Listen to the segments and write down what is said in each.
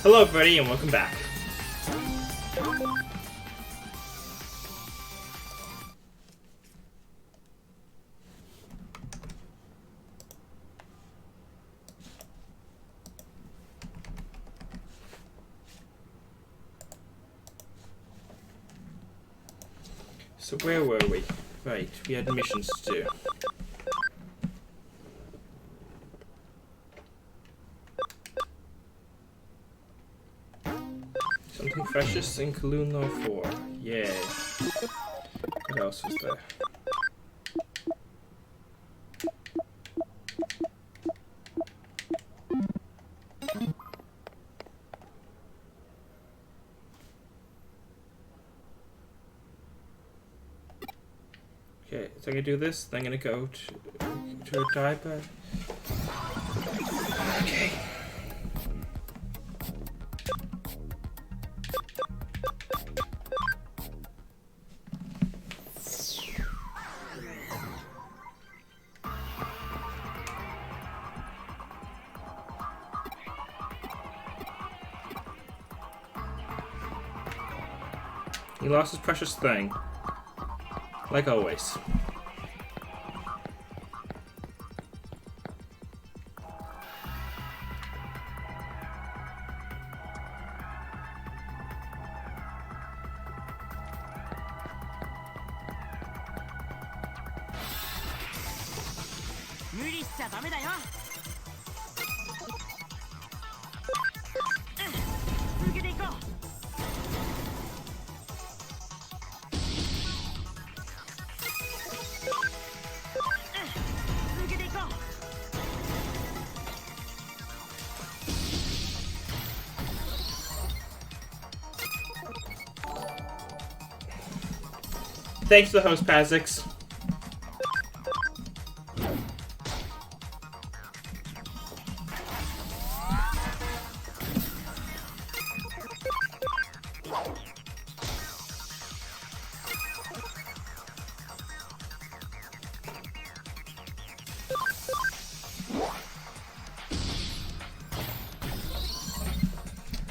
Hello everybody and welcome back. So where were we? Right, we had missions to do. Something precious in Column 4. Yay. What else was there? Okay, so I'm gonna do this, then I'm gonna go to a diaper. Okay. He lost his precious thing. Like always. Thanks to the host, Pazix.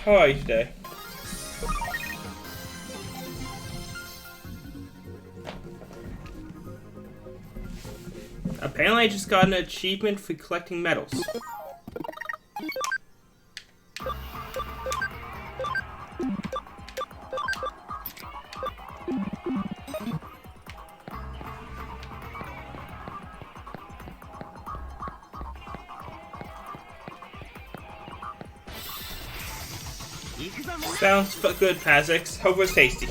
How are you today? Apparently I just got an achievement for collecting medals. Sounds good, Pazix. Hope it was tasty.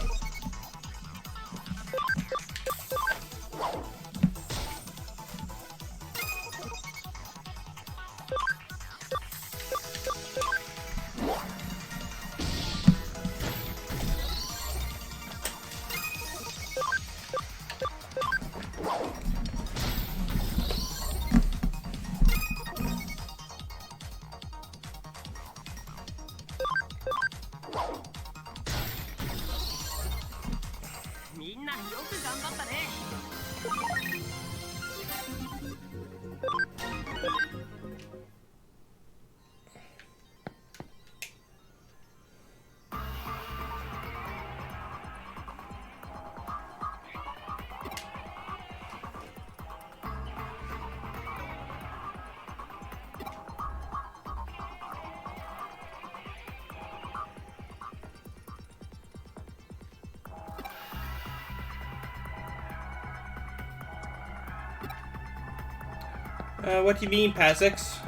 What do you mean, Pazix?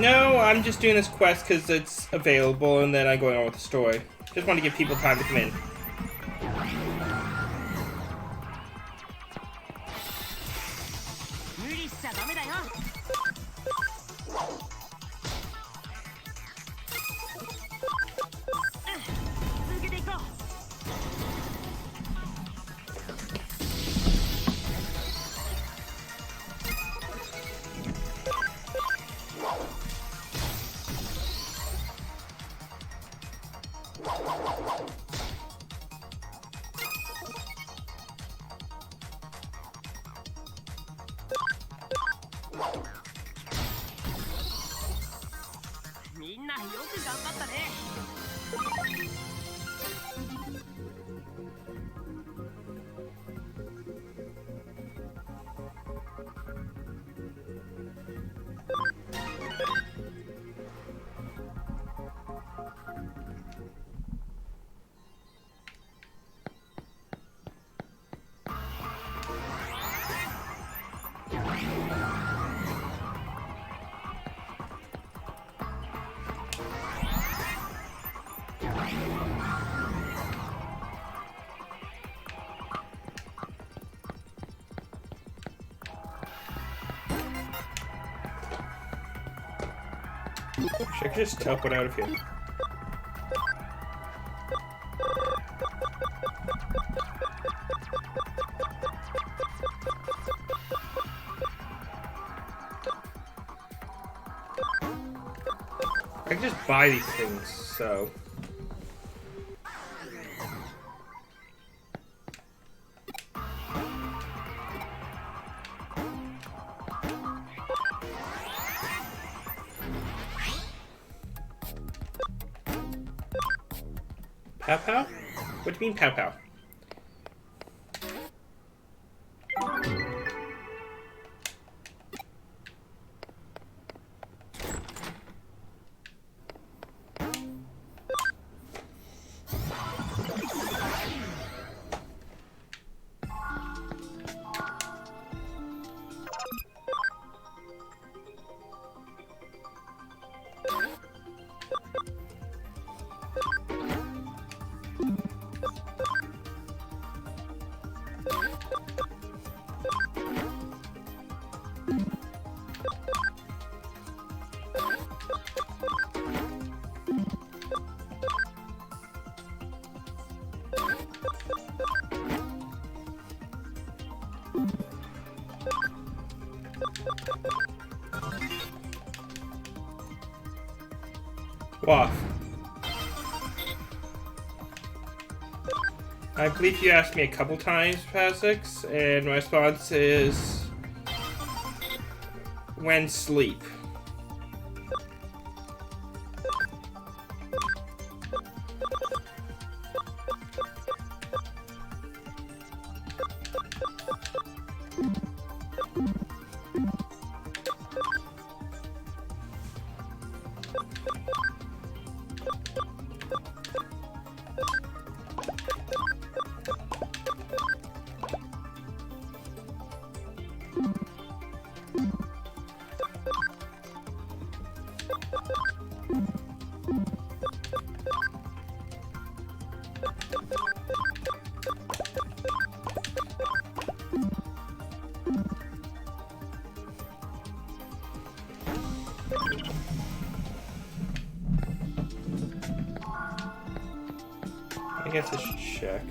No, I'm just doing this quest because it's available and then I'm going on with the story. Just want to give people time to come in. Should I just teleport out of here? I can just buy these things, so... Pow pow? What do you mean pow pow? Waff. I believe you asked me a couple times, Pazix, and my response is... when sleep. I guess I should check.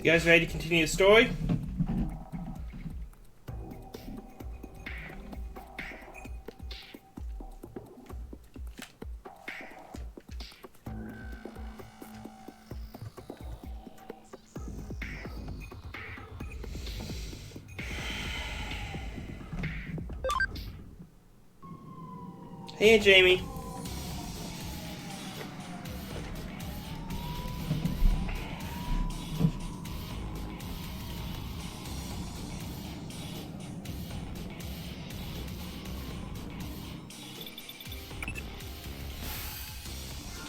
guys ready to continue the story? Hey, Jamie.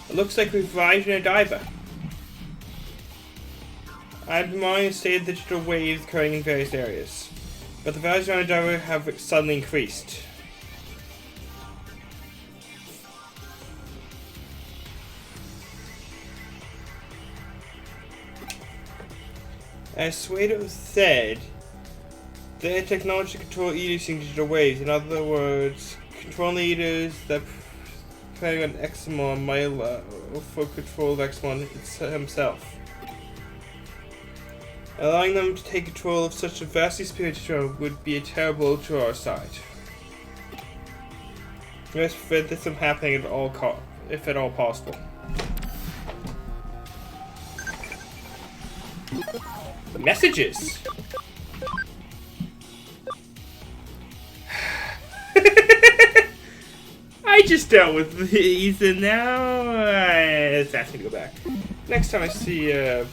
It looks like we've arrived in a diver. I've been monitoring the state of digital waves occurring in various areas, but the values around the diver have suddenly increased. As Slueth said, they had technology to control eaters using digital waves. In other words, controlling the eaters that prey on Examon might allow for control of Examon himself. Allowing them to take control of such a vastly superior would be a terrible blow to our side. We must prevent this from happening at all if at all possible. Messages! I just dealt with these and now it's asking me to go back. Next time I see, yeah.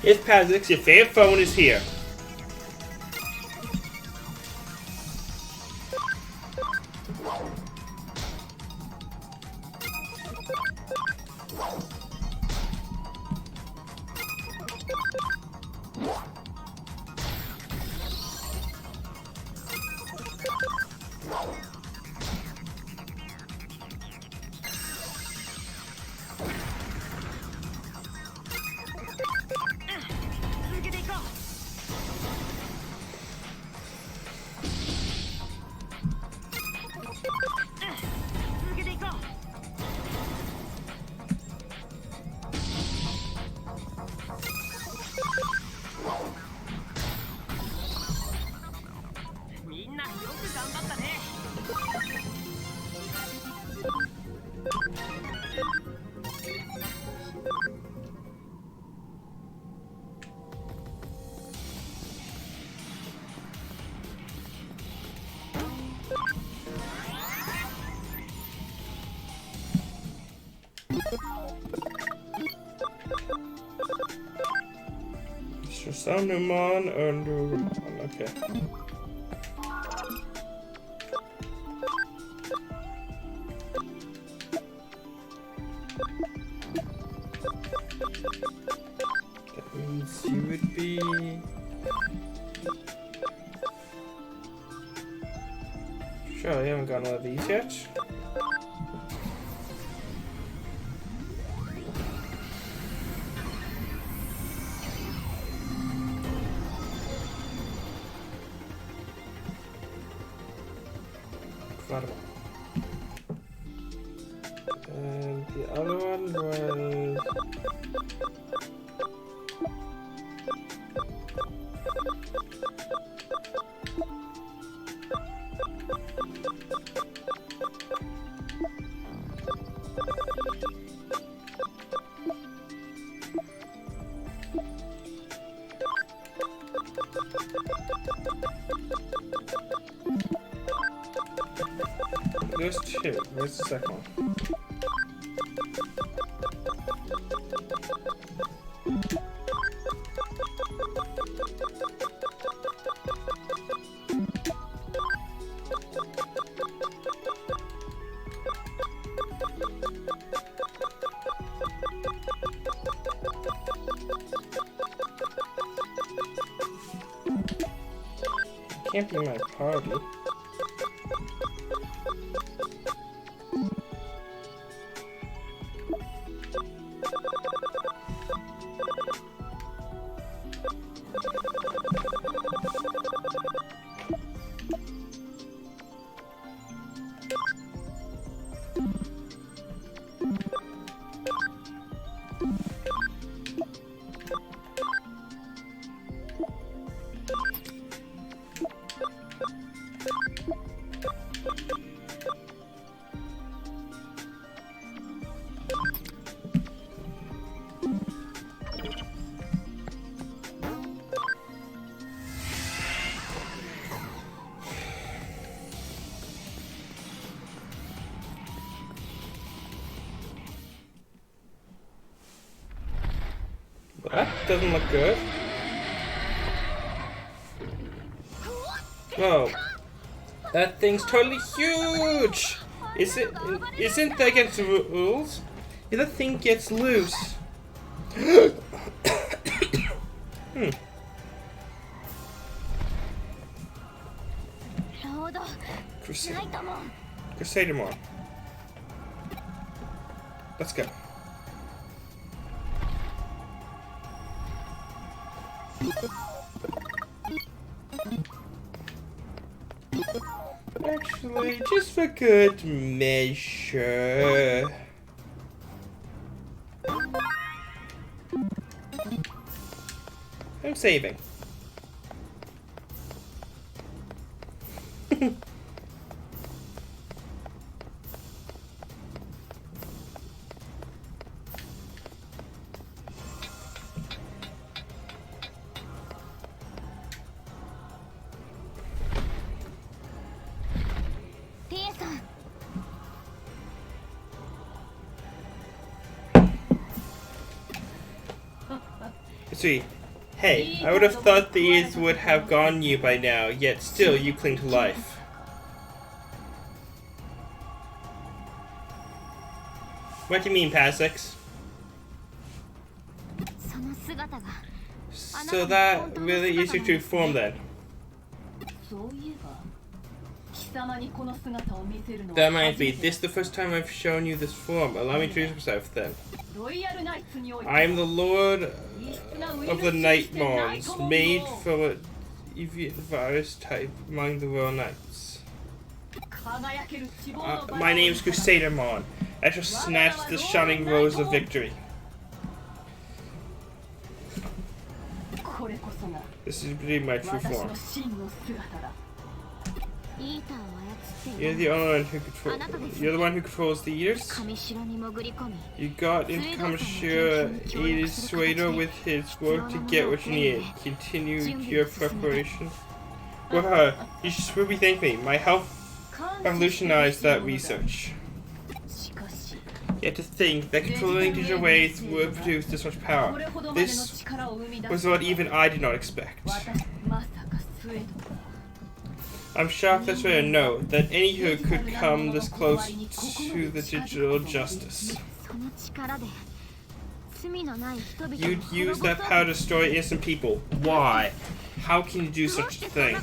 Yes, Pazix, your favorite phone is here. Numon or Numon, okay. That means you would be... Sure, I haven't gotten one of these yet. And the other one was... There's two. Where's the second one? Can't be my party. That doesn't look good. Oh, that thing's totally huge. Isn't that against the rules? If that thing gets loose. Crusadermon. Let's go. Actually, just for good measure. I'm saving. Sweet. Hey, I would have thought these would have gone you by now, yet still you cling to life. What do you mean, Pasix? So that really is your true form then? That reminds me, this is the first time I've shown you this form. Allow me to introduce myself then. I am the Lord of the Nightmons, made from a deviant virus type among the Royal Knights. My name is Crusadermon. I shall snatch the shining rose of victory. This is really my true form. You're the one who controls the eaters. You got into Kamishira, aided Suedo with his work to get what you needed. Continued your preparation. Well, you should really thank me. My help revolutionized that research. Yet to think that controlling digital waves would produce this much power. This was what even I did not expect. I'm shocked that I know that any who could come this close to the digital justice. You'd use that power to destroy innocent people. Why? How can you do such a thing?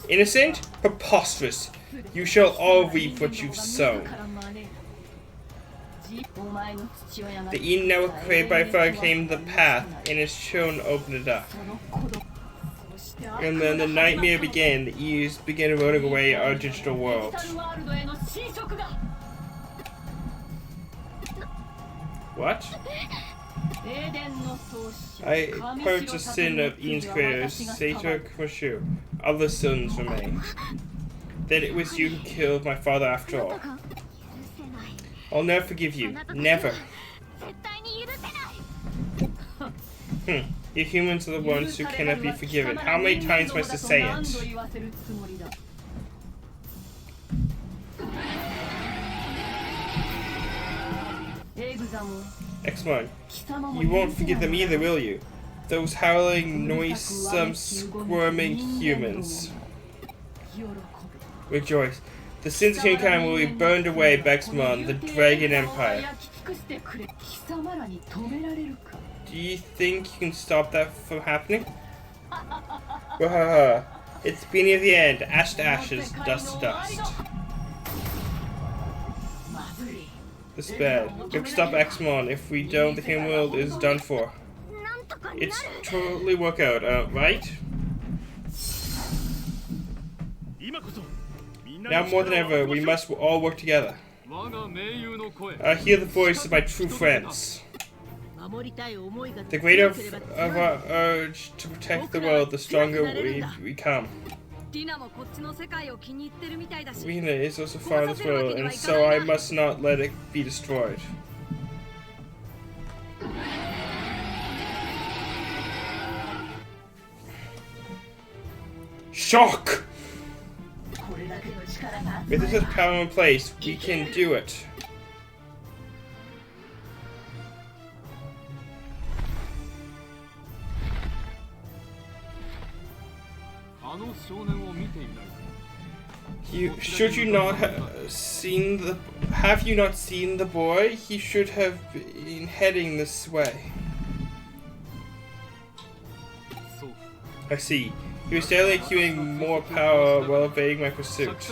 Innocent? Preposterous. You shall all reap what you've sown. The Eden network created by fire came the path, and its children opened it up. And then the nightmare began. The ears began eroding away our digital world. What? I purged the sin of Eden's creators, Sator, Kumashu. Other sons remain. Then it was you who killed my father after all. I'll never forgive you. Never. You humans are the ones who cannot be forgiven. How many times must I say it? X1, you won't forgive them either, will you? Those howling, noisome, squirming humans. Rejoice. The sins of humankind will be burned away, Bexmon, the Dragon Empire. Do you think you can stop that from happening? It's the beginning of the end. Ash to ashes, dust to dust. This bad. We have to stop Xmon. If we don't, the human world is done for. It's totally work out, right? Now more than ever, we must all work together. I hear the voice of my true friends. The greater of our urge to protect the world, the stronger we become. Rena is also far in this world, and so I must not let it be destroyed. Shock! With this power in place, we can do it. Should you not have seen the? Have you not seen the boy? He should have been heading this way. I see. He was steadily accumulating more power while evading my pursuit.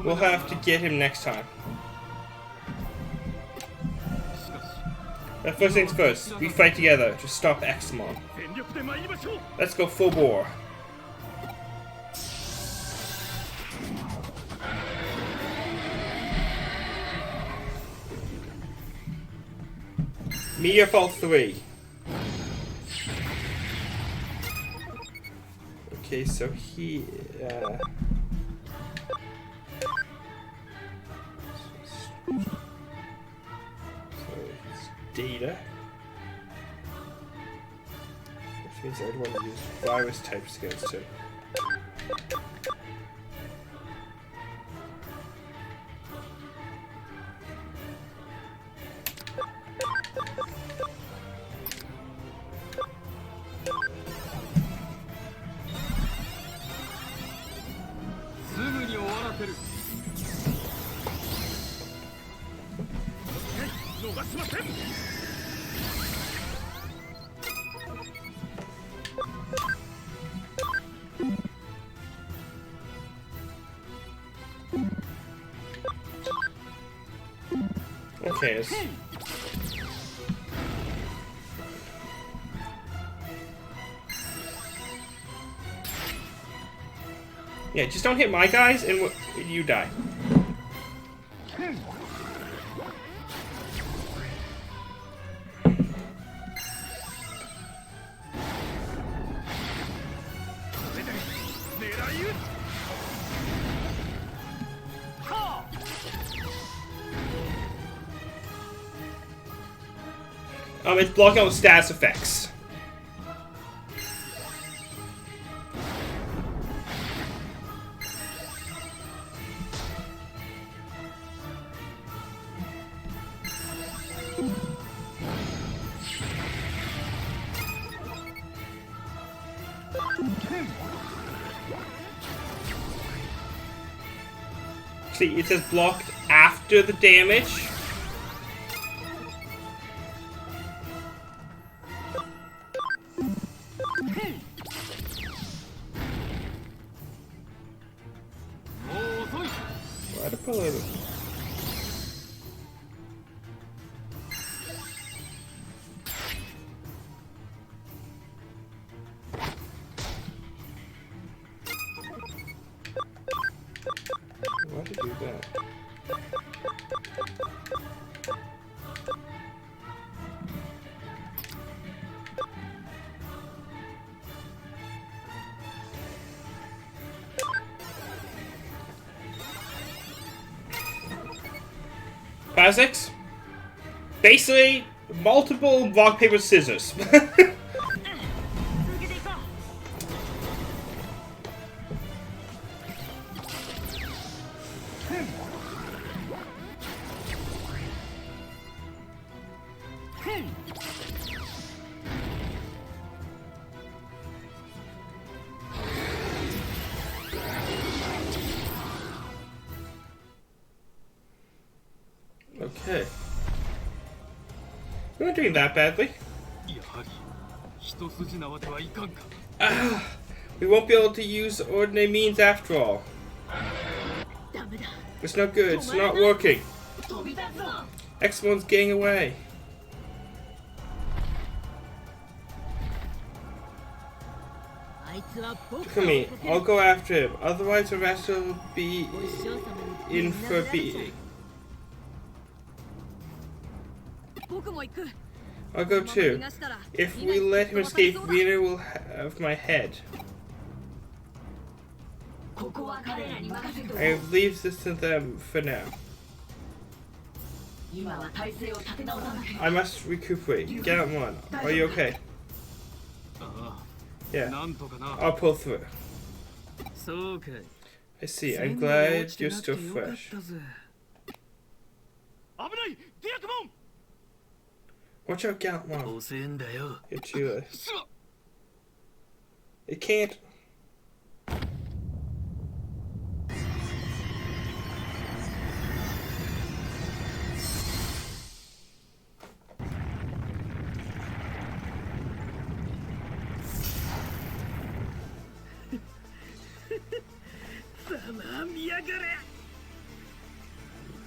We'll have to get him next time. But first things first, we fight together to stop Xmon. Let's go full bore. Meteor Fault 3. Okay, so he so it's data. Which means I'd want to use virus types against him. Okay. Yeah, just don't hit my guys and you die. It's blocking all the status effects. See, it says blocked after the damage. Why did you do that? Basics? Basically, multiple rock, paper, scissors. Hey. We're not doing that badly. We won't be able to use ordinary means after all. It's not good. It's not working. X-Mon's getting away. Look at me. I'll go after him. Otherwise, the rest will be in for a beating. I'll go too. If we let him escape, Rina will have my head. I leave this to them for now. I must recuperate. Gallant, are you okay? Yeah, I'll pull through. I see. I'm glad you're still fresh. Watch out, Gallant. You're too late. It can't.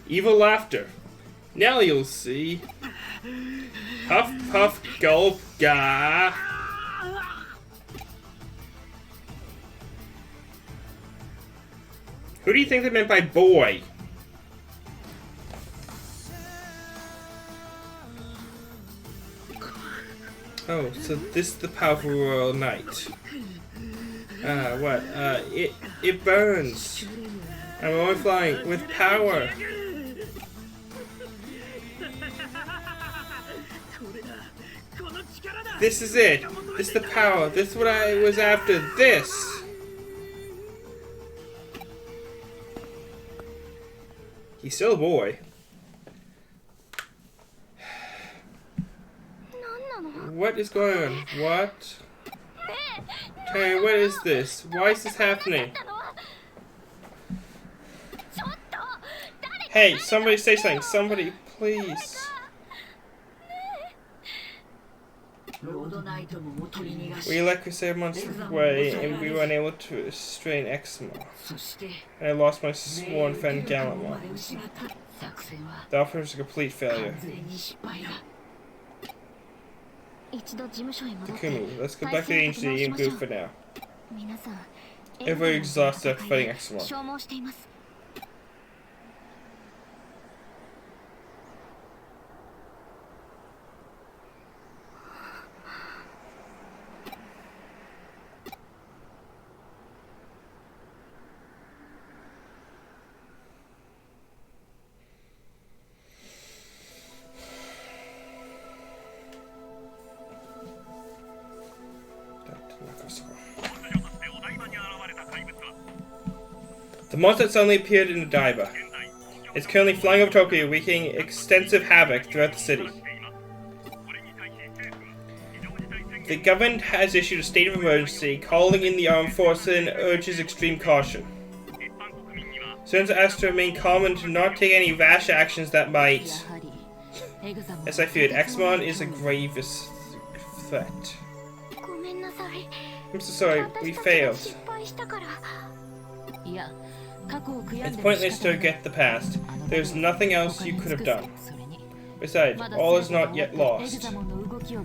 Evil laughter. Now you'll see. Huff, puff, gulp, gah. Who do you think they meant by boy? Oh, so this is the powerful royal knight. What? It burns. I'm only flying with power. This is it. This is the power. This is what I was after. This. He's still a boy. What is going on? What? Hey, what is this? Why is this happening? Hey, somebody say something. Somebody, please. We let Crusader monsters away, and we were unable to restrain X-Mon. And I lost my sworn friend Gallant. The operation was a complete failure. Takumi, let's go back to the ancient EM group for now. Everybody exhausted after fighting X-Mon. The monster suddenly appeared in Odaiba. It's currently flying over Tokyo, wreaking extensive havoc throughout the city. The government has issued a state of emergency, calling in the armed forces and urges extreme caution. Citizens are asked to remain calm and to not take any rash actions that might... As I feared, X-Mon is a grievous threat. I'm so sorry, we failed. It's pointless to forget the past. There's nothing else you could have done. Besides, all is not yet lost.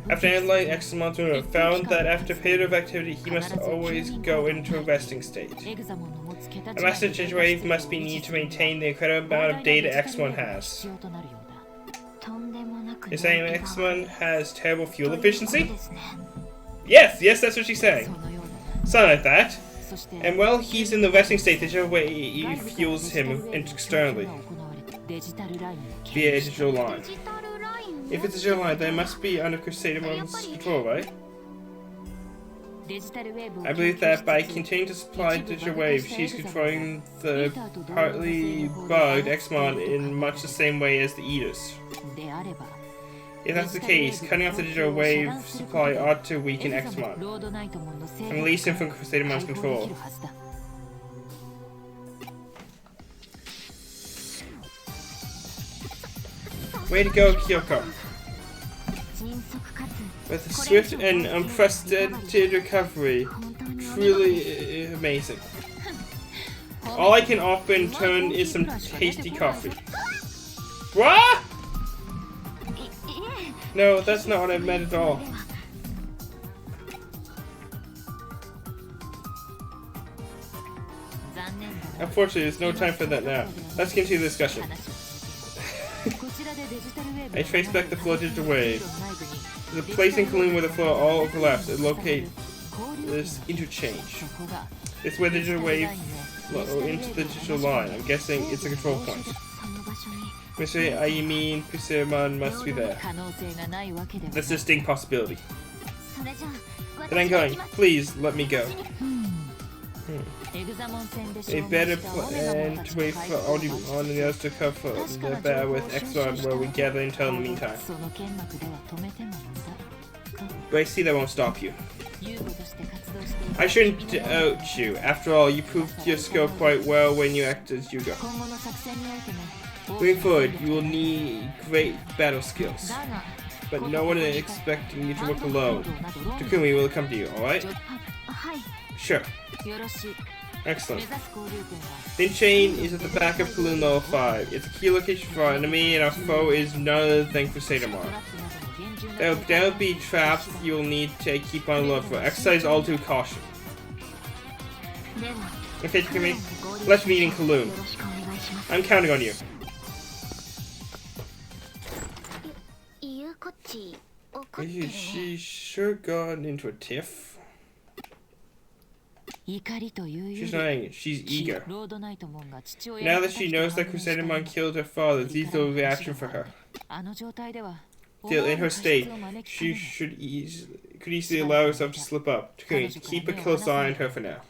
After analyzing X-Mon's movement, found that after a period of activity, he must always go into a resting state. A master Digimon must be needed to maintain the incredible amount of data X-Mon has. You're saying X-Mon has terrible fuel efficiency? Yes, that's what she's saying. Something like that. And while he's in the resting state, the digital way fuels him externally via a digital line. If it's a digital line, then it must be under Crusader Mon's control, right? I believe that by continuing to supply digital waves, she's controlling the partly bugged X-Mon in much the same way as the Eaters. If that's the case, cutting off the digital wave supply ought to weaken X-Mon and release him from Crusader Mon's control. Way to go, Kyoko. With a swift and unprecedented recovery, truly amazing. All I can offer in turn is some tasty coffee. What? No, that's not what I meant at all. Unfortunately, there's no time for that now. Let's continue the discussion. I trace back the flow digital wave. There's a place in Kaloon where the flow all overlaps and locate this interchange. It's where the digital wave flow into the digital line. I'm guessing it's a control point. Mr. I mean, Digimon must be there. That's a distinct possibility. Then I'm going. Please, let me go. A better plan to wait for all on the others to cover the battle with Exxon where we gather intel in the meantime. But I see that won't stop you. I shouldn't doubt you. After all, you proved your skill quite well when you acted as Yugo. Moving forward, you will need great battle skills. But no one is expecting you to work alone. Takumi will come to you, alright? Sure. Excellent. Link Chain is at the back of Kaloon Level 5. It's a key location for our enemy, and our foe is none other than Crusadermon. There will be traps you'll need to keep on alert for. Exercise all due caution. Okay, Takumi. Let's meet in Kaloon. I'm counting on you. She sure got into a tiff. She's not angry, she's eager. Now that she knows that Crusadermon killed her father, it's easy reaction for her. Still, in her state, she could easily allow herself to slip up. Takumi, keep a close eye on her for now.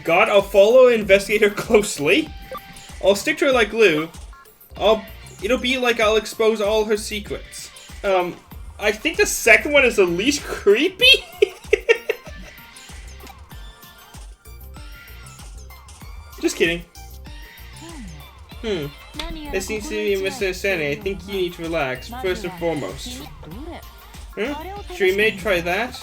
God, I'll follow and investigate her closely. I'll stick to her like glue. It'll be like I'll expose all her secrets. I think the second one is the least creepy. Just kidding. There seems to be a misunderstanding. I think you need to relax, first and foremost. Should we maybe try that?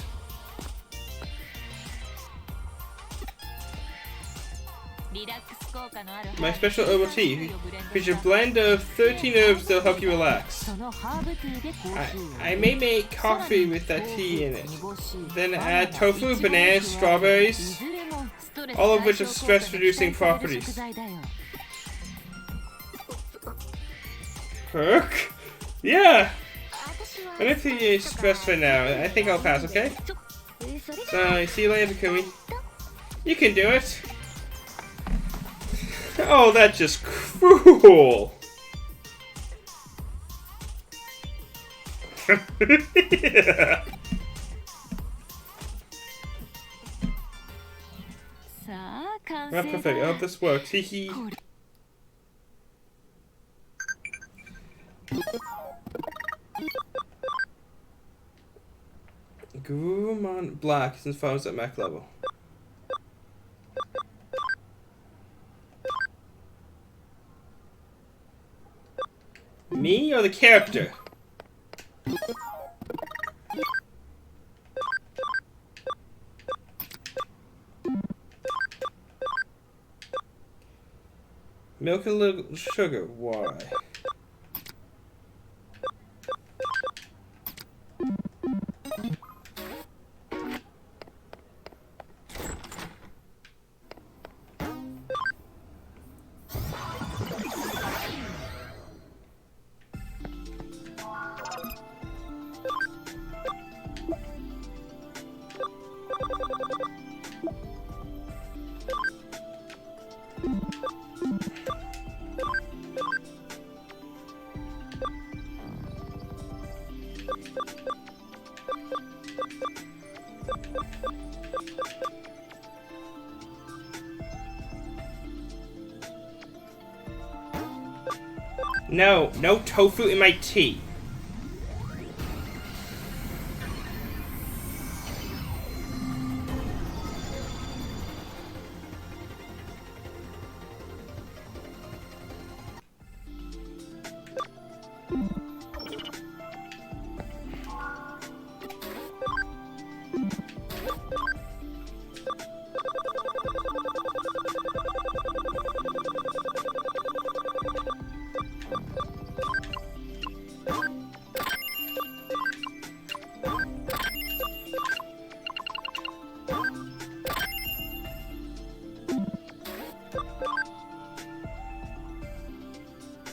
My special herbal tea features a blend of 13 herbs that'll help you relax. I may make coffee with that tea in it. Then add tofu, bananas, strawberries, all of which have stress-reducing properties. Perk? Yeah! I'm not feeling stressed for now. I think I'll pass, okay? So, see you later, Takumi. You can do it! Oh, that's just cruel! Yeah. Not perfect. I hope this works. Hee. Gurumon Black since phones at Mac level. Me or the character? Milk and a little sugar, why? No, no tofu in my tea.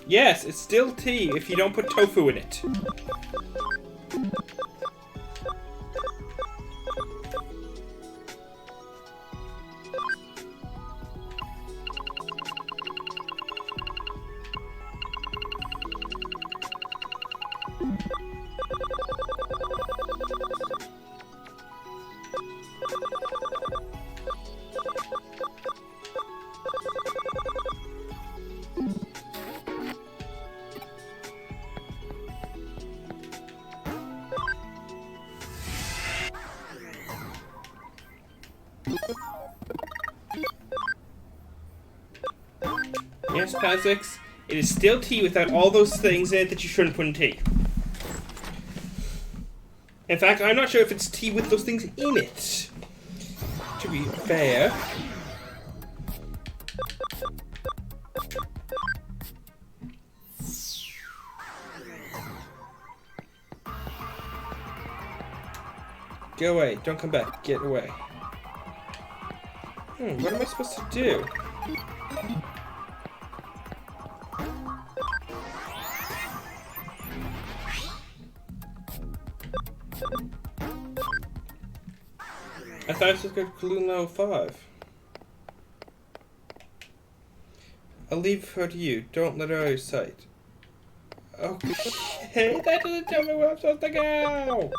Yes, it's still tea if you don't put tofu in it. Yes, Pazix, it is still tea without all those things in it that you shouldn't put in tea. In fact, I'm not sure if it's tea with those things in it. To be fair. Go away. Don't come back. Get away. What am I supposed to do? I thought I was supposed to go to Kaloon level 5. I'll leave her to you. Don't let her out of sight. Okay, that doesn't tell me where I'm supposed to go!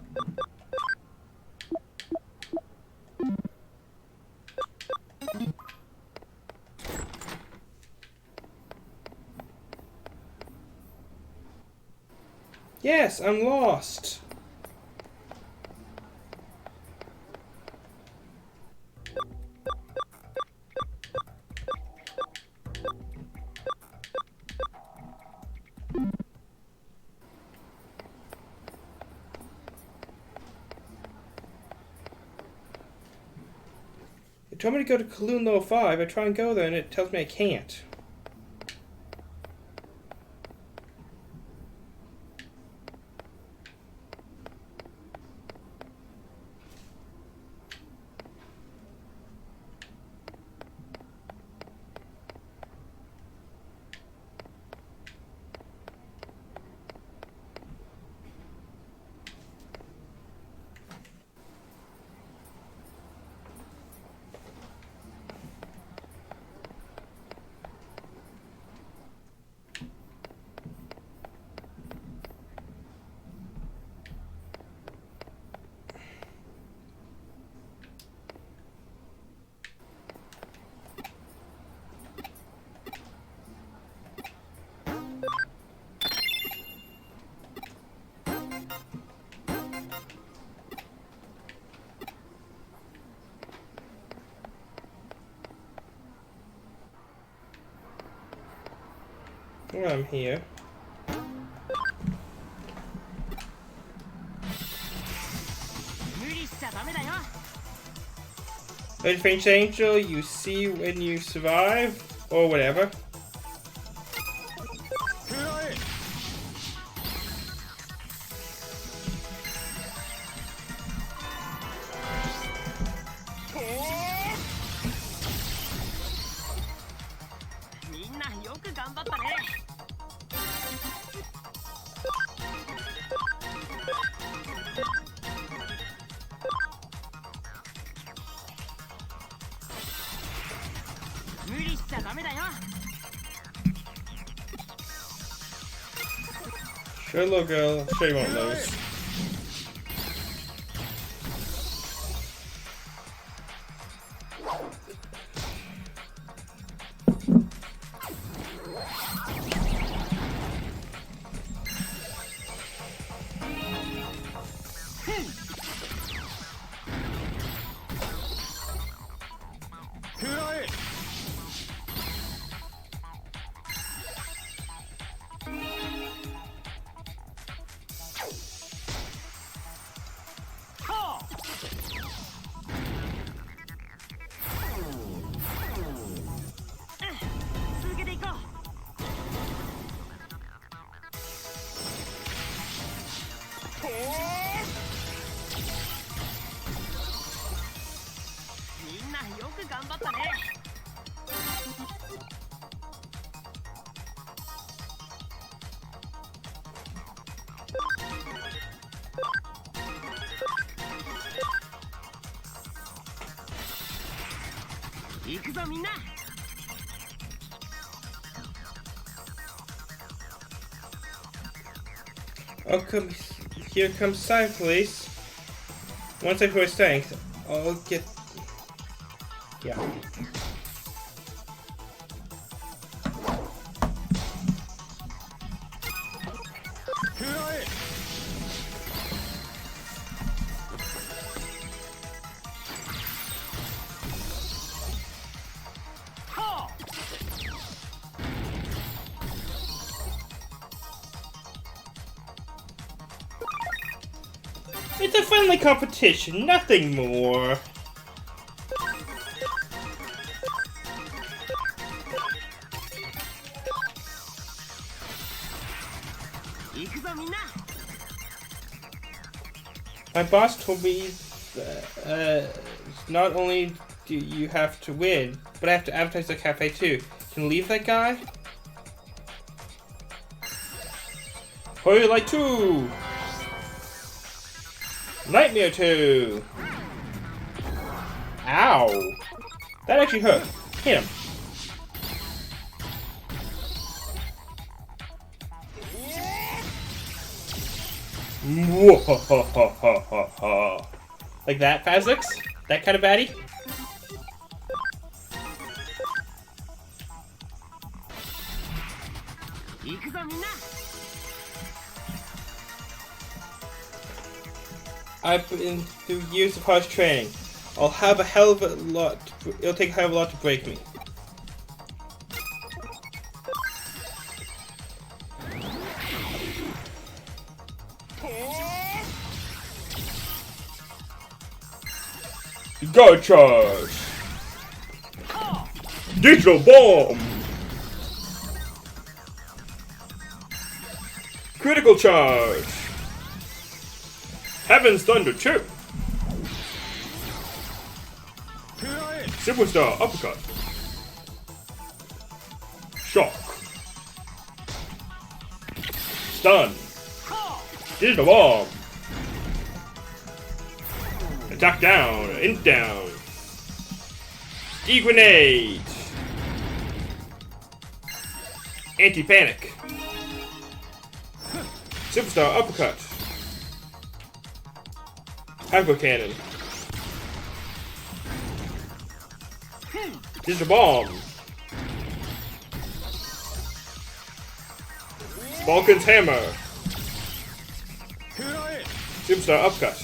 Yes, I'm lost. It told me to go to Kaloon level 5. I try and go there and it tells me I can't. Well, I'm here. Red French Angel, you see when you survive, or whatever. Sure, little girl. I'm sure you won't lose. Oh, come here comes Sai, please. Once I put strength, I'll get. Yeah. It's a friendly competition, nothing more. My boss told me that not only do you have to win, but I have to advertise the cafe too. Can you leave that guy? Hurry like 2! Nightmare 2! Ow! That actually hurt. Hit him. Like that, Fazlix? That kind of baddie? I've been through years of harsh training. I'll have a hell of a lot. It'll take a hell of a lot to break me. Go charge! Digital bomb! Critical charge! Heaven's Thunder Chip! Superstar Uppercut! Shock! Stun! Digital bomb! Attack down! Int down! E-grenade! Anti-panic! Superstar Uppercut! Hyper Cannon! Digital Bomb! Vulcan's Hammer! Superstar Uppercut!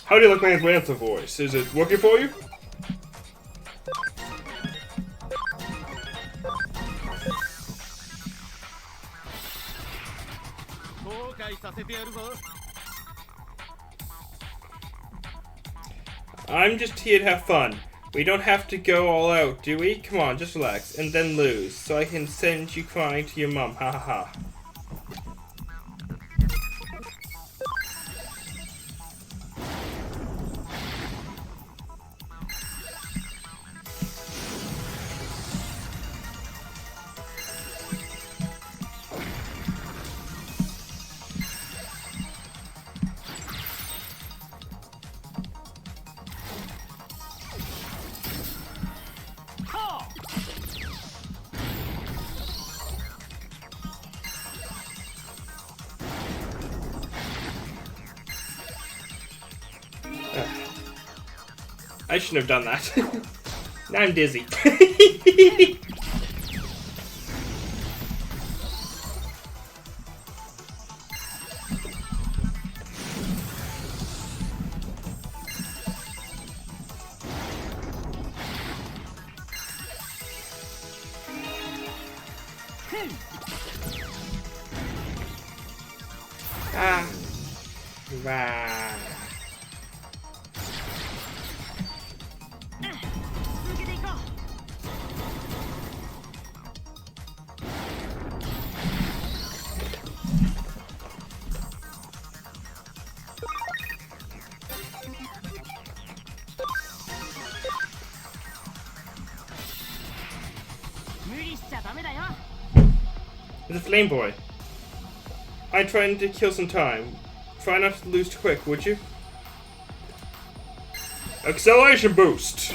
How do you like my Atlanta voice? Is it working for you? I'm just here to have fun. We don't have to go all out, do we? Come on, just relax, and then lose, so I can send you crying to your mom. Ha ha ha. I shouldn't have done that. Now I'm dizzy. Ah. Wow. It's a flame boy. I'm trying to kill some time. Try not to lose too quick, would you? Acceleration boost!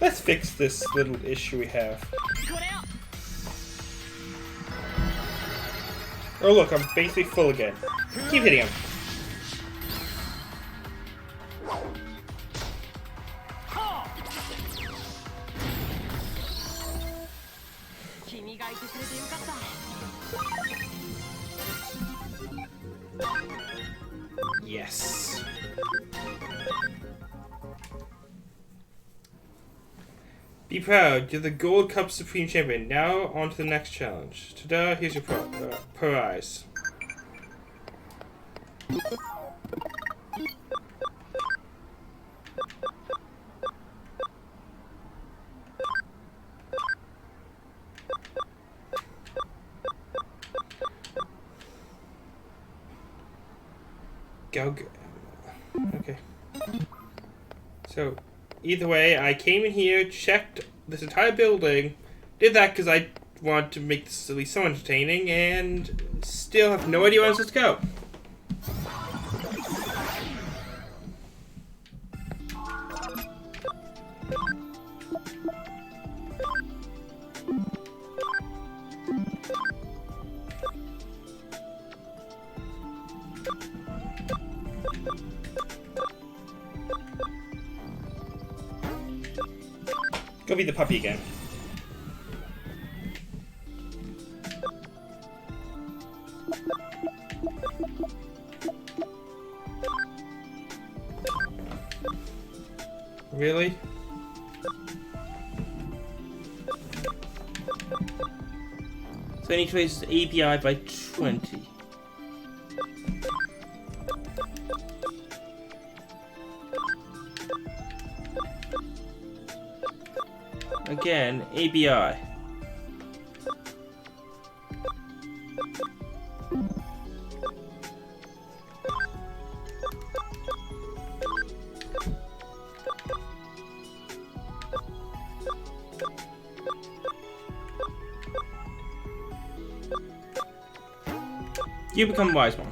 Let's fix this little issue we have. Oh look, I'm basically full again. Keep hitting him. Yes. Be proud, you're the Gold Cup Supreme Champion. Now on to the next challenge. Ta-da, here's your prize. Go. Okay. So, either way, I came in here, checked this entire building, did that because I wanted to make this at least so entertaining, and still have no idea where I'm supposed to go. Go be the puppy again. Really? So I need to raise ABI by 20. Again, ABI. You become wise one.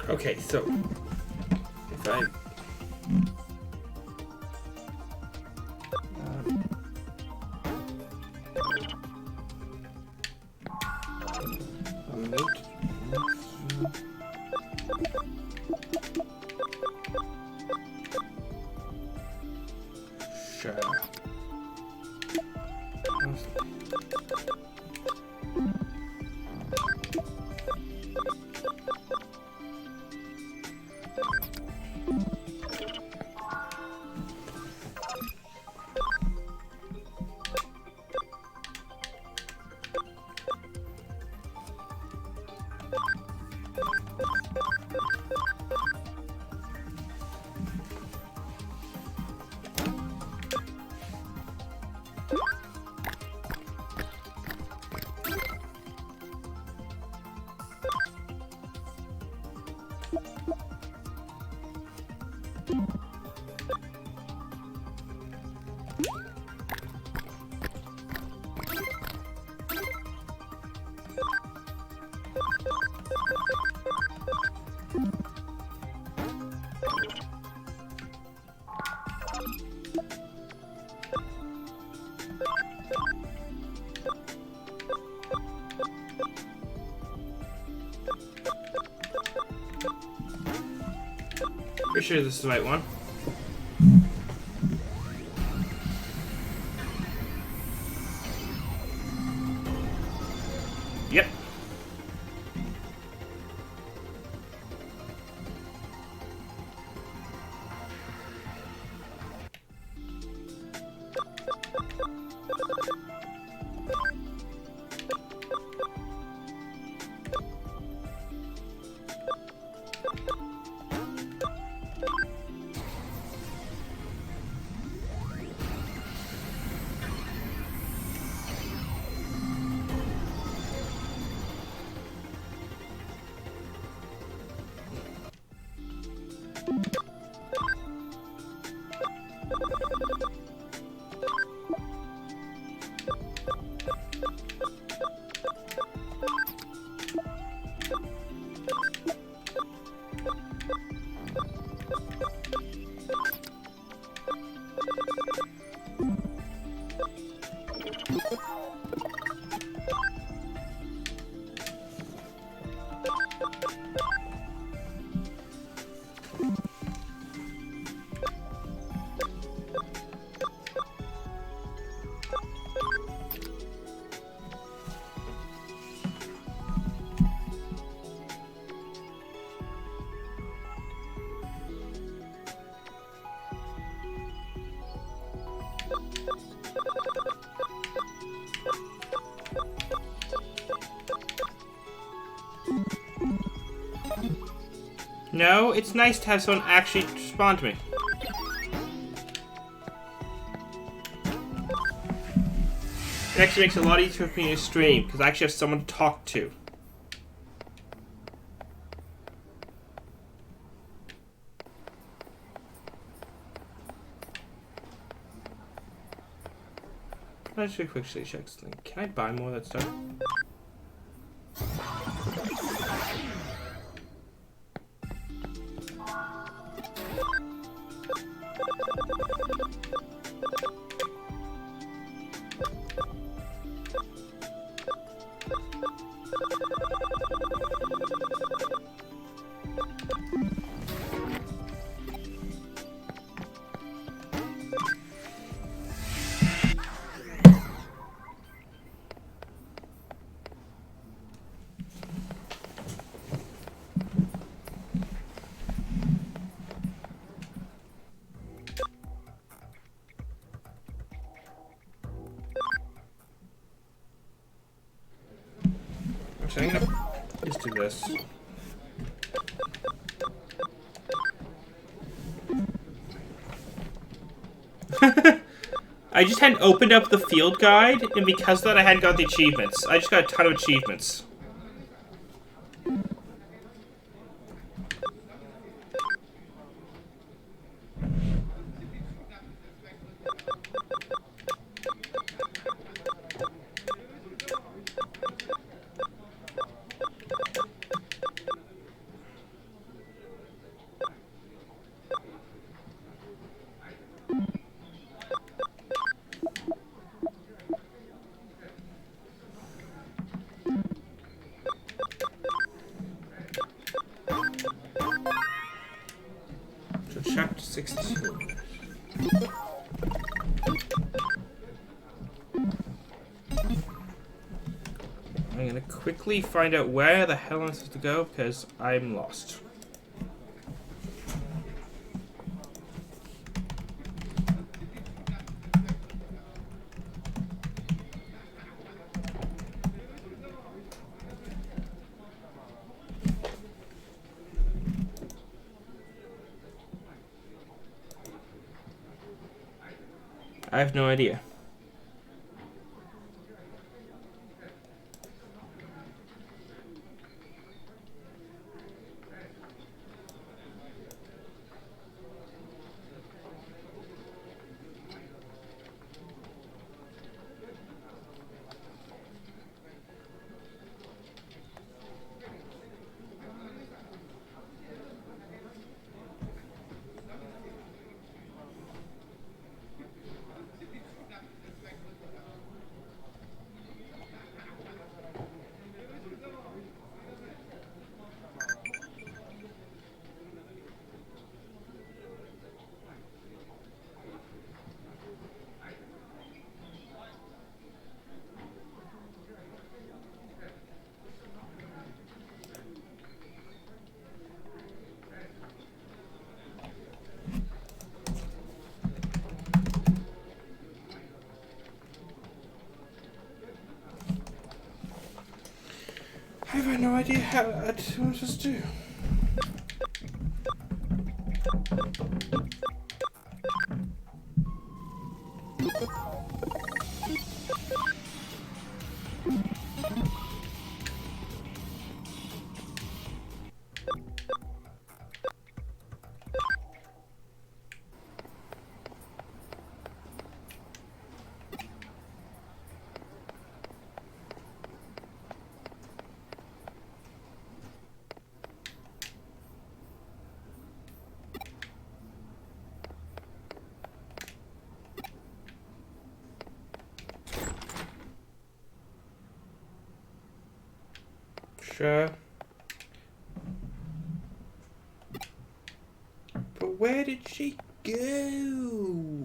Okay, so if I pretty sure this is the right one. Yep. No, it's nice to have someone actually respond to me. It actually makes it a lot easier for me to stream, because I actually have someone to talk to. Let's just quickly check something. Can I buy more of that stuff? Actually, I'm gonna just do this. I just hadn't opened up the field guide, and because of that I hadn't got the achievements. I just got a ton of achievements. 16. I'm gonna quickly find out where the hell I'm supposed to go because I'm lost. I have no idea. I have no idea what I'm supposed to do. Sure. But where did she go?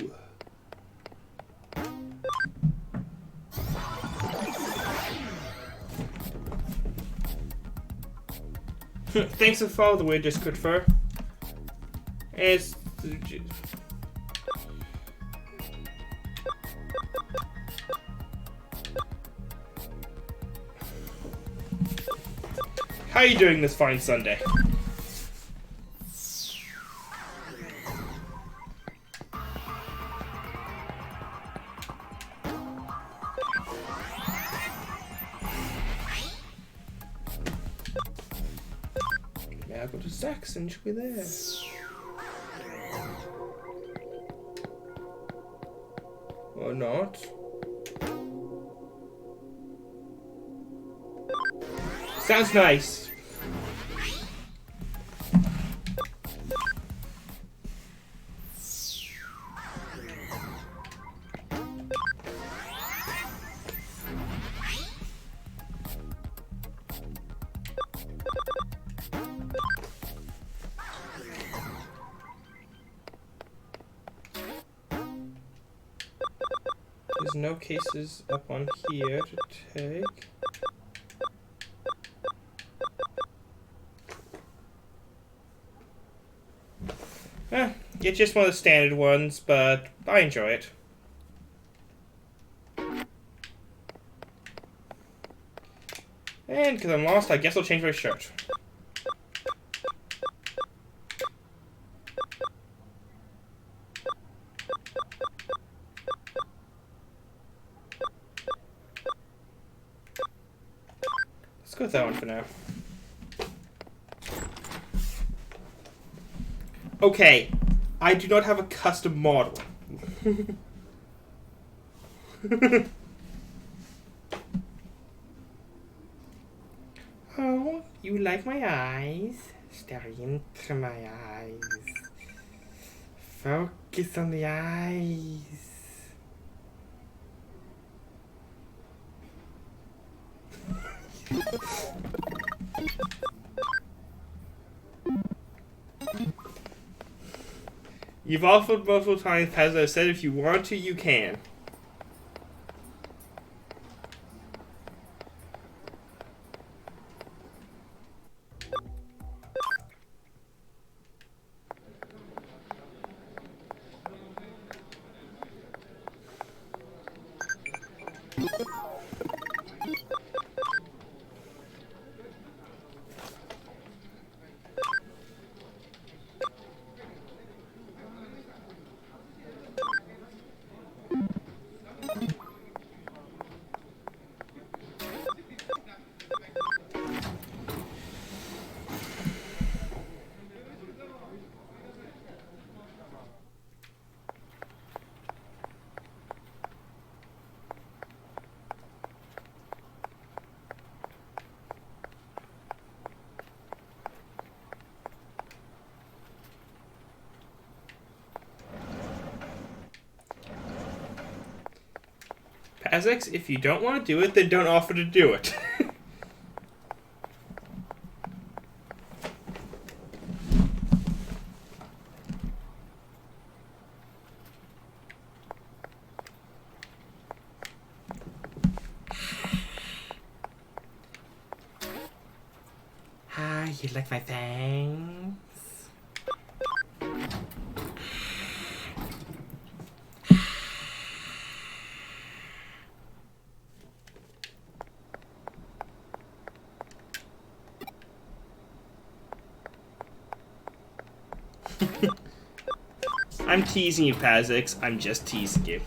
Thanks for following the weird Discord for. It's how are you doing this fine Sunday? Now go to Saxon, she'll be there. Or not. Sounds nice. There's no cases up on here to take. It's just one of the standard ones, but I enjoy it. And because I'm lost, I guess I'll change my shirt. Let's go with that one for now. Okay, I do not have a custom model. Oh, you like my eyes? Stare into my eyes. Focus on the eyes. You've offered multiple times, as I've said, if you want to, you can. Pazex, if you don't want to do it, then don't offer to do it. Ah, you like my fangs? I'm teasing you, Pazex. I'm just teasing you.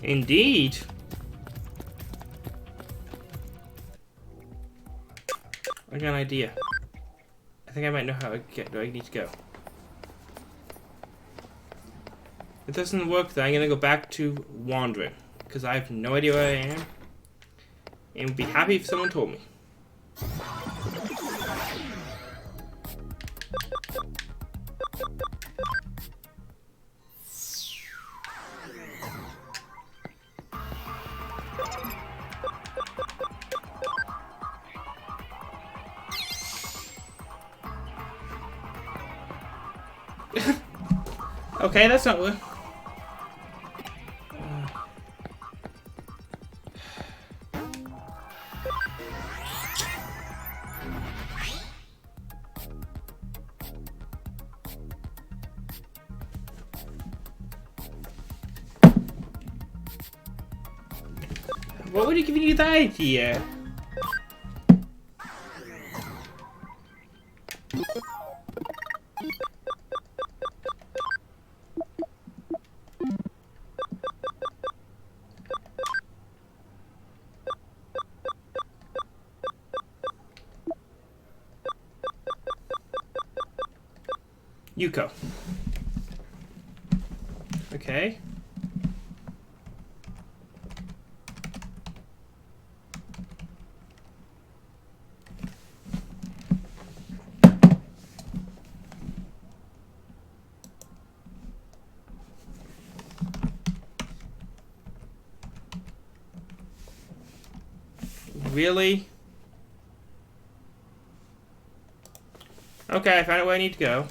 Indeed. I got an idea. I think I might know how I need to go. If it doesn't work, then I'm gonna go back to wandering, because I have no idea where I am, and would be happy if someone told me. Okay, that's not what. What would have given you that idea? Yuko. Okay. Really? Okay, I found out where I need to go.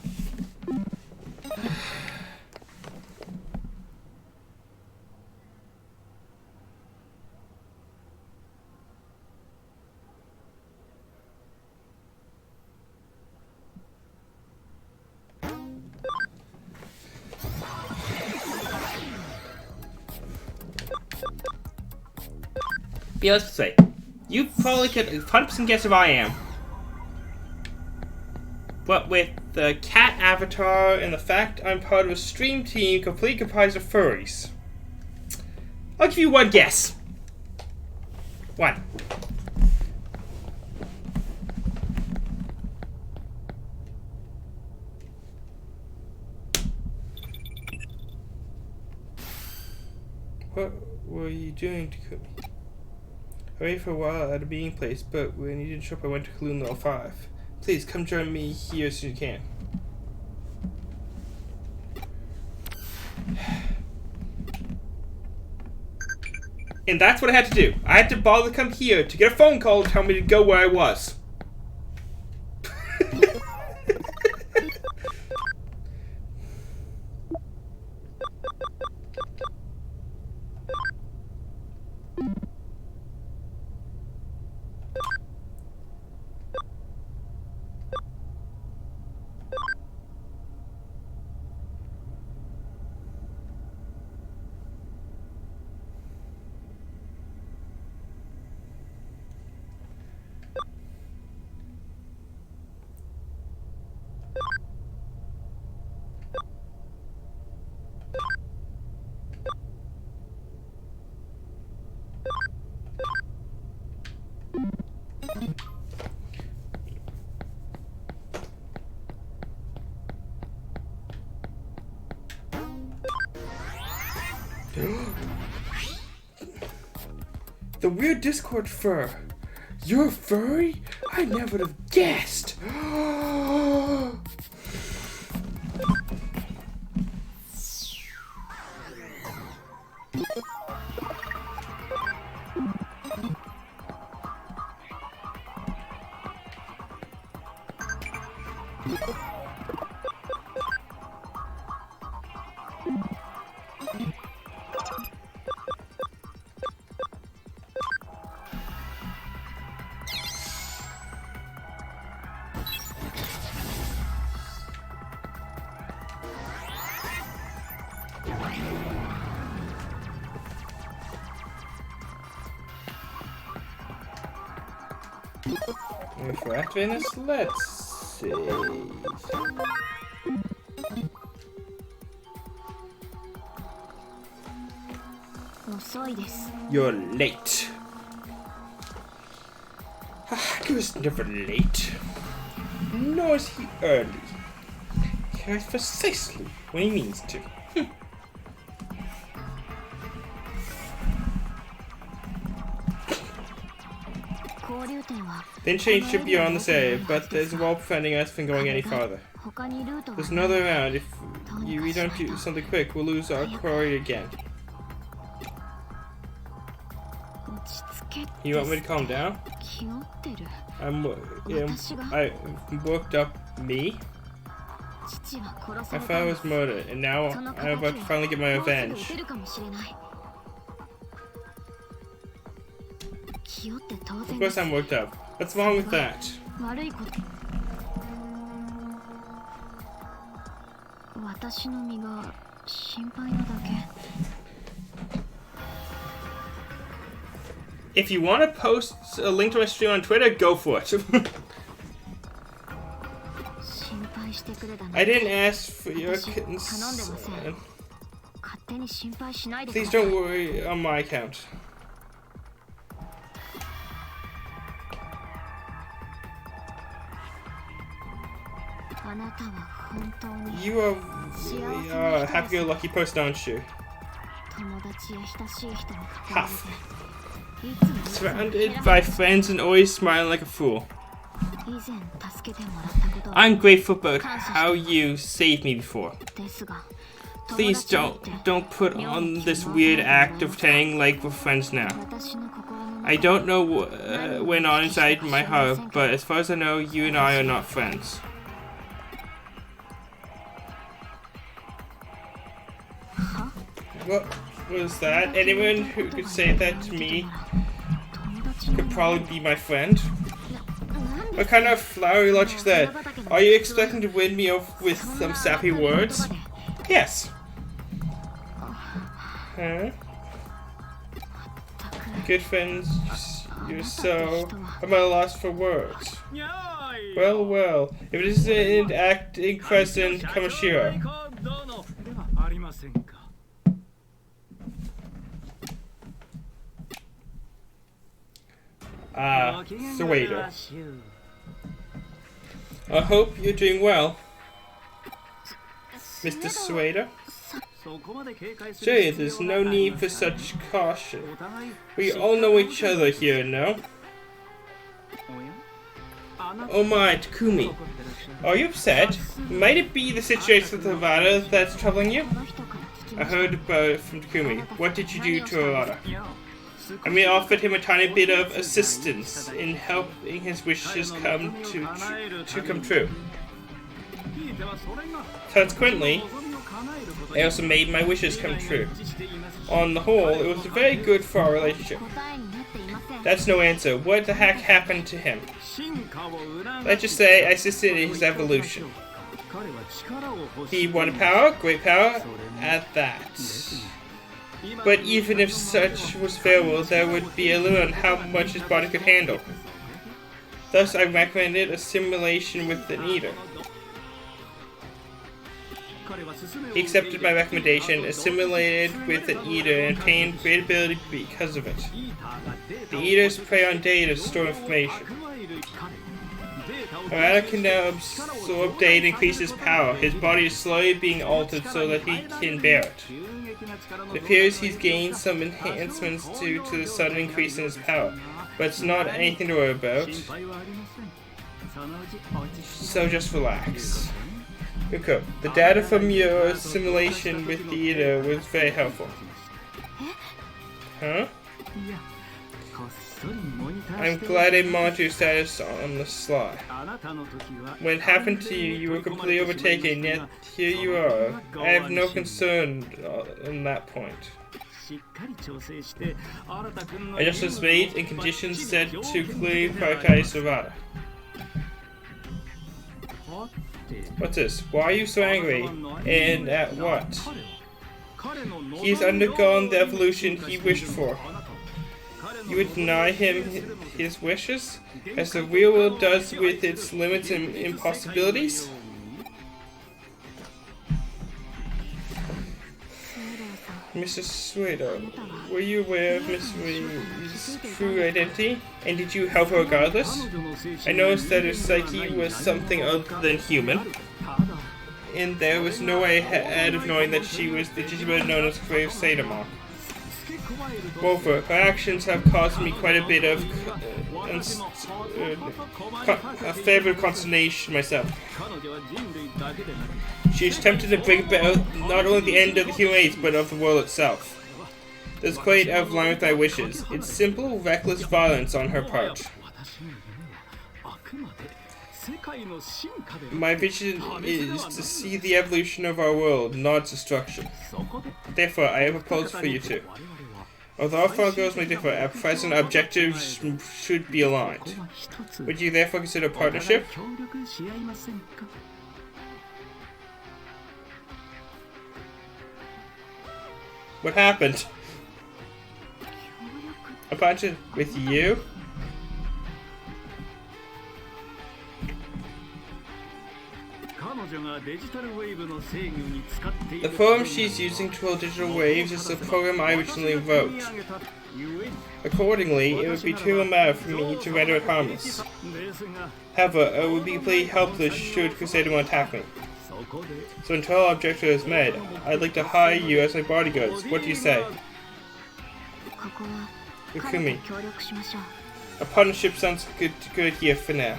Yeah, let's say, you probably could 100% guess who I am. But with the cat avatar and the fact I'm part of a stream team completely comprised of furries, I'll give you one guess. One. What were you doing to Kumi? I waited for a while at a meeting place, but when you didn't show up, I went to Kaluna 05. Please, come join me here as soon as you can. And that's what I had to do. I had to bother to come here to get a phone call to tell me to go where I was. The weird Discord fur. You're a furry? I never would have guessed. If we're activating this, let's see. You're late. He was never late. Nor is he early. He arrives precisely when he means to. The interchange should be on this area, but there's a wall preventing us from going any farther. There's no other round. If we don't do something quick, we'll lose our quarry again. You want me to calm down? I worked up me. My father was murdered, and now I'm about to finally get my revenge. Of course I'm worked up. What's wrong with that? If you want to post a link to my stream on Twitter, go for it. I didn't ask for your consent. Please don't worry on my account. You are really a happy-go-lucky person, aren't you? Half. Surrounded by friends and always smiling like a fool. I'm grateful about how you saved me before. Please don't put on this weird act of pretending like we're friends now. I don't know what went on inside my heart, but as far as I know, you and I are not friends. What was that? Anyone who could say that to me could probably be my friend. What kind of flowery logic is that? Are you expecting to win me over with some sappy words? Yes. Huh? Good friends, you're so... I'm at a loss for words. Well, well. If it isn't acting President Kamashiro. Slueth. I hope you're doing well, Mr. Slueth. Sure, there's no need for such caution. We all know each other here, no? Oh my, Takumi. Are you upset? Might it be the situation with Avada that's troubling you? I heard about it from Takumi. What did you do to Avada? I mean, offered him a tiny bit of assistance in helping his wishes come true. Consequently, I also made my wishes come true. On the whole, it was very good for our relationship. That's no answer. What the heck happened to him? Let's just say I assisted in his evolution. He wanted power, great power, at that. But even if such was available, there would be a limit on how much his body could handle. Thus, I recommended a simulation with an eater. He accepted my recommendation, assimilated with an eater, and gained great ability because of it. The eaters prey on data to store information. Arata can now absorb data and increase his power. His body is slowly being altered so that he can bear it. It appears he's gained some enhancements due to the sudden increase in his power, but it's not anything to worry about. So just relax. Yuko, the data from your simulation with the eater was very helpful. Huh? I'm glad I monitored your status on the sly. When it happened to you, you were completely overtaken, yet here you are. I have no concern on that point. Adjustments made and conditions set to clearly prioritize Avada. What's this? Why are you so angry? And at what? He's undergone the evolution he wished for. You would deny him his wishes, as the real world does with its limits and impossibilities? Mr. Slueth, were you aware of Miss Ree's true identity? And did you help her regardless? I noticed that her psyche was something other than human, and there was no way ahead of knowing that she was the Digimon known as Grave Sadamon. Moreover, her actions have caused me quite a bit of a fair bit of consternation myself. She is tempted to bring about not only the end of the human race, but of the world itself. This is quite out of line with my wishes. It's simple, reckless violence on her part. My vision is to see the evolution of our world, not its destruction. Therefore, I have a proposal for you two. Although our thought goals may differ, at present our objectives should be aligned. Would you therefore consider partnership? What happened? A partnership with you? The program she's using to roll digital waves is the program I originally wrote. Accordingly, it would be too matter for me to render it harmless. However, I would be completely helpless should Crusader attack me. So until our objective is met, I'd like to hire you as my bodyguards. What do you say? Takumi. A partnership sounds good here for now.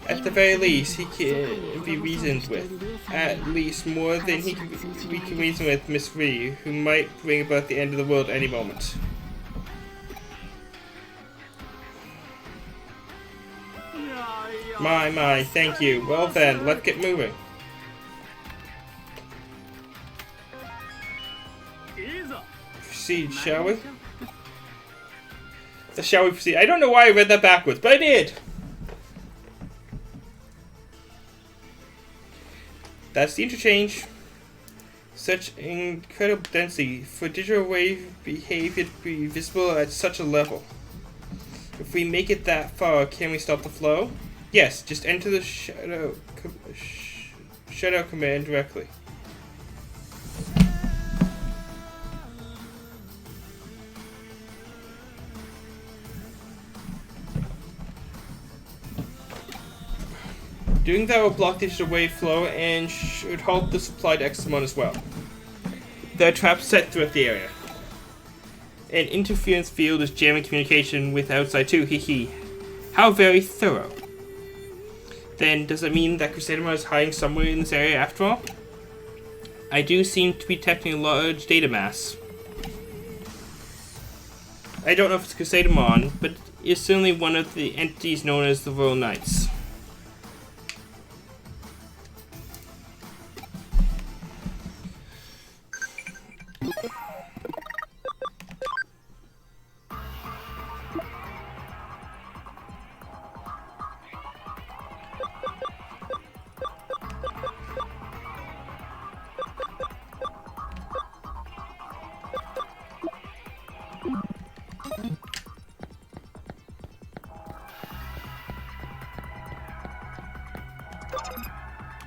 At the very least, he can be reasoned with. At least more than we can reason with Miss Ree, who might bring about the end of the world any moment. My, thank you. Well then, let's get moving. Proceed, shall we? Shall we proceed? I don't know why I read that backwards, but I did! That's the interchange. Such incredible density for digital wave behavior to be visible at such a level. If we make it that far, can we stop the flow? Yes, just enter the shutout command directly. Doing that will block the digital wave flow and should halt the supply to Examon as well. There are traps set throughout the area. An interference field is jamming communication with outside too, hee. How very thorough. Then, does it mean that Crusadermon is hiding somewhere in this area after all? I do seem to be detecting a large data mass. I don't know if it's Crusadermon, but it's certainly one of the entities known as the Royal Knights.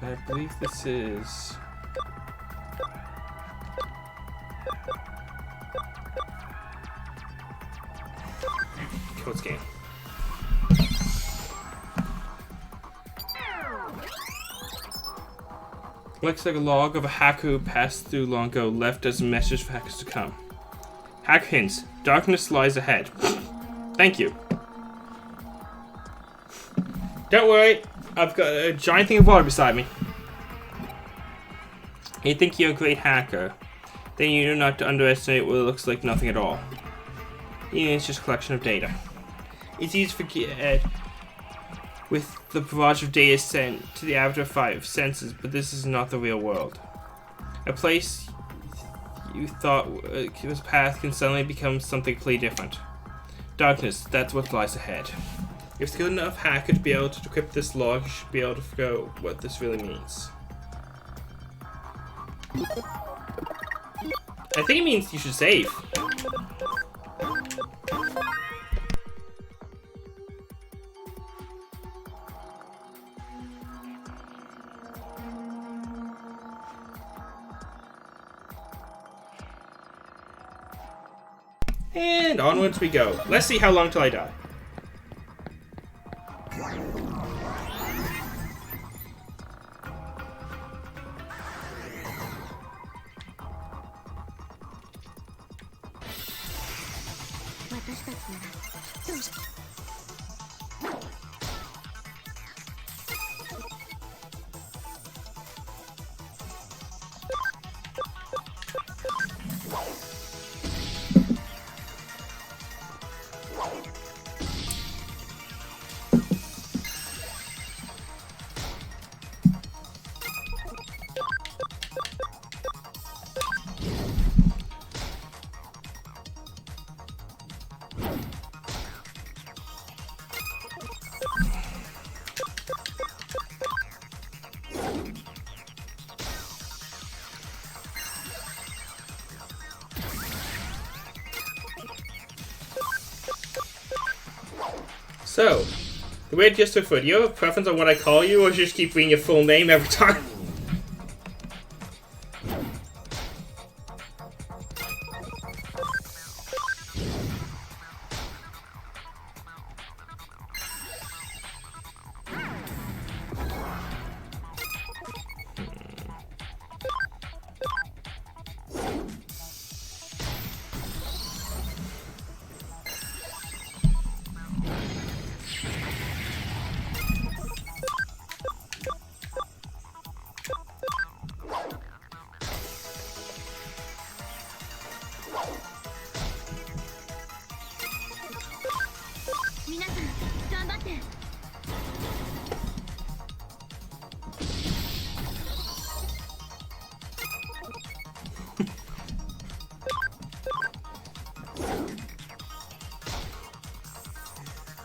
I believe this is... code scan. Looks like a log of a hacker who passed through long ago, left as a message for hackers to come. Hack hints. Darkness lies ahead. Thank you. Don't worry, I've got a giant thing of water beside me. You think you're a great hacker, then you do not underestimate what looks like nothing at all. It's just a collection of data. It's easy to forget with the barrage of data sent to the Avatar 5 senses, but this is not the real world. A place you thought was path can suddenly become something completely different. Darkness, that's what lies ahead. If it's good enough hacker to be able to decrypt this log, you should be able to figure out what this really means. I think it means you should save. And onwards we go. Let's see how long till I die. So, the way it just took foot, do you have a preference on what I call you, or just keep reading your full name every time?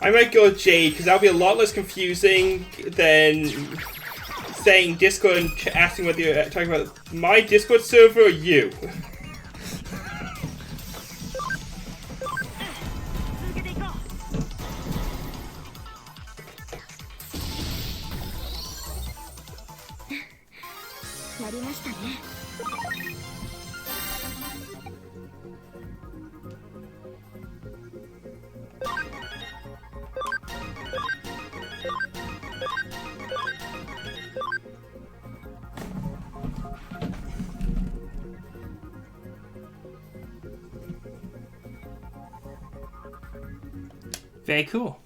I might go with Jade, because that'll be a lot less confusing than saying Discord and asking whether you're talking about my Discord server or you. Very cool.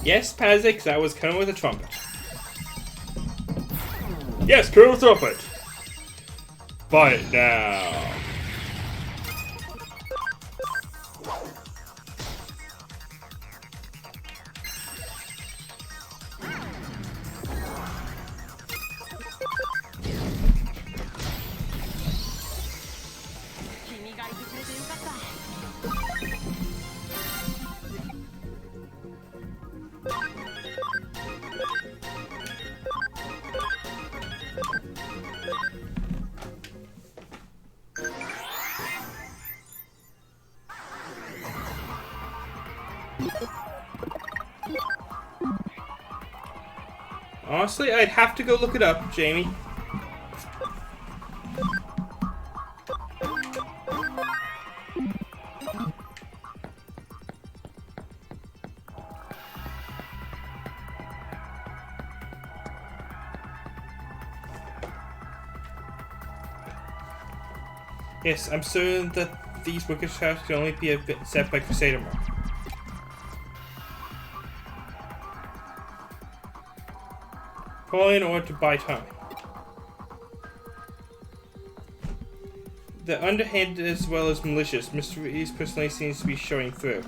Yes, Pazix, that was Colonel with a trumpet. Yes, Colonel with a trumpet! Buy it now! Honestly, I'd have to go look it up, Jamie. Yes, I'm certain that these wicked shafts can only be set by Crusader Mark. Probably in order to buy time. The underhanded as well as malicious, Mr. Reed's personality seems to be showing through.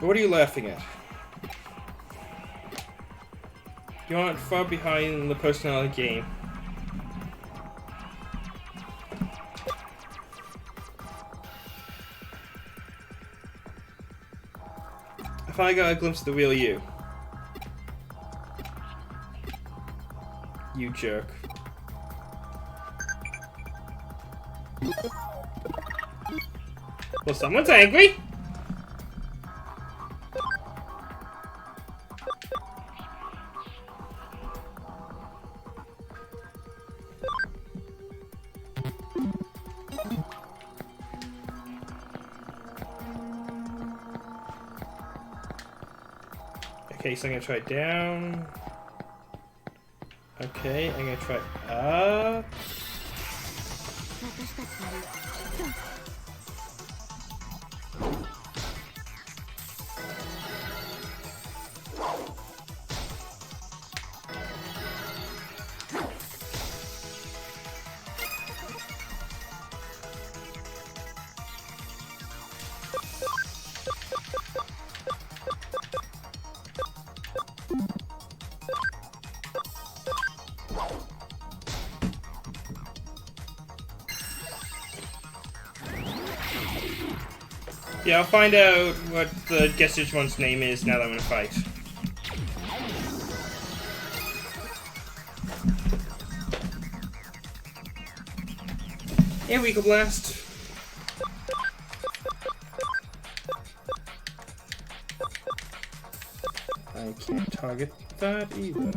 What are you laughing at? You aren't far behind in the personality game. I finally got a glimpse of the real you. You jerk. Well, someone's angry! Okay, so I'm gonna try down. Okay, I'm gonna try up. Yeah, I'll find out what the Guess Digimon's name is now that I'm in a fight. And we go blast. target that either.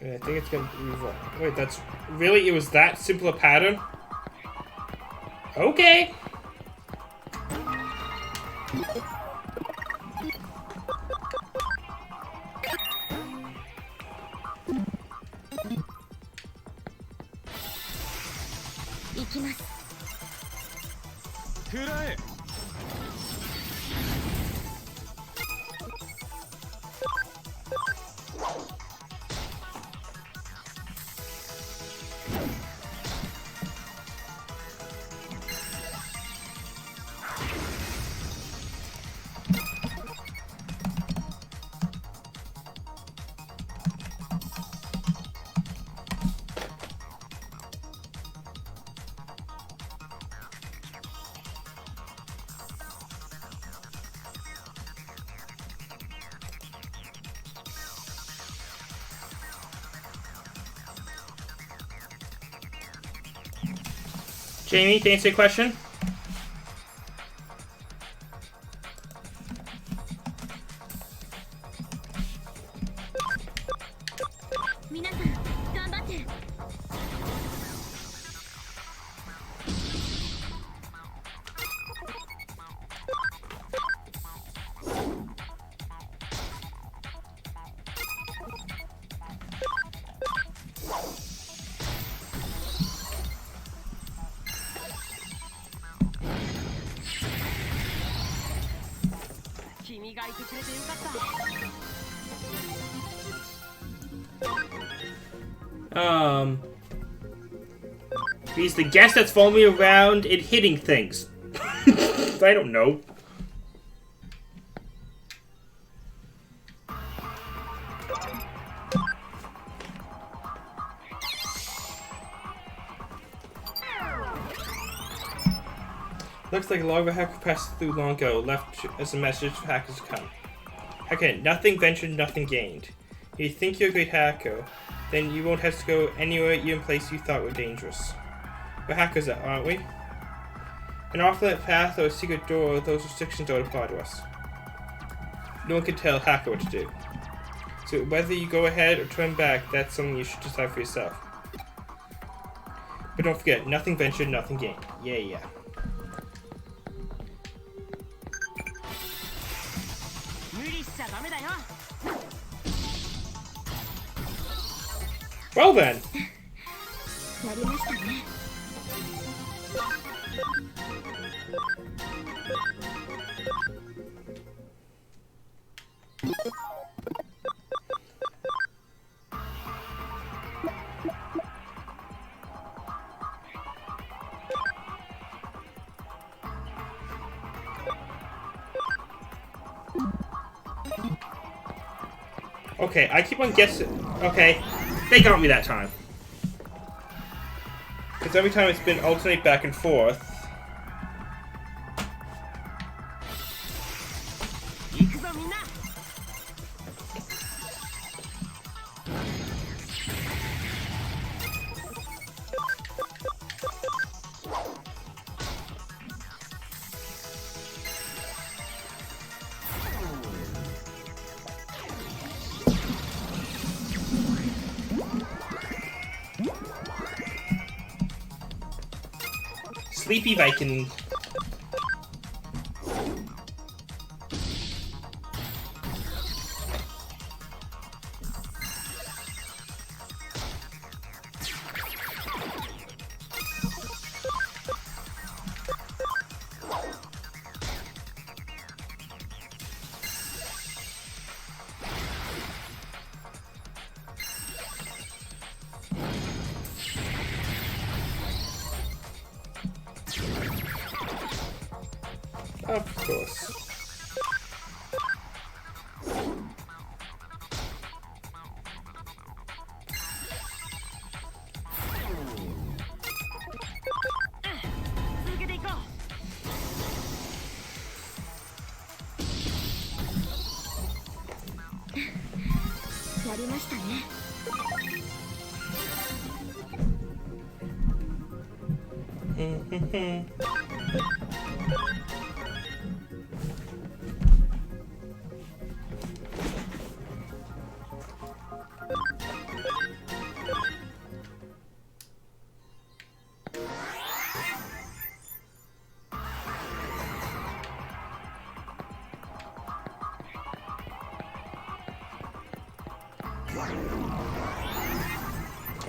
I think it's gonna be... Wait, that's... Really? It was that simple a pattern? Okay! Jamie, to answer your question? He's the guest that's following me around and hitting things. I don't know. Looks like a log of a hacker passed through long ago, left as a message for hackers to come. Okay, nothing ventured, nothing gained. If you think you're a great hacker, then you won't have to go anywhere, even places you thought were dangerous. We're hackers, aren't we? An off-limit path or a secret door, those restrictions don't apply to us. No one can tell a hacker what to do. So whether you go ahead or turn back, that's something you should decide for yourself. But don't forget, nothing ventured, nothing gained. Yeah. Well then. Okay, I keep on guessing. Okay, they got me that time. Because every time it's been alternate back and forth. sleepy Viking. Of course.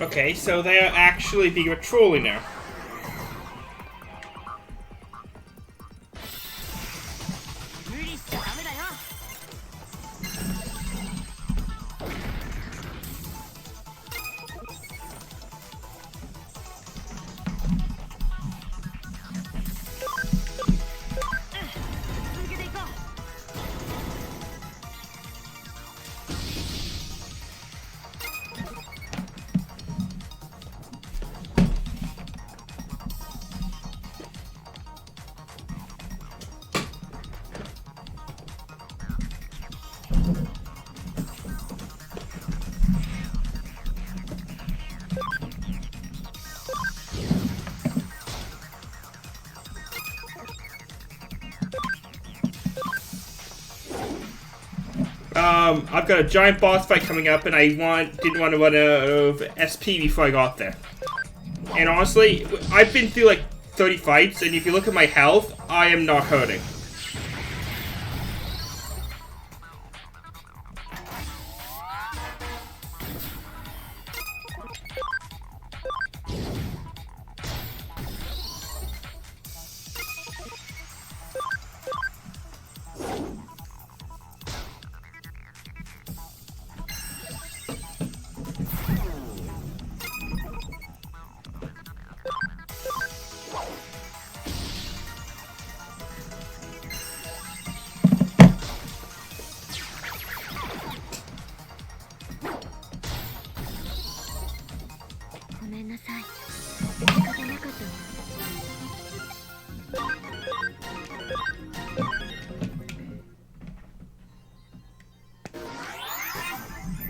Okay, so they are actually being a trolley now. I've got a giant boss fight coming up, and I didn't want to run out of SP before I got there. And honestly, I've been through like 30 fights, and if you look at my health, I am not hurting.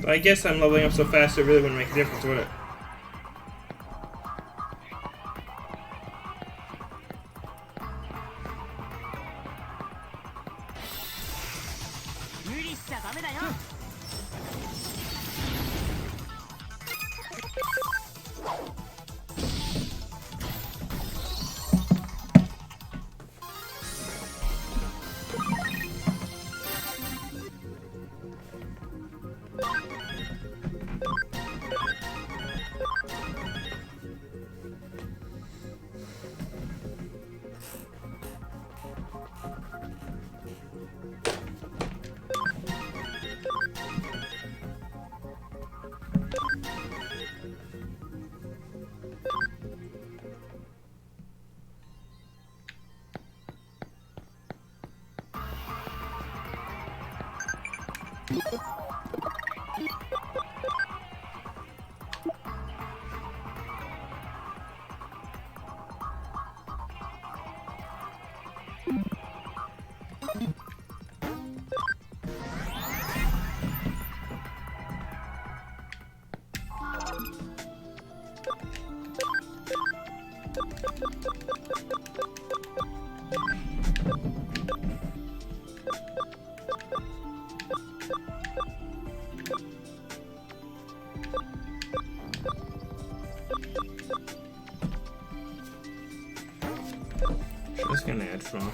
I guess I'm leveling up so fast it really wouldn't make a difference, would it? Let's get an ad from.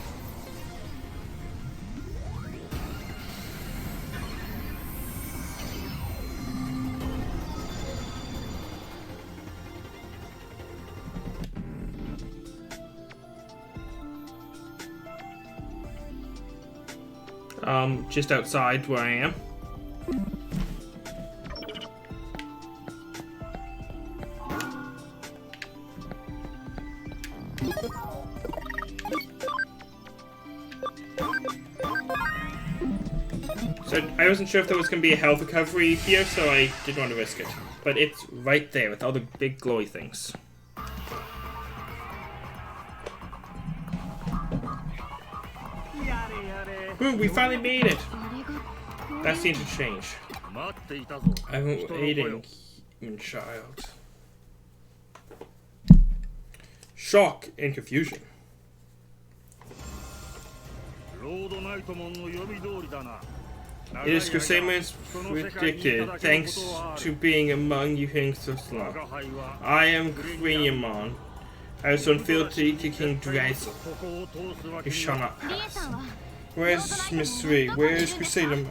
Just outside where I am. So I wasn't sure if there was going to be a health recovery here, so I didn't want to risk it. But it's right there with all the big glowy things. Ooh, we finally made it! That seems to change. I've been waiting, human child. Shock and confusion. It is Crusader's predicted, thanks to being among you hearing so long. I am Digimon. I was on field to King Drazel. You shall not pass. Where's Medusae? Where is Crusader?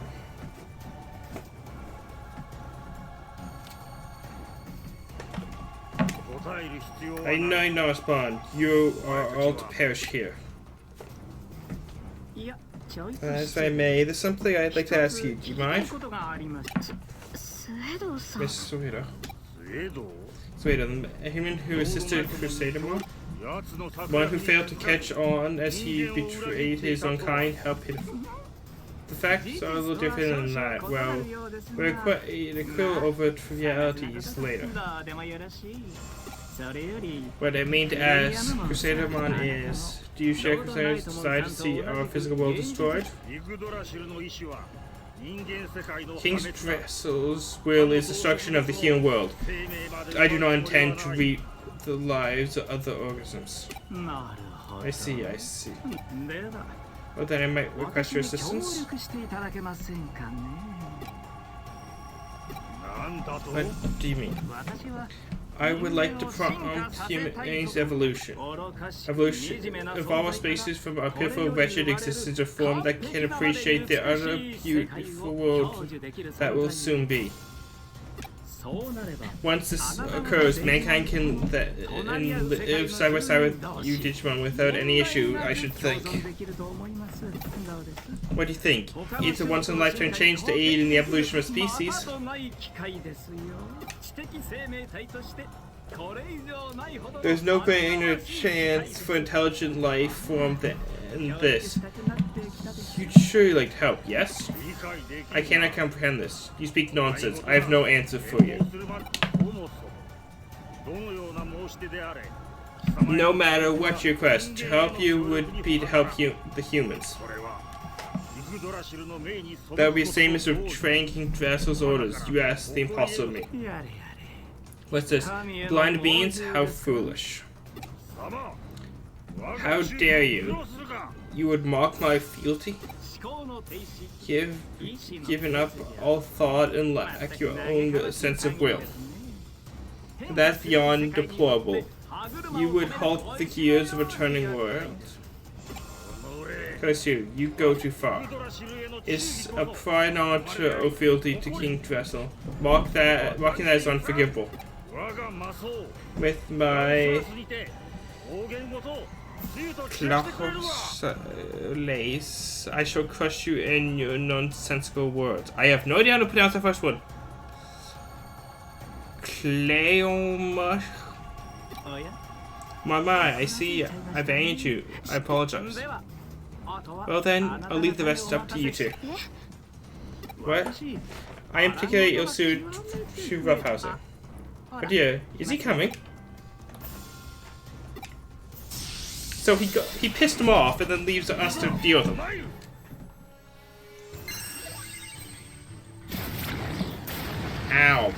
I know not respond. You are all to perish here. As I may, there's something I'd like to ask you. Do you mind? Miss Slueth. Slueth, a human who assisted Crusader One? One who failed to catch on as he betrayed his own kind. How pitiful. The facts are a little different than that. Well, we'll quill over trivialities later. What I mean to ask Crusadermon is, do you share Crusader's desire to see our physical world destroyed? King Drazel's will is destruction of the human world. I do not intend to reap the lives of other organisms. I see, I see. Well then I might request your assistance. What do you mean? I would like to prompt humanity's evolution. Evolve our species from a pitiful, wretched existence of form that can appreciate the utter beautiful world that will soon be. Once this occurs, mankind can live side by side with you Digimon without any issue, I should think. What do you think? It's a once-in-a-lifetime change to aid in the evolution of species. There's no greater chance for intelligent life form than this. You'd surely like to help, yes? I cannot comprehend this. You speak nonsense. I have no answer for you. No matter what your quest, to help you would be to help the humans. That would be the same as betraying King Drazel's orders. You ask the impossible of me. What's this? Blind beings? How foolish. How dare you? You would mock my fealty? Given up all thought and lack your own sense of will. That's beyond deplorable. You would halt the gears of a turning world. Curse you, you go too far. It's a pride and honor to owe fealty to King Drazel. Mocking that is unforgivable. With my lace, I shall crush you in your nonsensical words. I have no idea how to pronounce the first one. Cleoma. My, I see. I've angered you. I apologize. Well then, I'll leave the rest up to you two. What? I am particularly ill-suited to roughhousing. But yeah, is he coming? So he pissed him off and then leaves us to deal with him. Ow.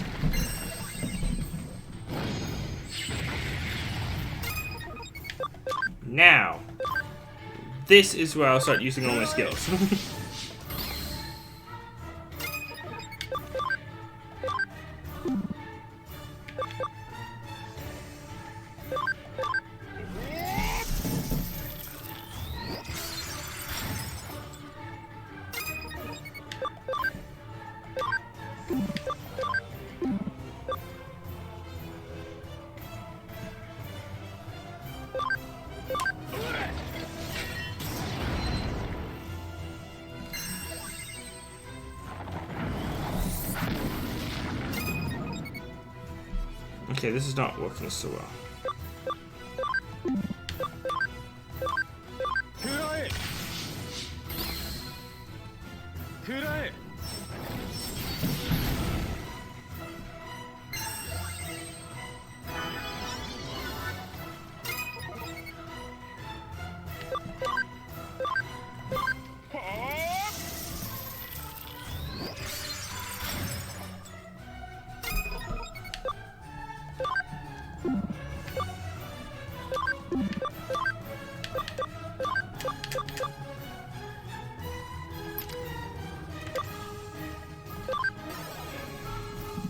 Now, this is where I'll start using all my skills. Okay, this is not working so well.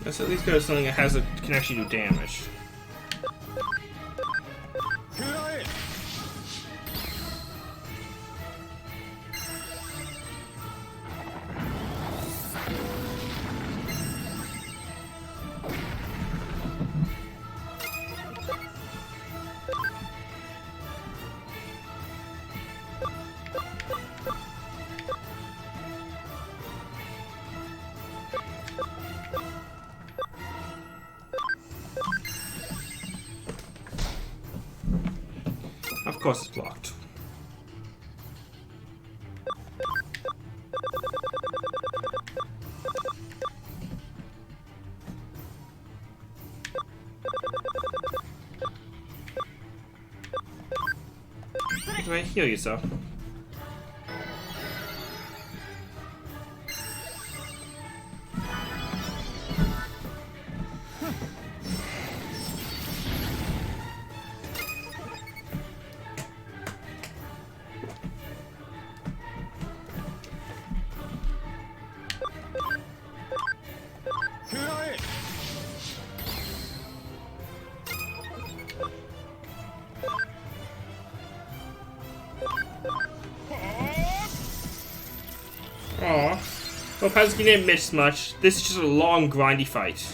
Let's at least go to something that can actually do damage. Of course it's blocked. Right, heal yourself. Aww. Well, Pazuki didn't miss much. This is just a long, grindy fight.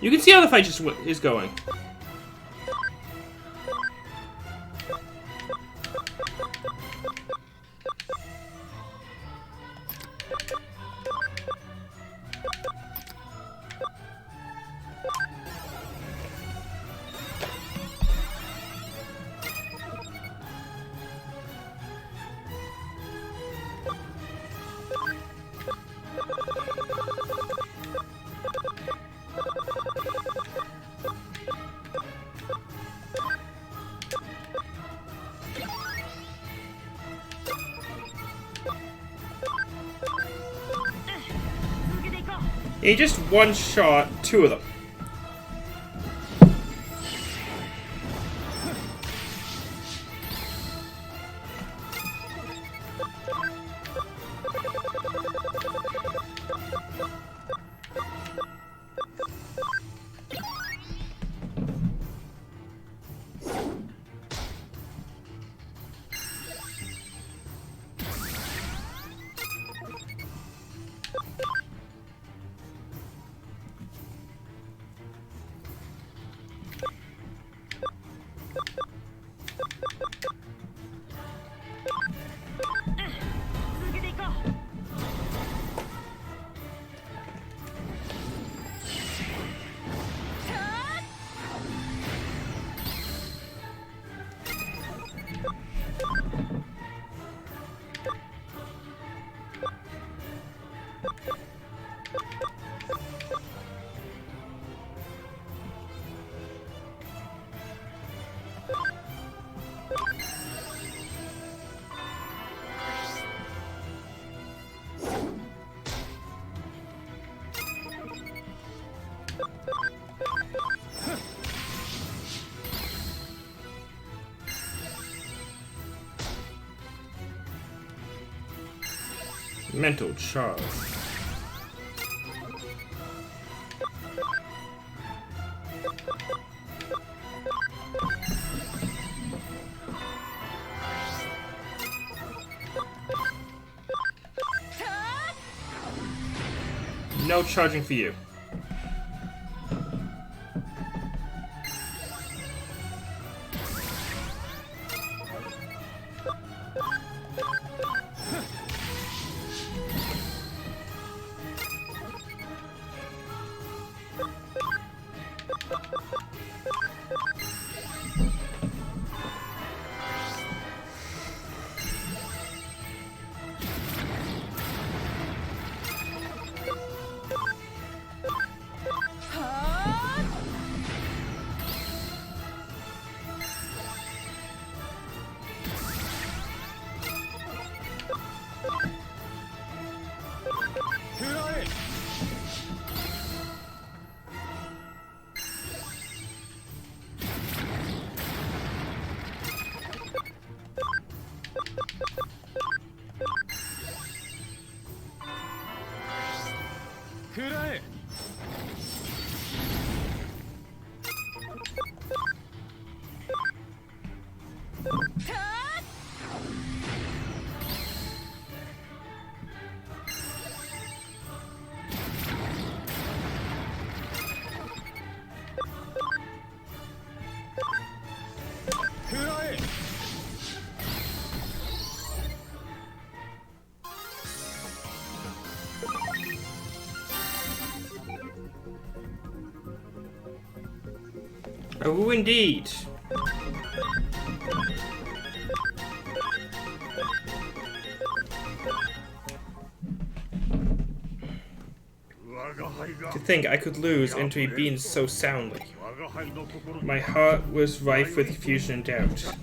You can see how the fight just is going. He just one-shot two of them. Mental charge. No charging for you. Oh, indeed. To think I could lose into a being so soundly. My heart was rife with confusion and doubt.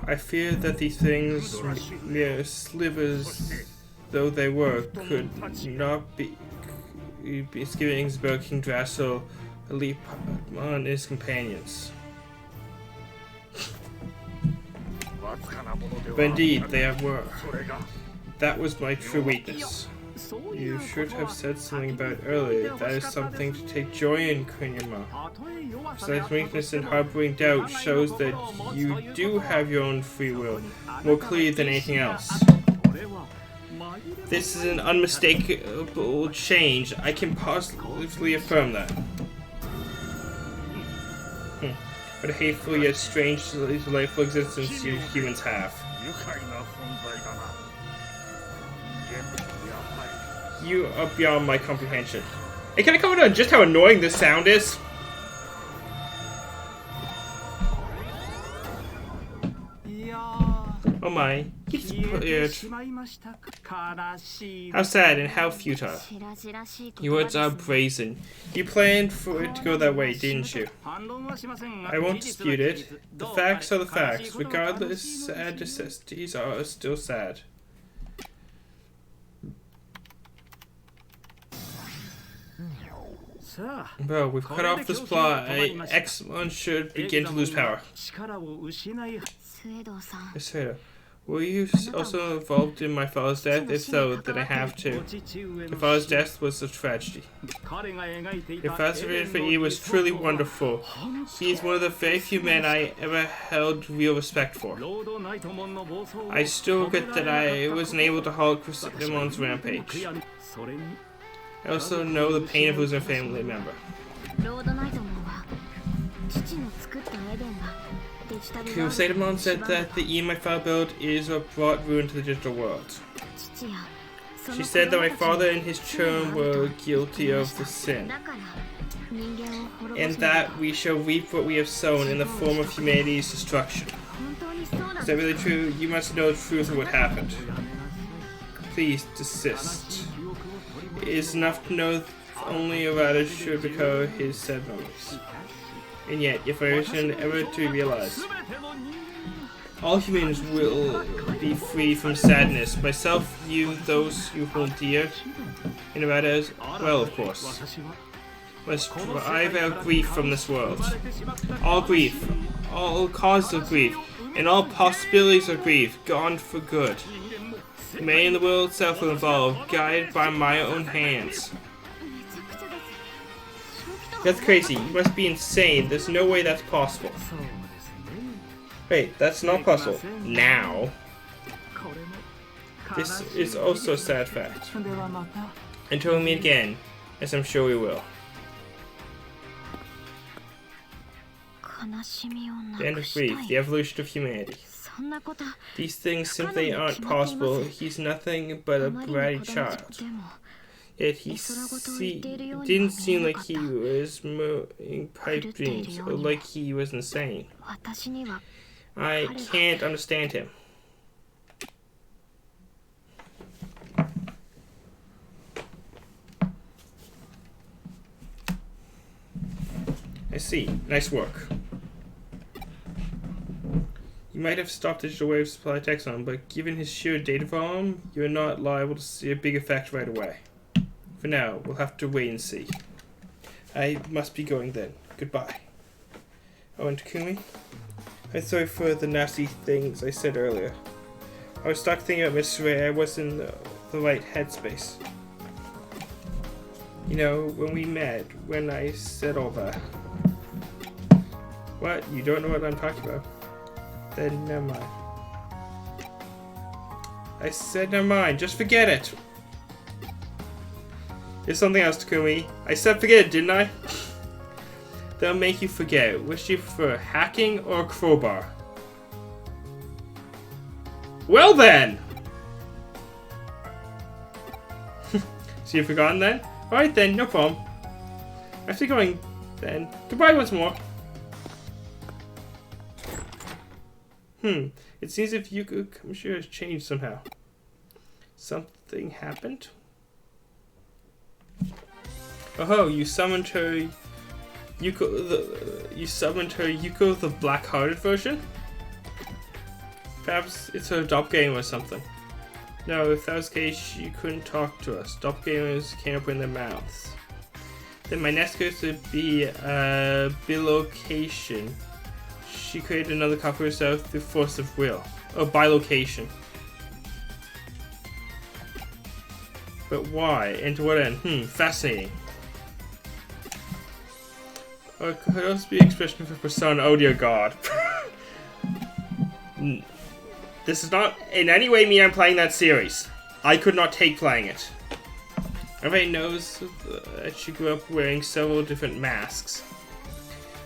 I feared that these things, mere slivers though they were, could not be giving King Drassel a leap on his companions. But indeed, they were. That was my true weakness. You should have said something about it earlier. That is something to take joy in, Kunyama. Such weakness and harboring doubt shows that you do have your own free will, more clearly than anything else. This is an unmistakable change. I can positively affirm that. What a hateful yet strange, delightful existence you humans have. You are beyond my comprehension. Hey, can I comment on just how annoying this sound is? Oh my, he's weird. How sad and how futile. Your words are brazen. You planned for it to go that way, didn't you? I won't dispute it. The facts are the facts. Regardless, sad necessities are still sad. Well, we've cut off the supply. Exelon should begin to lose power. Suedo, were you also involved in my father's death? If so, then I have to. Your father's death was a tragedy. Your father's vision for E was truly wonderful. He is one of the very few men I ever held real respect for. I still regret that I wasn't able to halt Digimon's rampage. I also know the pain of losing a family member. Digimon said that the E my father built is what brought ruin to the digital world. She said that my father and his children were guilty of the sin, and that we shall reap what we have sown in the form of humanity's destruction. Is that really true? You must know the truth of what happened. Please desist. It is enough to know only a writer should recover his sad memories. And yet, if I return ever to realize, all humans will be free from sadness. Myself, you, those you hold dear, and about as well, of course. Must drive out grief from this world. All grief, all causes of grief, and all possibilities of grief, gone for good. May in the world itself will evolve, guided by my own hands. That's crazy. You must be insane. There's no way that's possible. Wait, that's not possible. Now. This is also a sad fact. Until we meet again, as I'm sure we will. The end of grief, the evolution of humanity. These things simply aren't possible. He's nothing but a bratty child. Yet it didn't seem like he was in pipe dreams, or like he was insane. I can't understand him. I see. Nice work. You might have stopped digital wave supply Texon, but given his sheer data volume, you're not liable to see a big effect right away. For now, we'll have to wait and see. I must be going then. Goodbye. Oh, and Takumi? I'm sorry for the nasty things I said earlier. I was stuck thinking about Medusae. I was in the right headspace. You know, when we met, when I said all that. What? You don't know what I'm talking about? Then never mind. I said never mind. Just forget it. There's something else, Takumi. I said forget it, didn't I? That'll make you forget. Which do you prefer, hacking or a crowbar? Well then! So you've forgotten then? Alright then, no problem. After going then, goodbye once more. It seems if Yuko Kamishiro has changed somehow. Something happened? Oh, you summoned her Yuko the black-hearted version? Perhaps it's her doppelganger or something. No, if that was the case, she couldn't talk to us. Doppelgangers can't open their mouths. Then my next case would be bilocation. She created another copy of herself through force of will. Oh, bilocation. But why? And to what end? Fascinating. Or it could also be an expression for persona. Oh dear god. This does not in any way mean I'm playing that series. I could not take playing it. Everybody knows that she grew up wearing several different masks.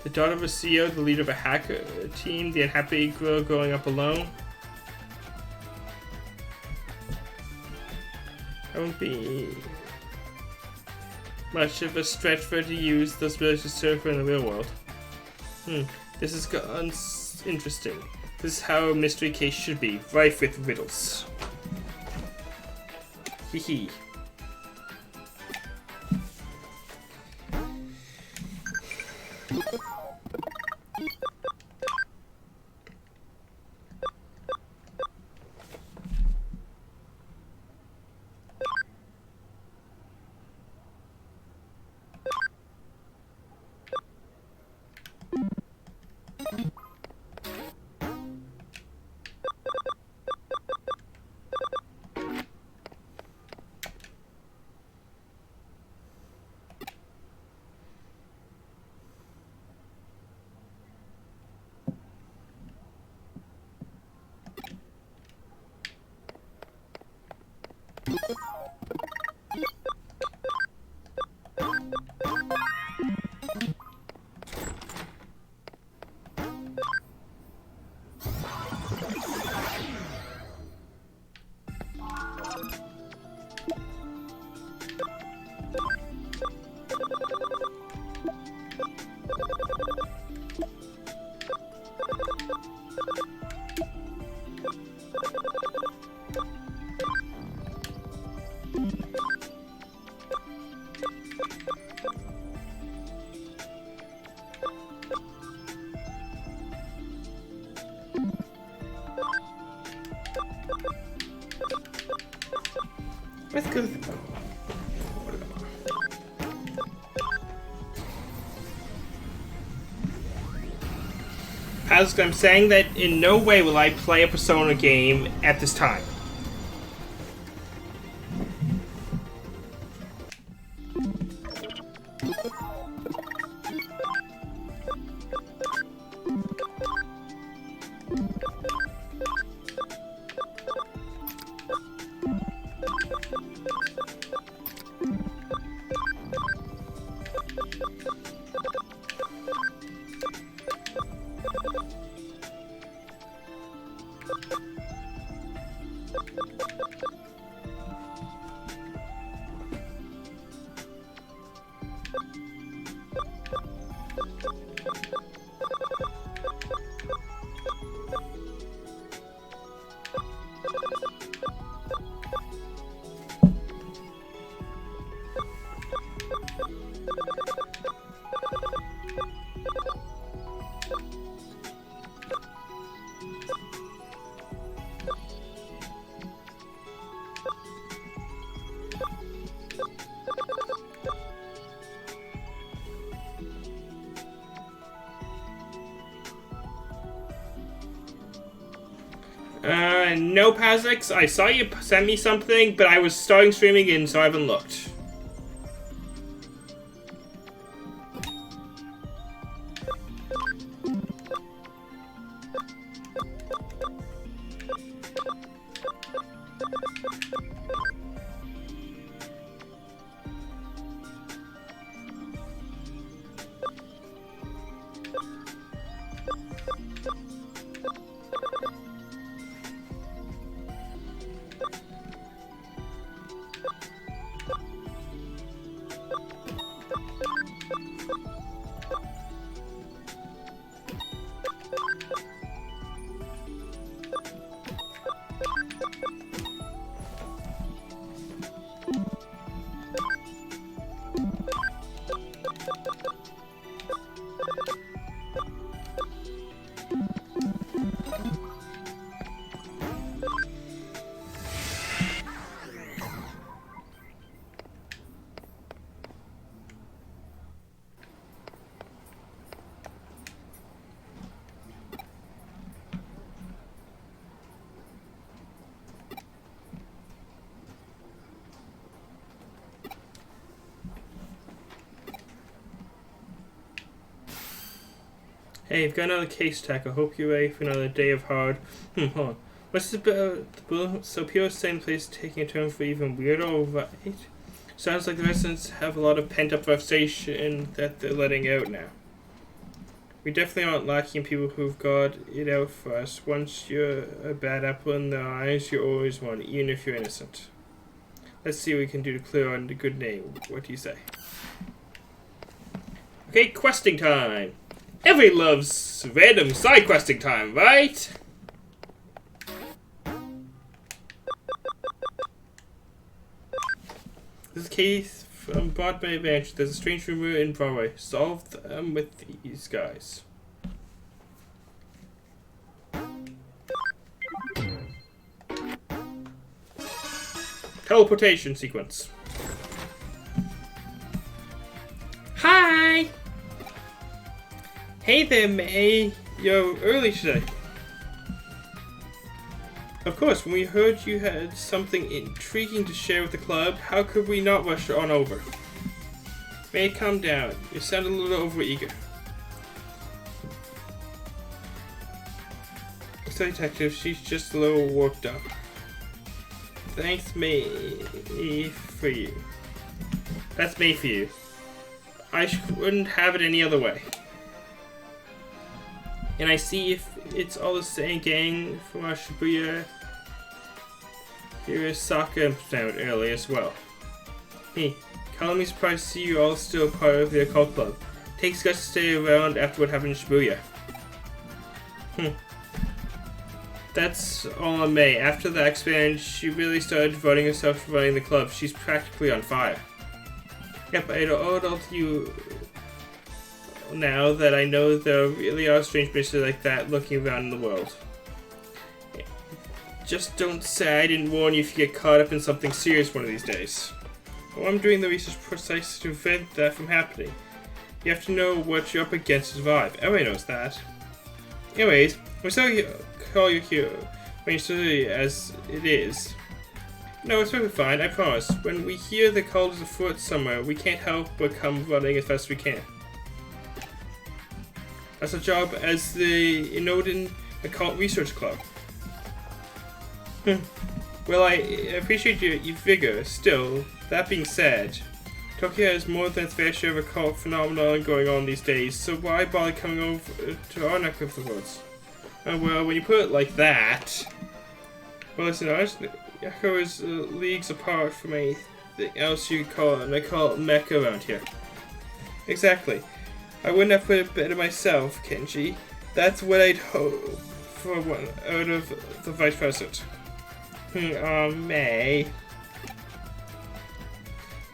The daughter of a CEO, the leader of a hacker team, the unhappy girl growing up alone. That won't be much of a stretch for her to use those abilities to serve her in the real world. This is interesting. This is how a mystery case should be, rife with riddles. Hee. Let's go. I'm saying that in no way will I play a Persona game at this time. No, Pazix, I saw you send me something, but I was starting streaming in, so I haven't looked. Hey, I've got another case tech. I hope you're ready for another day of hard. Hold on. What's this about the bull? So pure same place taking a turn for even weirder, right? Sounds like the residents have a lot of pent-up frustration that they're letting out now. We definitely aren't lacking people who've got it out for us. Once you're a bad apple in their eyes, you're always one, even if you're innocent. Let's see what we can do to clear on the good name. What do you say? Okay, questing time! Everybody loves random side questing time, right? This is a case from Broadway Ranch. There's a strange rumor in Broadway. Solve them with these guys. Teleportation sequence. Hi! Hey there, May. You're early today. Of course, when we heard you had something intriguing to share with the club, how could we not rush on over? May, calm down. You sound a little overeager. So, detective, she's just a little worked up. Thanks, May, for you. That's May for you. I wouldn't have it any other way. And I see if it's all the same gang from our Shibuya Hirosaka found earlier as well. Hey, calling me surprised to see you all still part of the occult club. Takes guts to stay around after what happened in Shibuya. That's all on May. After that experience, she really started devoting herself to running the club. She's practically on fire. Yep, I owe it all to you now that I know there really are strange mysteries like that looking around in the world. Just don't say I didn't warn you if you get caught up in something serious one of these days. Well, I'm doing the research precisely to prevent that from happening. You have to know what you're up against to survive. Everybody knows that. Anyways, I'm sorry to call you here when you're silly as it is. No, it's perfectly fine, I promise. When we hear the cult is afoot somewhere, we can't help but come running as fast as we can. That's our job as the Inoden Occult Research Club. Well, I appreciate your vigor. Still, that being said, Tokyo has more than its fair share of occult phenomenon going on these days, so why bother coming over to our neck of the woods? Well, when you put it like that... Well, listen, Echo is leagues apart from anything else you could call an occult mecca around here. Exactly. I wouldn't have put it better myself, Kenji. That's what I'd hope for one out of the vice president. May.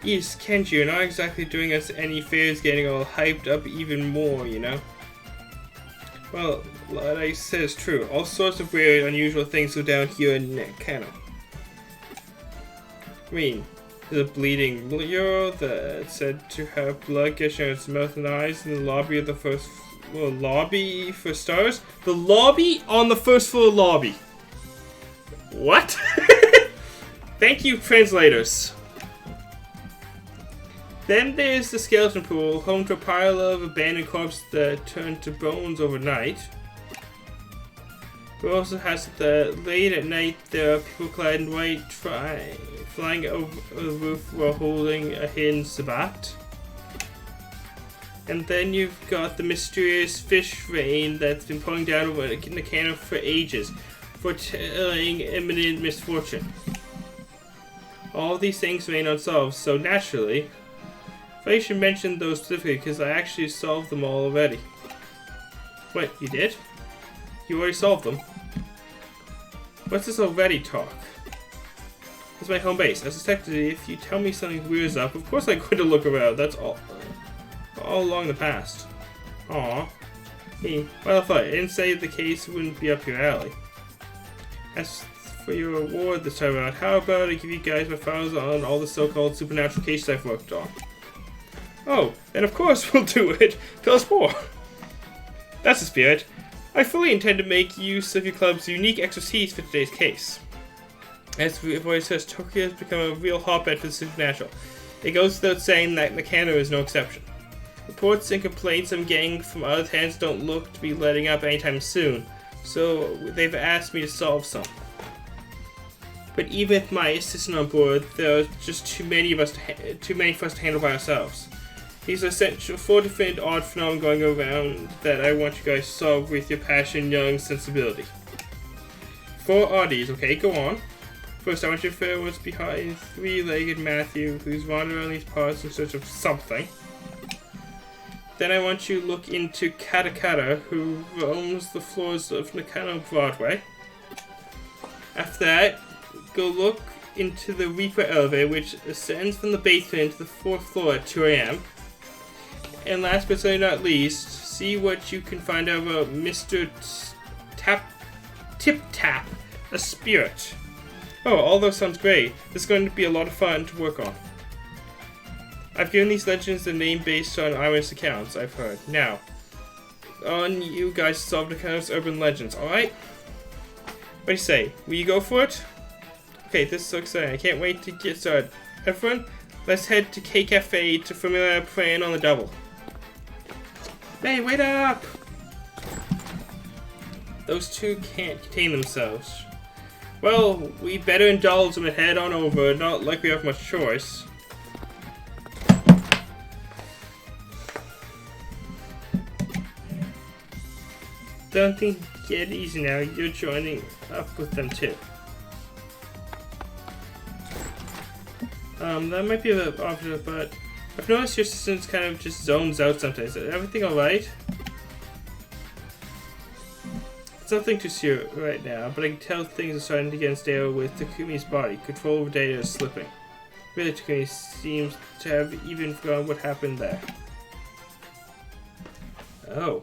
Yes, Kenji, you're not exactly doing us any favors getting all hyped up even more, you know? Well, what I said is true. All sorts of weird, unusual things go down here in Nakano. I mean, there's a bleeding mural that's said to have blood gushing out its mouth and eyes in the lobby of the first floor. Lobby for stars? The lobby on the first floor lobby. What? Thank you, translators. Then there's the skeleton pool, home to a pile of abandoned corpses that turn to bones overnight. It also has the late at night there are people clad in white flying over the roof while holding a hidden sabat. And then you've got the mysterious fish rain that's been pouring down over Nakano for ages, foretelling imminent misfortune. All of these things remain unsolved, so naturally, I should mention those specifically because I actually solved them all already. What, you did? You already solved them? What's this already talk? This is my home base. As a detective, if you tell me something weird is up, of course I'm going to look around. That's all along the past. Aw. Hey, well, if I didn't say the case wouldn't be up your alley. As for your award this time around, how about I give you guys my files on all the so-called supernatural cases I've worked on? Oh, then of course we'll do it. Tell us more. That's the spirit. I fully intend to make use of your club's unique expertise for today's case. As voice says, Tokyo has become a real hotbed for the supernatural. It goes without saying that Nakano is no exception. Reports and complaints I'm getting from other towns don't look to be letting up anytime soon, so they've asked me to solve some. But even with my assistant on board, there are just too many for us to handle by ourselves. These are essential 4 different odd phenomena going around that I want you guys to solve with your passion, young sensibility. 4 oddities, okay, go on. First, I want you to figure out what's behind 3-legged Matthew, who's wandering around these parts in search of something. Then I want you to look into Katakata, who roams the floors of Nakano Broadway. After that, go look into the Reaper elevator, which ascends from the basement to the 4th floor at 2 AM. And last but certainly not least, see what you can find out about Mr. Tip Tap, a spirit. Oh, all those sounds great. This is going to be a lot of fun to work on. I've given these legends a name based on eyewitness accounts I've heard. Now, on you guys to solve Nakano's urban legends, alright? What do you say? Will you go for it? Okay, this is so exciting. I can't wait to get started. Everyone, let's head to K Cafe to familiar plan on the double. Hey, wait up! Those two can't contain themselves. Well, we better indulge them and head on over, not like we have much choice. Don't think get easy now, you're joining up with them too. That might be a bit opposite, but I've noticed your assistant kind of just zones out sometimes. Is everything alright? It's nothing too serious right now, but I can tell things are starting to get unstable with Takumi's body. Control over data is slipping. Really, Takumi seems to have even forgotten what happened there. Oh.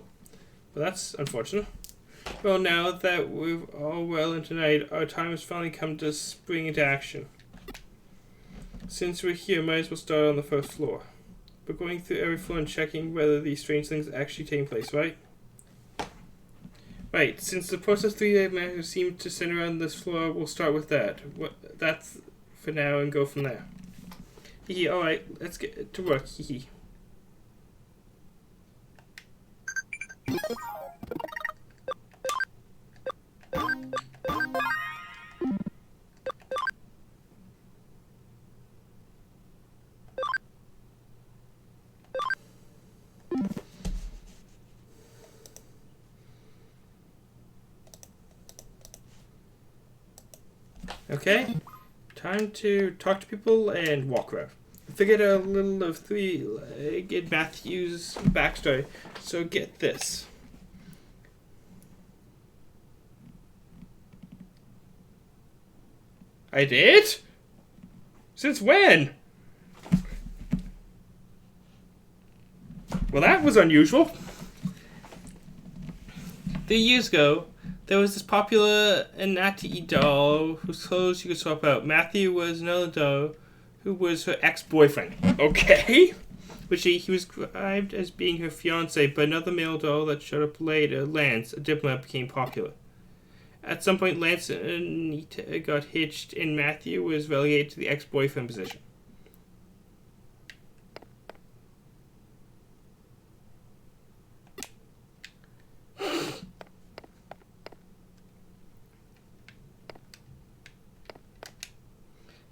Well, that's unfortunate. Well, now that we're all well into night, our time has finally come to spring into action. Since we're here, might as well start on the 1st floor. We're going through every floor and checking whether these strange things are actually taking place, right? Right, since the process 3-day matters seem to center around this floor, we'll start with that. That's for now and go from there. Hee alright, let's get to work, hee. Okay, time to talk to people and walk around. The figured out a little of three-legged Matthew's backstory. So get this. I did? Since when? Well, that was unusual. 3 years ago, there was this popular Anati doll whose clothes you could swap out. Matthew was another doll who was her ex-boyfriend. Okay. Which he was described as being her fiance, but another male doll that showed up later, Lance, a diplomat, became popular. At some point, Lance and Anita got hitched, and Matthew was relegated to the ex-boyfriend position.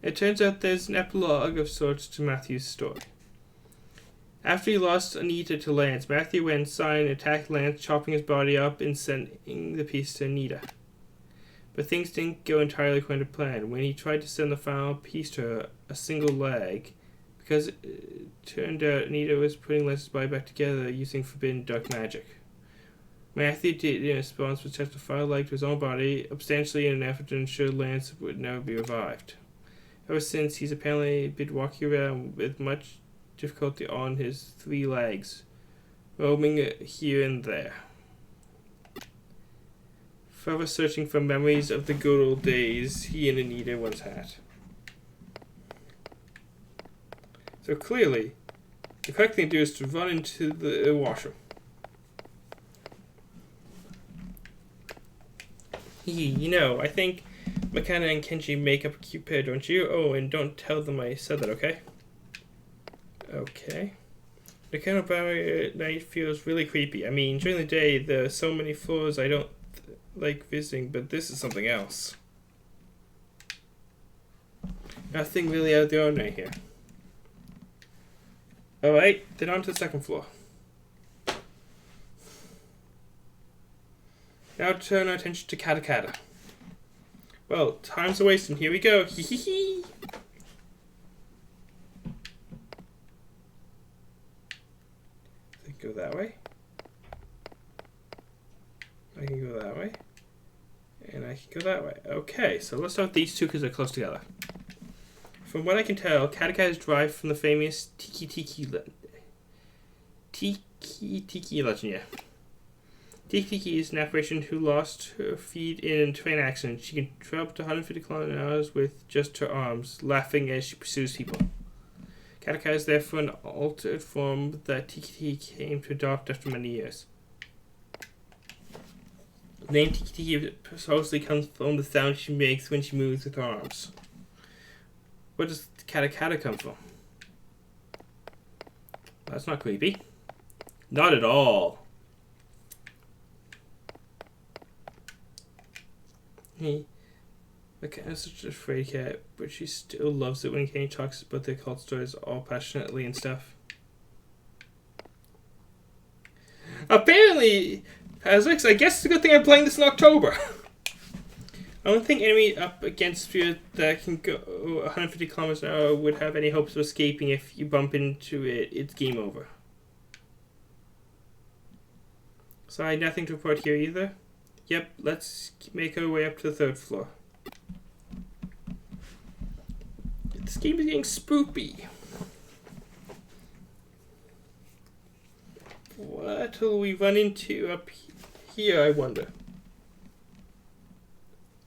It turns out there's an epilogue of sorts to Matthew's story. After he lost Anita to Lance, Matthew went inside and attacked Lance, chopping his body up and sending the piece to Anita. But things didn't go entirely according to plan. When he tried to send the final piece to her, a single leg, because it turned out Anita was putting Lance's body back together using forbidden dark magic. Matthew did in response was attach the final leg to his own body, substantially in an effort to ensure Lance would never be revived. Ever since, he's apparently been walking around with much difficulty on his 3 legs, roaming here and there, forever searching for memories of the good old days he and Anita once had. So clearly, the correct thing to do is to run into the washer. You know, I think McKenna and Kenji make up a cute pair, don't you? Oh, and don't tell them I said that, okay? Okay. The kind of bar at night feels really creepy. I mean, during the day, there are so many floors I don't like visiting, but this is something else. Nothing really out of the ordinary here. Alright, then on to the second floor. Now turn our attention to Katakata. Well, time's a wasting. Here we go. Hee hee hee. I can go that way. I can go that way. And I can go that way. Okay, so let's start with these two because they're close together. From what I can tell, Katakata is derived from the famous Tiki legend, yeah. Tiki is an apparition who lost her feet in a train accident. She can travel up to 150 km/h with just her arms, laughing as she pursues people. Katakata is therefore an altered form that Tiki came to adopt after many years. The name Tiki supposedly comes from the sound she makes when she moves with her arms. Where does Katakata come from? That's not creepy. Not at all. McKenna's such a afraid cat, but she still loves it when Kenny talks about their cult stories all passionately and stuff. Apparently, Alex, I guess it's a good thing I'm playing this in October. I don't think enemy up against sphere that can go 150 km/h would have any hopes of escaping. If you bump into it, it's game over. Sorry, nothing to report here either. Yep, let's make our way up to the 3rd floor. This game is getting spoopy. What will we run into up here, I wonder?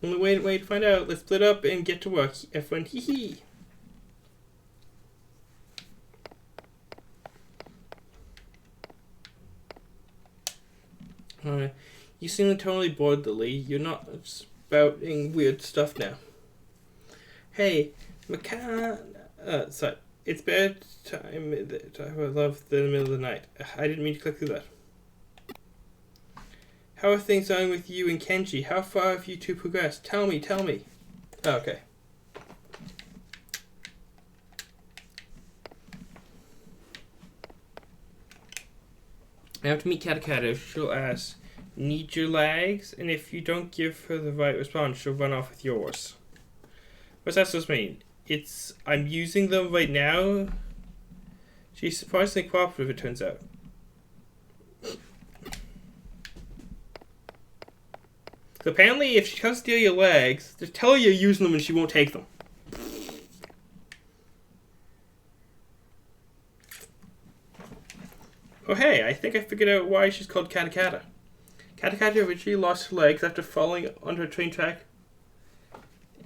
Only way to find out. Let's split up and get to work. F1 hee hee. Alright. You seem totally bored, Lily. You're not spouting weird stuff now. Hey, McKenna. Sorry. It's bedtime. I love the middle of the night. I didn't mean to click through that. How are things going with you and Kenji? How far have you two progressed? Tell me. Oh, okay. I have to meet Katakata. She'll ask, need your legs? And if you don't give her the right response, she'll run off with yours. What's that supposed to mean? I'm using them right now? She's surprisingly cooperative, it turns out. So apparently, if she comes to steal your legs, just tell her you're using them and she won't take them. Oh hey, I think I figured out why she's called Katakata. Katakata originally lost her legs after falling onto a train track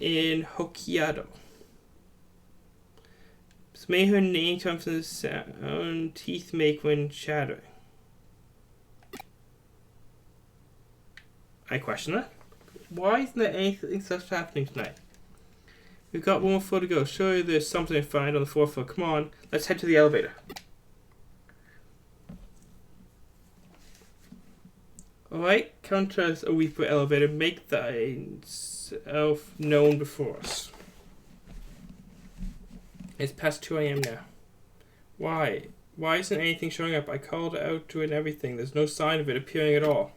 in Hokkaido. So maybe her name comes from the sound teeth make when shattering. I question that. Why isn't there anything such happening tonight? We've got one more floor to go. Surely there's something to find on the fourth floor. Come on, let's head to the elevator. Alright, come us a Weeper elevator. Make thyself known before us. It's past 2 a.m. now. Why? Why isn't anything showing up? I called out to it and everything. There's no sign of it appearing at all.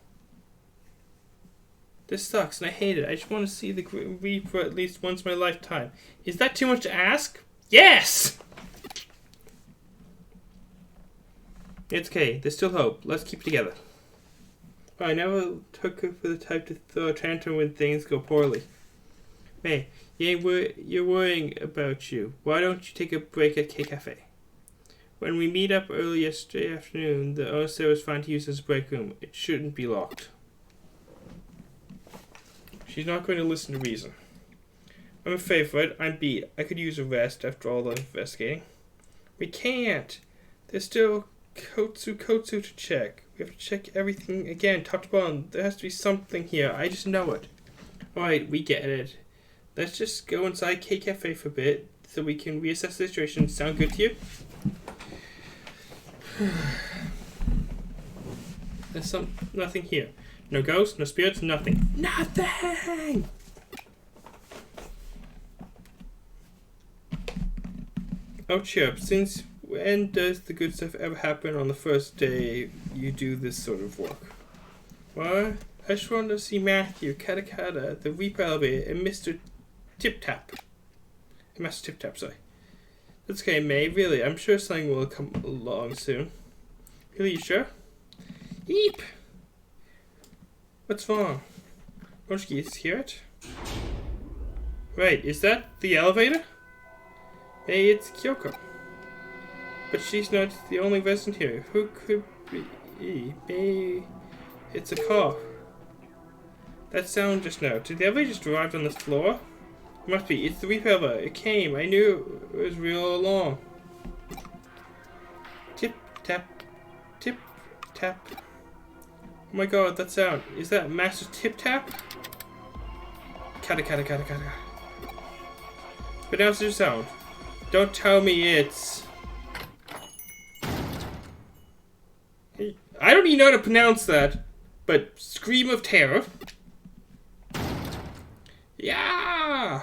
This sucks and I hate it. I just want to see the Reaper at least once in my lifetime. Is that too much to ask? Yes! It's okay. There's still hope. Let's keep it together. I never took her for the type to throw a tantrum when things go poorly. Hey, you're worrying about you. Why don't you take a break at K Cafe? When we meet up early yesterday afternoon, the owner said it was fine to use as a break room. It shouldn't be locked. She's not going to listen to reason. I'm afraid for it. I'm beat. I could use a rest after all the investigating. We can't. There's still Kotsu to check. We have to check everything again, top to bottom. There has to be something here. I just know it. Alright, we get it. Let's just go inside K Cafe for a bit so we can reassess the situation. Sound good to you? There's nothing here. No ghosts, no spirits, nothing. Nothing! Oh, chirp. Since when does the good stuff ever happen on the first day you do this sort of work? Well, I just wanted to see Matthew, Katakata, the Reaper elevator, and Mr. Tip-Tap. Master Tip-Tap, sorry. That's okay, May. Really, I'm sure something will come along soon. Really, you sure? Yeep! What's wrong? Don't you hear it? Right, is that the elevator? Hey, it's Kyoko. But she's not the only resident here. Who could be? Maybe it's a car. That sound just now. Did the elevator just arrive on this floor? It must be. It's the Reaper elevator. It came. I knew it was real all along. Tip, tap, tip, tap. Oh my god, that sound. Is that Master Tip-Tap? Kata kata kata kata. Pronounce your sound. Don't tell me it's... I don't even know how to pronounce that. But Scream of Terror. Yeah!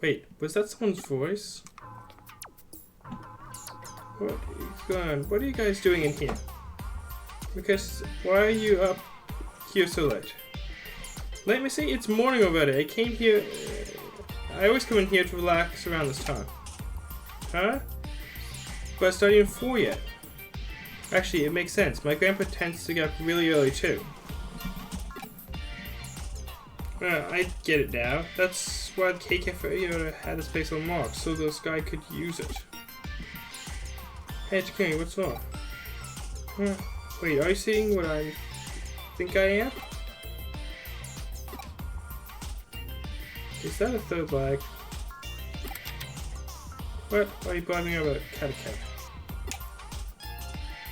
Wait, was that someone's voice? What is going on? What are you guys doing in here? Because, why are you up here so late? Let me say it's morning already. I came here... I always come in here to relax around this time. Huh? But it's not even 4 yet. Actually, it makes sense. My grandpa tends to get up really early too. I get it now. That's why the K Cafe had the space unlocked, so this guy could use it. Hey, Takumi, what's wrong? Wait, are you seeing what I think I am? Is that a third leg? What are you blabbing about Katakata?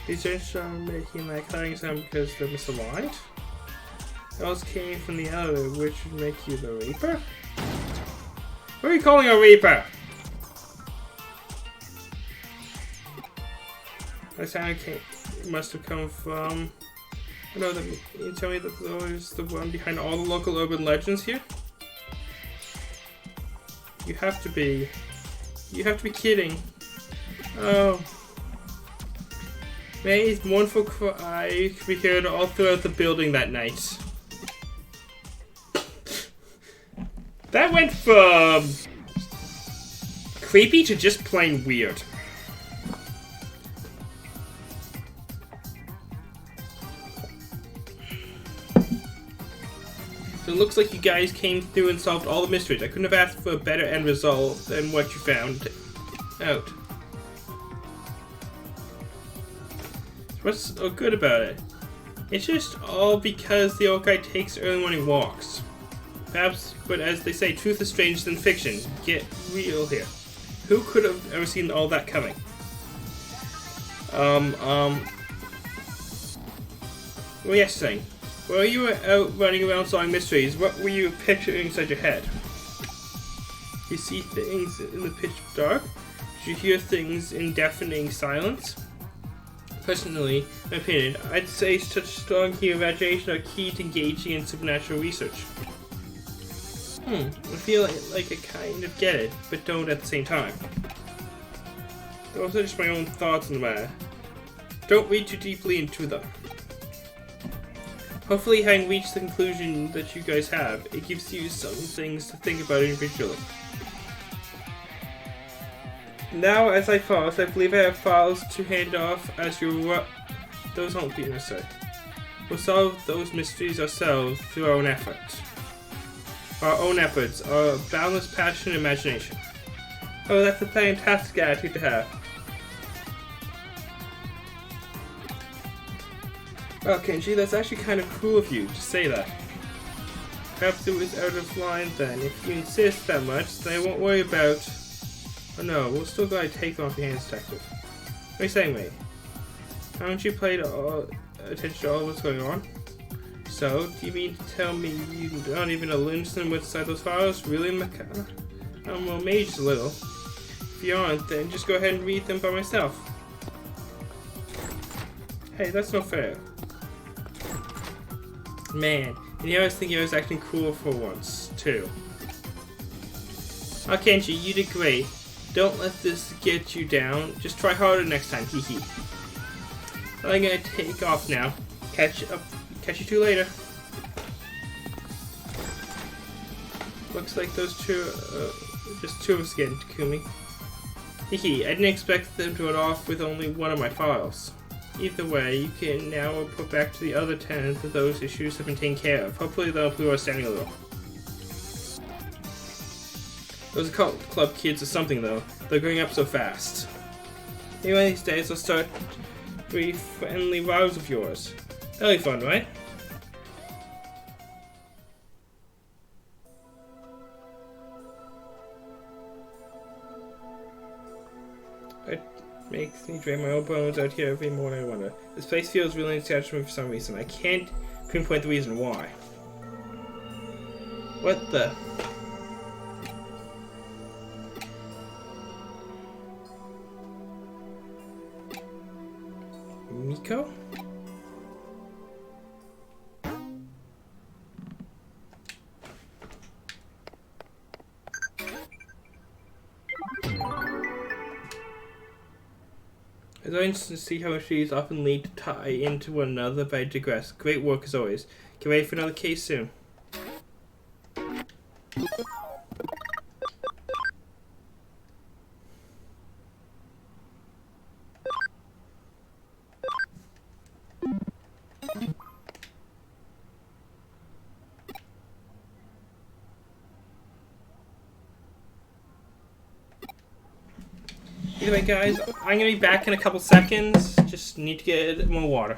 These joints are making that cutting sound because they're misaligned? Those came from the other, which would make you the Reaper? What are you calling a Reaper? That sound must have come from... I know that you tell me that there's the one behind all the local urban legends here? You have to be kidding. Oh. May's mournful cry could be heard all throughout the building that night. That went from creepy to just plain weird. So it looks like you guys came through and solved all the mysteries. I couldn't have asked for a better end result than what you found out. What's so good about it? It's just all because the old guy takes early morning walks. Perhaps, but as they say, truth is stranger than fiction. Get real here. Who could have ever seen all that coming? What were you saying? While you were out running around solving mysteries, what were you picturing inside your head? You see things in the pitch dark? Did you hear things in deafening silence? Personally, in my opinion, I'd say such strong human imagination are key to engaging in supernatural research. I feel like I kind of get it, but don't at the same time. Those are just my own thoughts on the matter. Don't read too deeply into them. Hopefully, having reached the conclusion that you guys have, it gives you some things to think about individually. Now, as I pause, I believe I have files to hand off as your those won't be necessary. We'll solve those mysteries ourselves through our own efforts. Our boundless passion and imagination. Oh, that's a fantastic attitude to have. Well, Kenji, that's actually kind of cool of you to say that. Perhaps it was out of line then. If you insist that much, then I won't worry about... Oh no, we'll still go take them off your hands, detective. What are you saying, mate? Haven't you paid attention to all what's going on? So, do you mean to tell me you don't even understand what's inside those files? Really, Maca? Well, maybe just a little. If you aren't, then just go ahead and read them by myself. Hey, that's not fair. Man, and here I was thinking I was acting cool for once, too. Oh, Kenji, you did great. Don't let this get you down. Just try harder next time, hee hee. I'm gonna take off now. Catch you two later. Looks like those two, just two of us again, Takumi. Hee hee, I didn't expect them to run off with only one of my files. Either way, you can now put back to the other 10 that those issues have been taken care of. Hopefully they'll improve our standing a little. Those cult club kids are something though. They're growing up so fast. Maybe one of these days I'll start pretty friendly rivals of yours. That'll be fun, right? It makes me drain my own bones out here every morning, I wonder. This place feels really attached to me for some reason. I can't pinpoint the reason why. What the... Miko? It's interesting to see how issues often lead to tie into one another, but I digress. Great work as always. Get ready for another case soon. Anyway guys, I'm gonna be back in a couple seconds. Just need to get more water.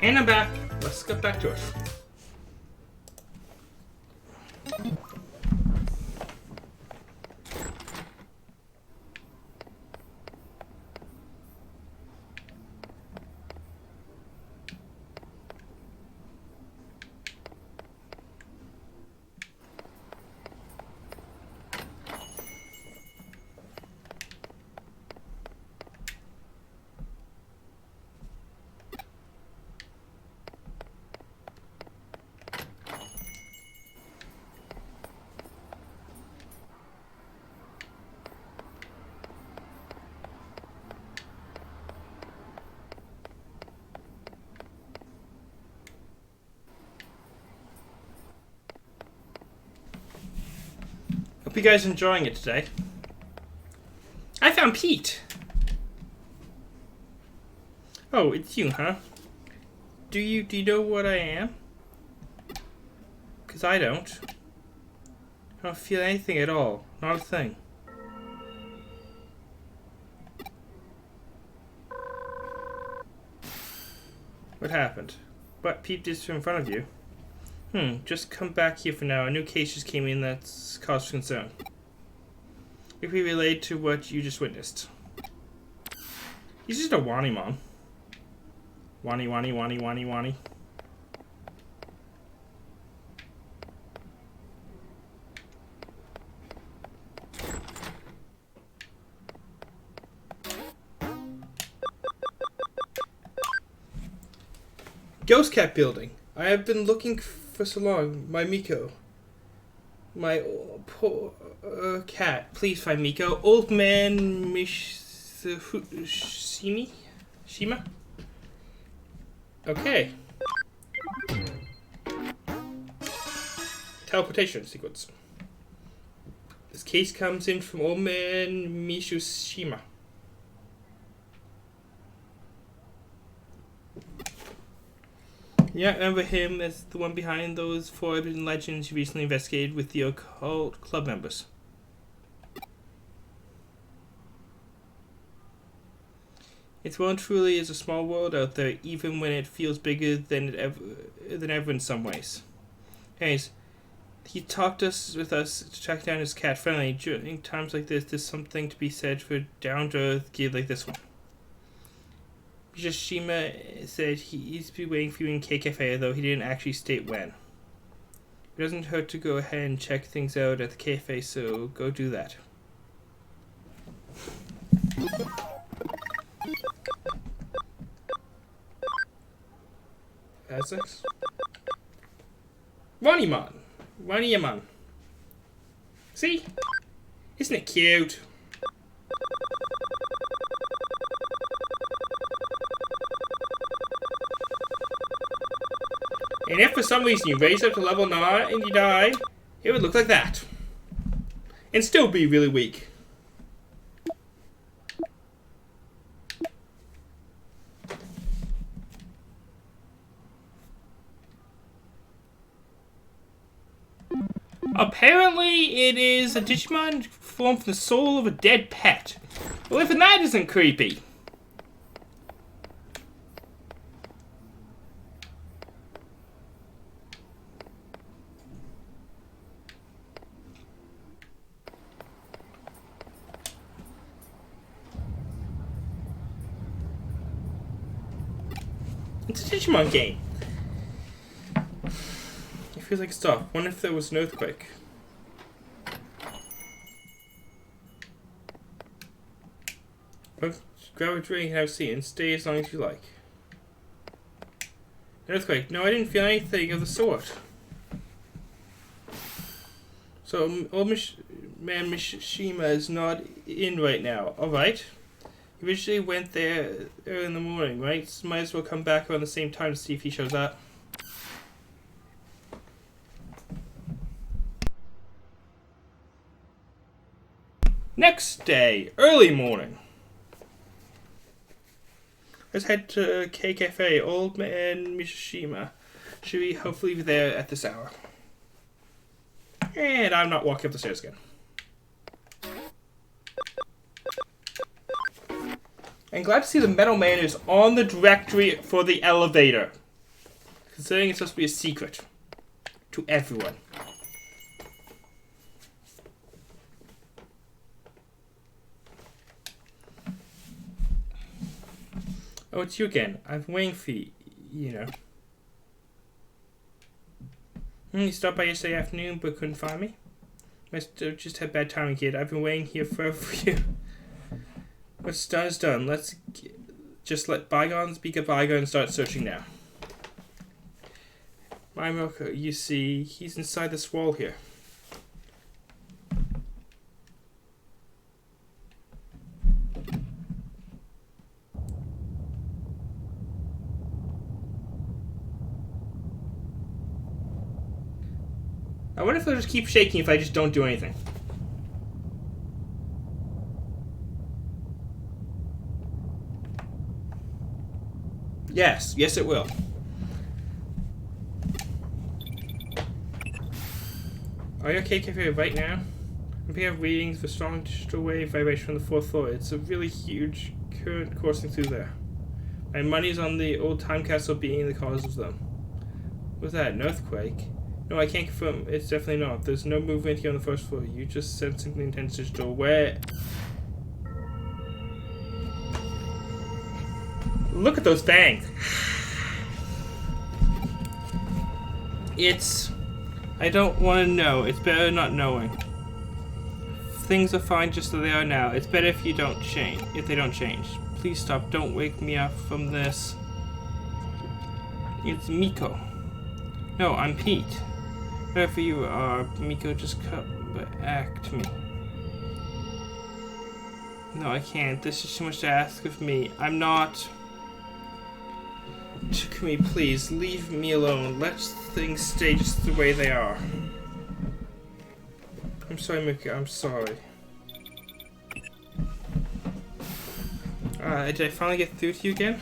And I'm back. Let's get back to it. Hope you guys are enjoying it today. I found Pete. Oh, it's you, huh? Do you know what I am? Because I don't. I don't feel anything at all. Not a thing. What happened? What Pete is in front of you? Just come back here for now. A new case just came in that's caused concern. If we relate to what you just witnessed. He's just a Wanimon. Wani. Ghost Cat Building. I have been looking for so long. My Miko. My poor cat. Please find Miko. Old man Shima? Okay. Teleportation sequence. This case comes in from old man Mishima. Yeah, remember him as the one behind those forbidden legends you recently investigated with the occult club members. It's well and truly is a small world out there, even when it feels bigger than ever in some ways. Anyways, he talked with us to track down his cat friendly. During times like this, there's something to be said for down-to-earth gear like this one. Shima said he's been waiting for you in K Cafe, though he didn't actually state when. It doesn't hurt to go ahead and check things out at the cafe, so go do that. Essex? Waniyaman. See? Isn't it cute? And if for some reason you raise up to level 9 and you die, it would look like that. And still be really weak. Apparently it is a Digimon formed from the soul of a dead pet. Well, even that isn't creepy. It's a Digimon game. It feels like stuff. Wonder if there was an earthquake. Grab a drink and have a seat and stay as long as you like. An earthquake. No, I didn't feel anything of the sort. So, old man Mishima is not in right now. Alright. He originally went there early in the morning, right? So might as well come back around the same time to see if he shows up. Next day, early morning. Let's head to K Cafe. Old man Mishima should be hopefully there at this hour. And I'm not walking up the stairs again. I'm glad to see the Metal Man is on the directory for the elevator. Considering it's supposed to be a secret to everyone. Oh, it's you again. I've been waiting for you, you know. You stopped by yesterday afternoon but couldn't find me? Must have just had bad timing, kid. I've been waiting here forever for you. What's done is done. Let's just let bygones be bygones and start searching now. My Milko, you see, he's inside this wall here. I wonder if they'll just keep shaking if I just don't do anything. Yes, yes it will. Are you okay, Cafe, right now? I'm picking up readings for strong digital wave vibration from the 4th floor. It's a really huge current coursing through there. My money's on the old time capsule being the cause of them. Was that an earthquake? No, I can't confirm. It's definitely not. There's no movement here on the 1st floor. You just said something intense digital. Where? Look at those bangs. It's... I don't want to know. It's better not knowing. Things are fine just as they are now. It's better if you don't change. If they don't change. Please stop. Don't wake me up from this. It's Miko. No, I'm Pete. Wherever you are, Miko, just come back to me. No, I can't. This is too much to ask of me. I'm not... Takumi, please, leave me alone. Let things stay just the way they are. I'm sorry, Miko. I'm sorry. Did I finally get through to you again?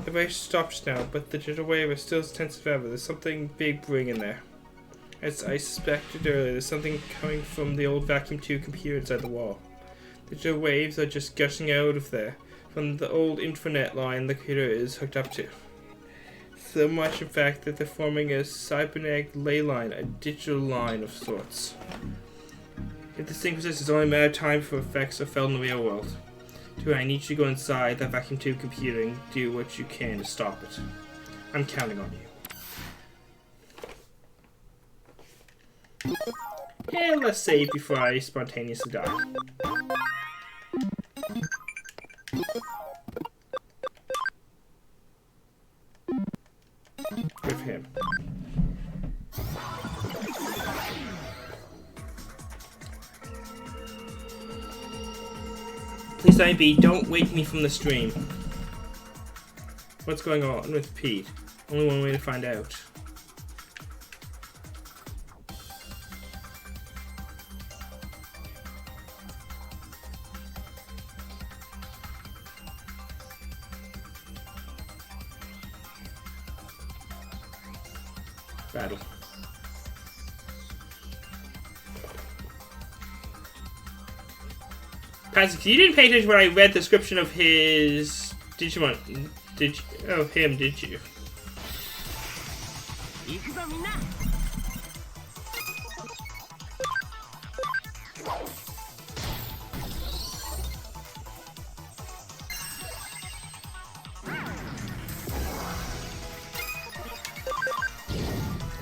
The wave stopped now, but the digital wave is still as tense as ever. There's something big brewing in there. As I suspected earlier, there's something coming from the old vacuum tube computer inside the wall. The digital waves are just gushing out of there, from the old intranet line the computer is hooked up to. So much, in fact, that they're forming a cybernetic ley line, a digital line of sorts. If this thing persists, it's only a matter of time before effects are felt in the real world. Too, I need you to go inside that vacuum tube computer and do what you can to stop it. I'm counting on you. And let's save before I spontaneously die. Good for him. Please let me be. Don't wake me from the stream. What's going on with Pete? Only one way to find out. Battle. Patrick, you didn't pay attention when I read the description of his Digimon. Did you?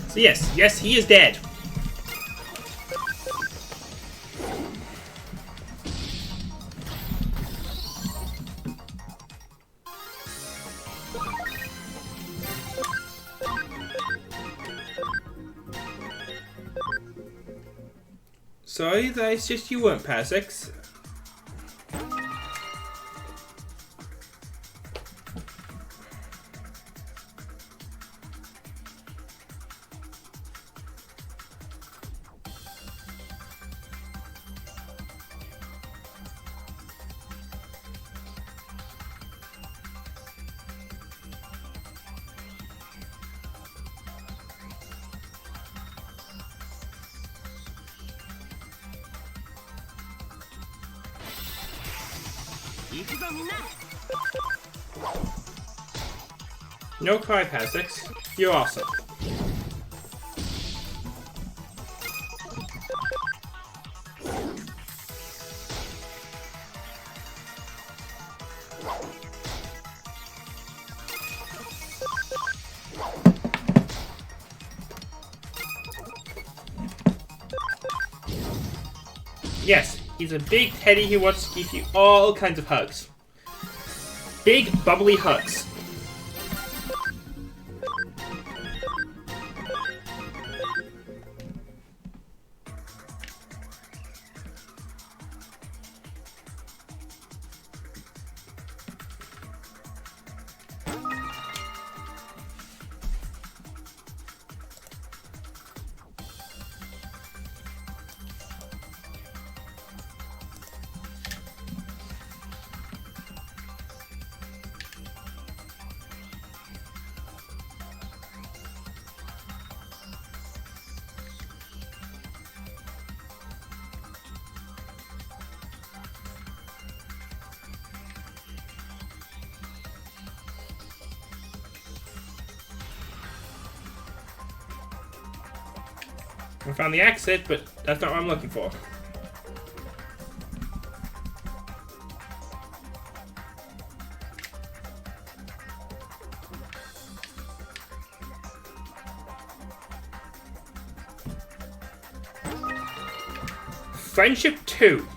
So yes, he is dead. Sorry, that's just you weren't Pasix. No cry, Pazix. You're awesome. Yes, he's a big teddy who wants to give you all kinds of hugs. Big, bubbly hugs. I found the exit, but that's not what I'm looking for. Friendship 2.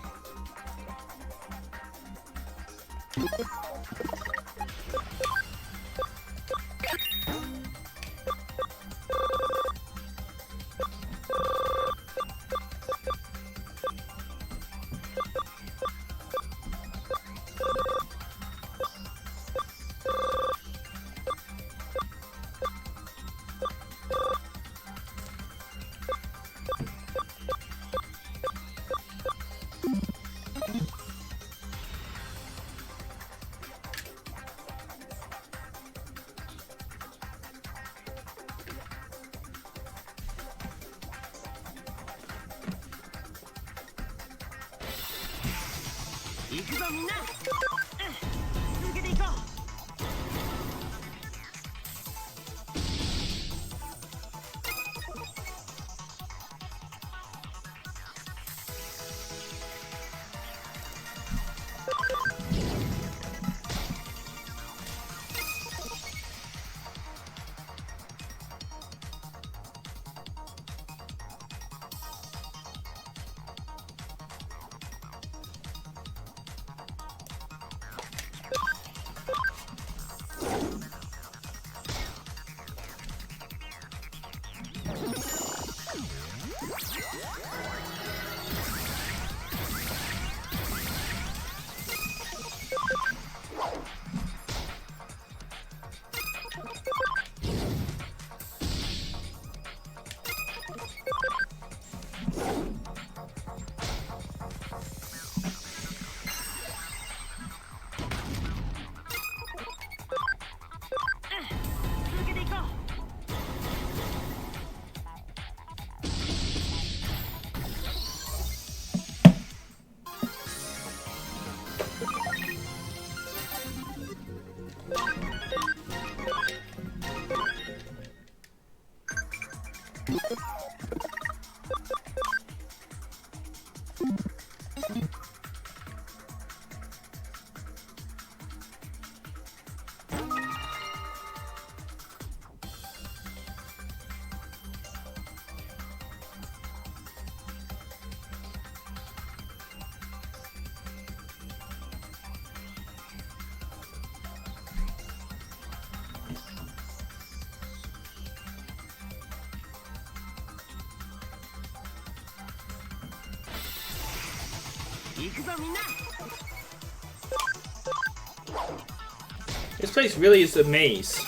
This place really is a maze.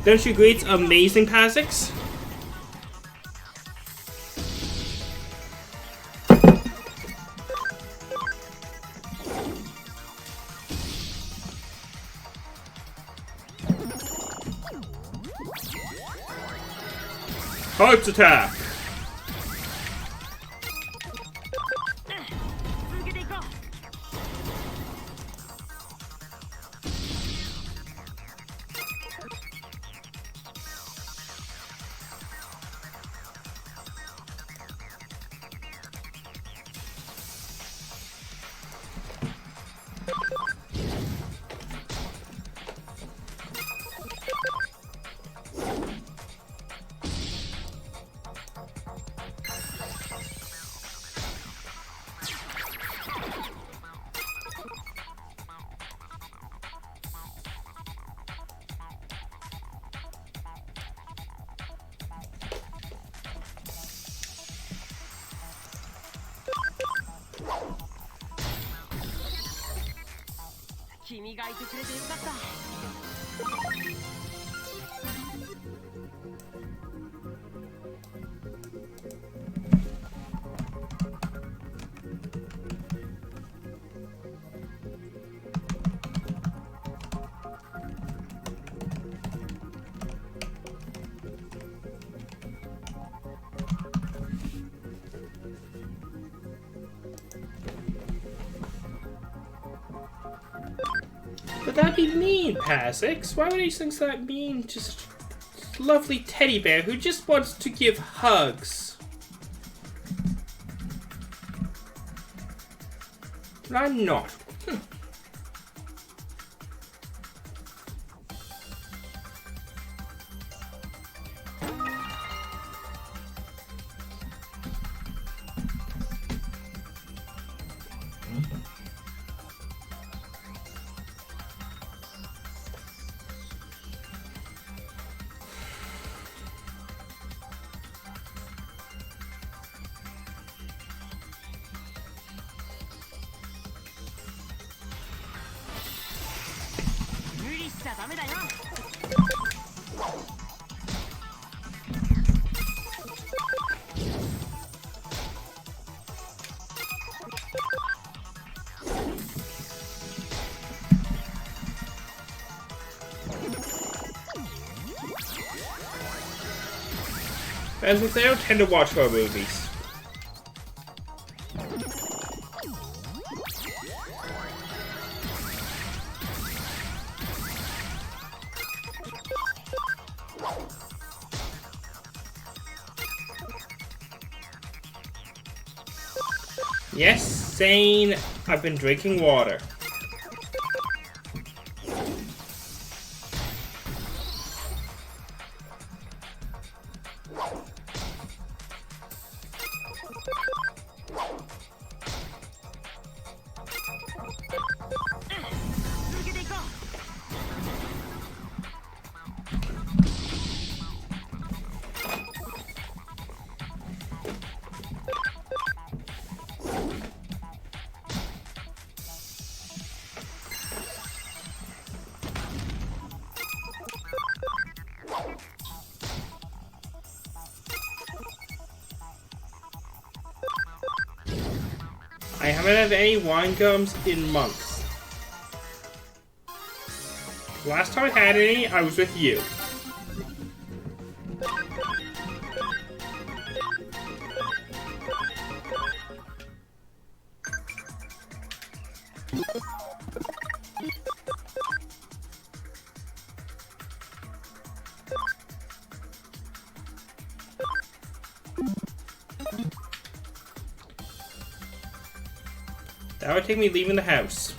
Don't you agree it's amazing, Pazix? Heart attack! 君がいてくれてよかった。But that'd be mean, Pazix. Why would he think that mean? Just lovely teddy bear who just wants to give hugs. But I'm not. As if they don't tend to watch horror movies. Yes, sane. I've been drinking water. I haven't had any wine gums in months. Last time I had any, I was with you. That would take me leaving the house.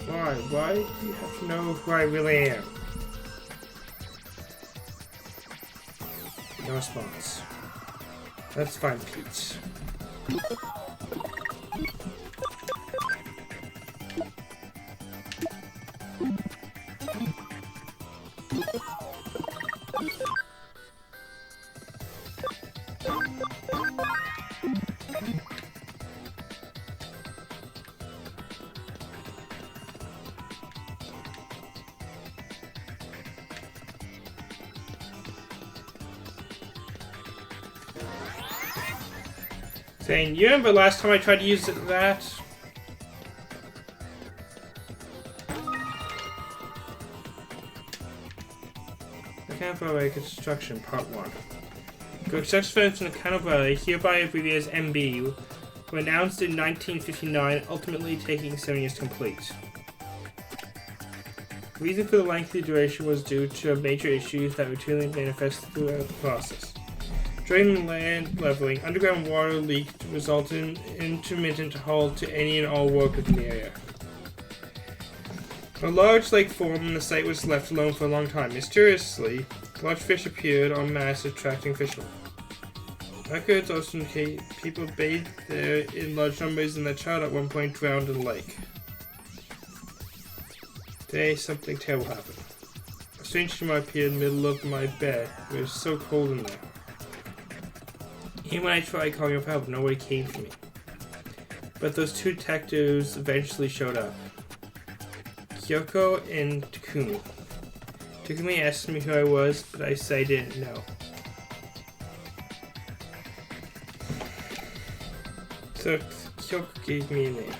Why? Why do you have to know who I really am? No response. Let's find Pete. Saying, you remember last time I tried to use that? Account Valley Construction, Part 1. Construction firms in Account Valley, hereby abbreviated as MB, were announced in 1959, ultimately taking 7 years to complete. The reason for the lengthy duration was due to major issues that routinely manifested throughout the process. During land leveling, underground water leaked, resulting in intermittent halt to any and all work within the area. A large lake formed and the site was left alone for a long time. Mysteriously, large fish appeared en masse, attracting fishermen. Records also indicate people bathed there in large numbers and that child at one point drowned in the lake. Today, something terrible happened. strange to appear in the middle of my bed. It was so cold in there. Even when I tried calling for help, nobody came to me. But those two detectives eventually showed up. Kyoko and Takumi. Takumi asked me who I was, but I said I didn't know. So Kyoko gave me a name.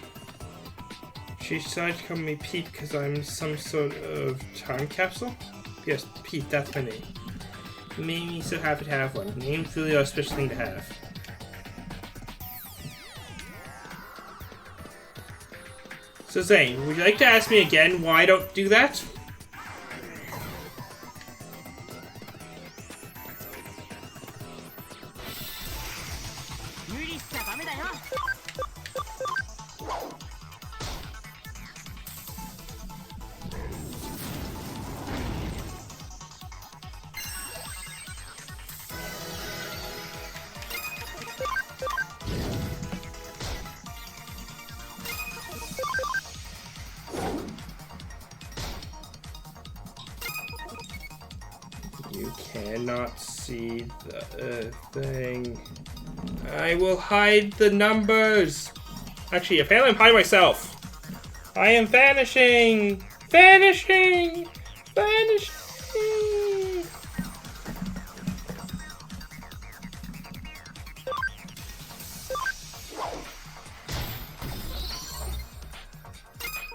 She decided to call me Pete because I'm some sort of time capsule? Yes, Pete, that's my name. It made me so happy to have one. Names really are a special thing to have. So Zane, would you like to ask me again why I don't do that? You cannot see the thing. I will hide the numbers. Actually, apparently I'm hiding myself. I am vanishing. Vanishing. Vanishing.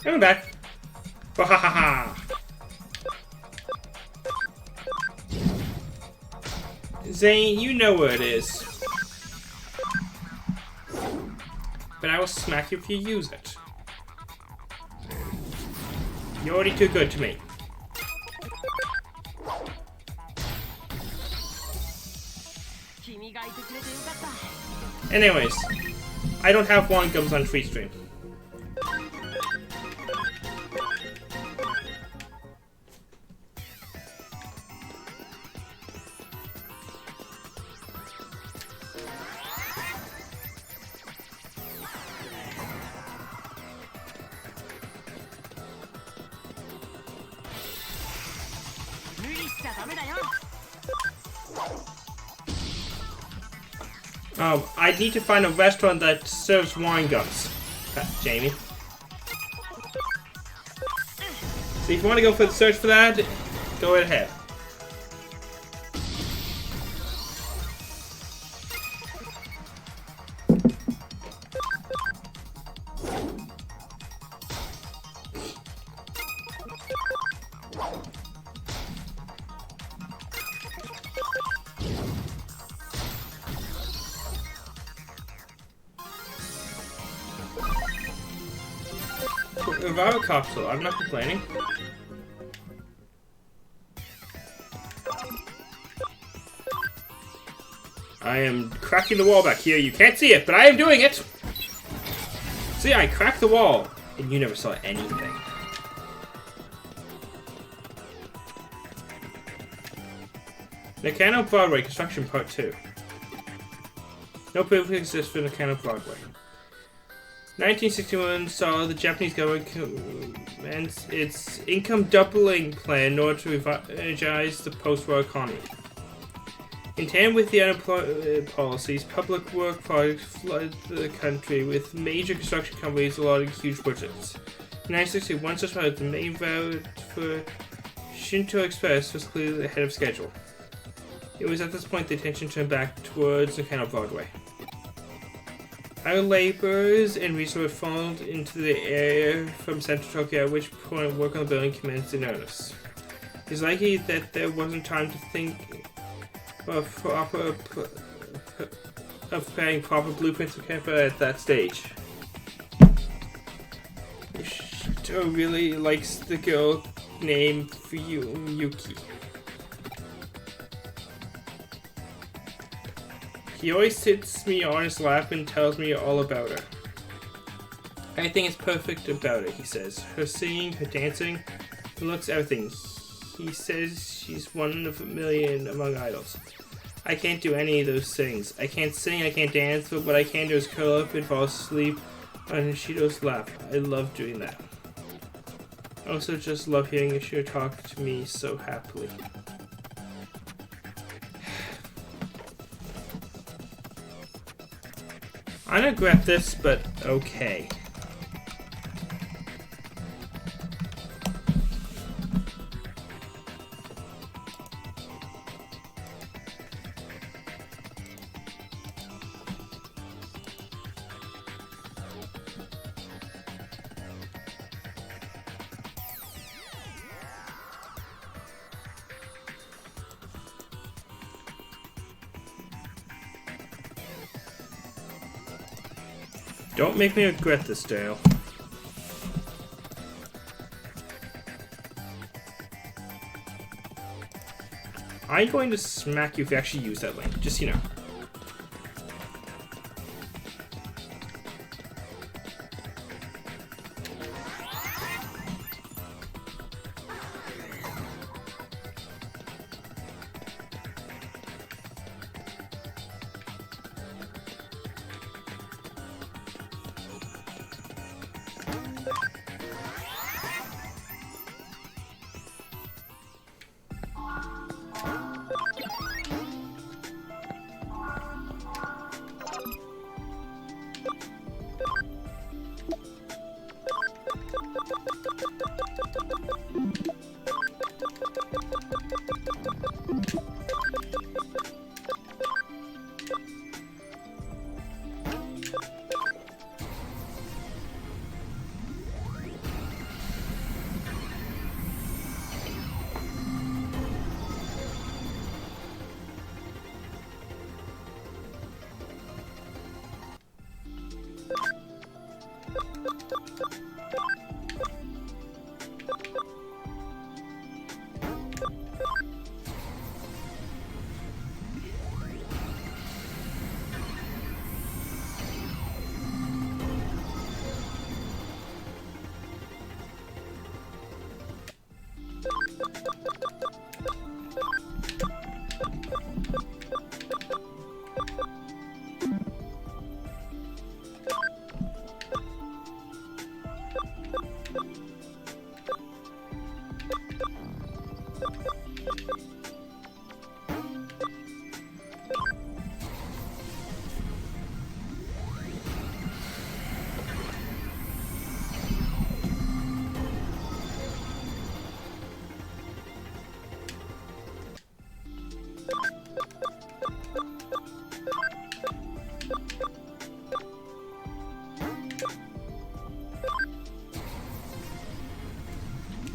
I'm back. Wahahaha. Zane, you know where it is. But I will smack you if you use it. You're already too good to me. Anyways, I don't have wand gums on free stream. I need to find a restaurant that serves wine gums. Jamie. So if you want to go for the search for that, go right ahead. Revival capsule, I'm not complaining. I am cracking the wall back here. You can't see it, but I am doing it! See, I cracked the wall, and you never saw anything. Nakano Broadway Construction Part 2. No proof exists for Nakano Broadway. 1961 saw the Japanese government commence its income doubling plan in order to energize the post-war economy. In tandem with the unemployment policies, public work projects flooded the country, with major construction companies allotting huge budgets. In 1961, such as the main route for Shinto Express was clearly ahead of schedule. It was at this point the attention turned back towards Nakano Broadway. Our laborers and resources funneled into the area from central Tokyo, at which point work on the building commenced in earnest. It's likely that there wasn't time to think of preparing proper blueprints of camp at that stage. Shito really likes the girl named Yuki. He always sits me on his lap and tells me all about her. Everything is perfect about her, he says. Her singing, her dancing, her looks, everything. He says she's one of a million among idols. I can't do any of those things. I can't sing, I can't dance, but what I can do is curl up and fall asleep on Shito's lap. I love doing that. I also just love hearing you talk to me so happily. I don't regret this, but okay. Don't make me regret this, Dale. I'm going to smack you if you actually use that link, just so you know.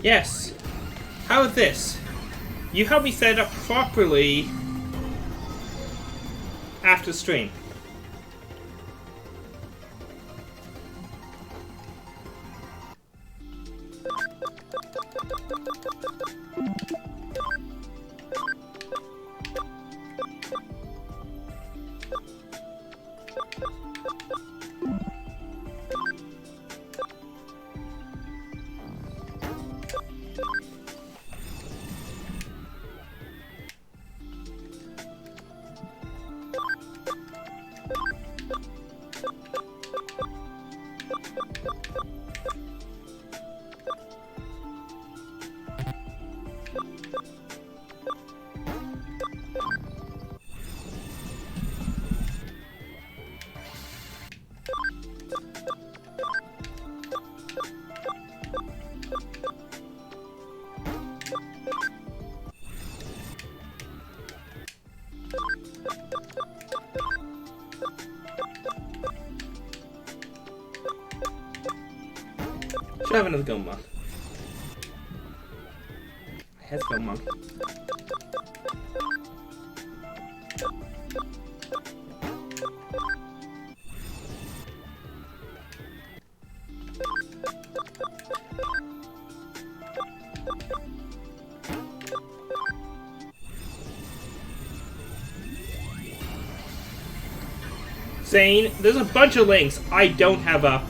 Yes. How about this? You help me set it up properly after stream. Should have another Gomon. I have Gomon. Zane, there's a bunch of links I don't have up.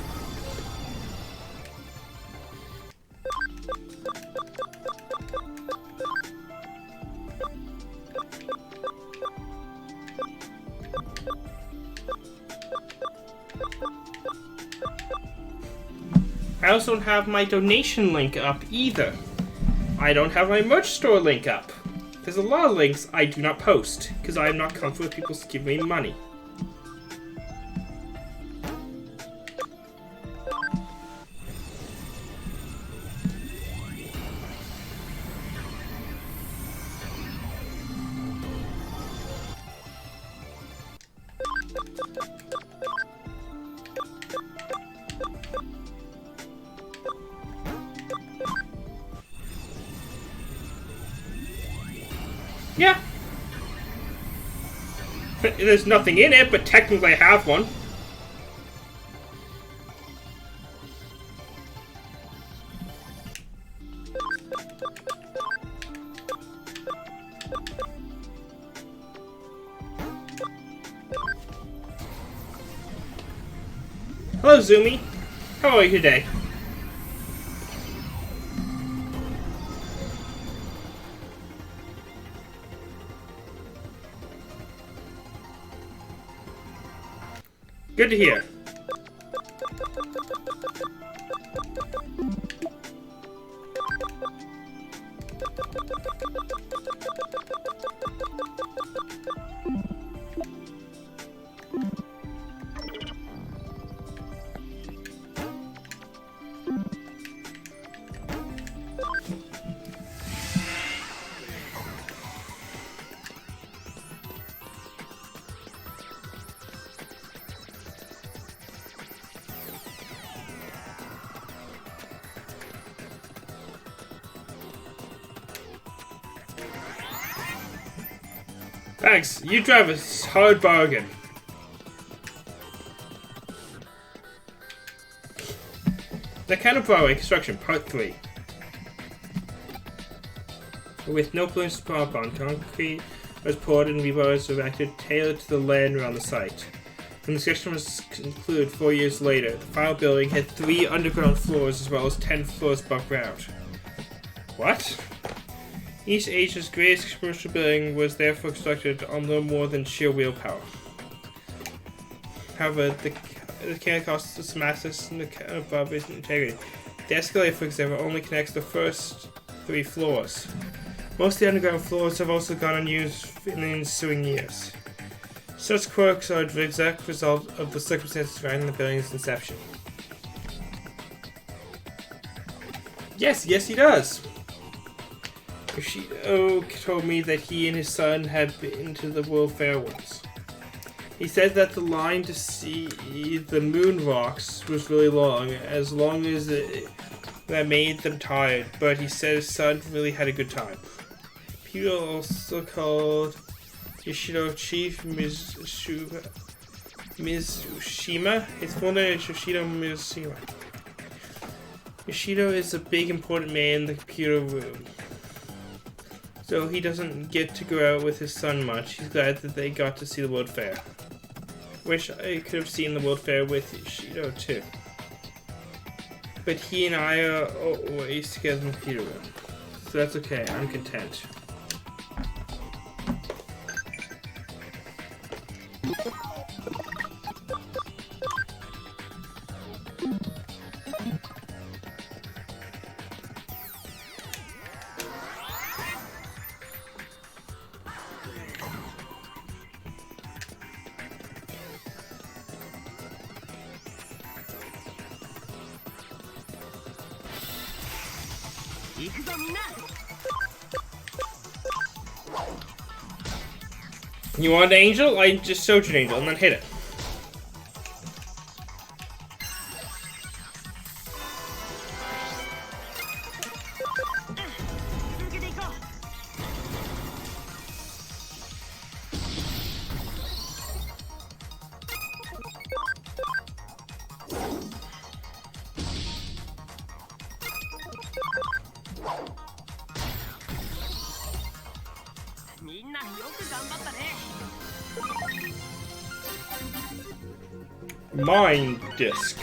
I also don't have my donation link up either. I don't have my merch store link up. There's a lot of links I do not post, because I am not comfortable with people giving me money. Yeah. There's nothing in it, but technically I have one. Hello, Zumi. How are you today? Good to hear. Thanks. You drive a hard bargain. The kind of Broadway construction, part 3. With no plans to pump on, concrete was poured and rebars erected tailored to the land around the site. When the section was concluded 4 years later, the final building had 3 underground floors as well as 10 floors above ground. What? East Asia's greatest commercial building was therefore constructed on little more than sheer willpower. However, the can cost us massive and above its integrity. The escalator, for example, only connects the first 3 floors. Most of the underground floors have also gone unused in the ensuing years. Such quirks are the exact result of the circumstances surrounding the building's inception. Yes, he does! Yoshido told me that he and his son had been to the World Fair once. He said that the line to see the moon rocks was really long as that made them tired, but he said his son really had a good time. People also called Yoshido Chief Mizushima. His full name is Yoshido Mizushima. Yoshido is a big important man in the computer room, so he doesn't get to go out with his son much. He's glad that they got to see the World Fair. Wish I could have seen the World Fair with Yoshido too. But he and I are always together in the computer room, so that's okay. I'm content. You want an angel? I just showed you an angel and then hit it. Mind Disc.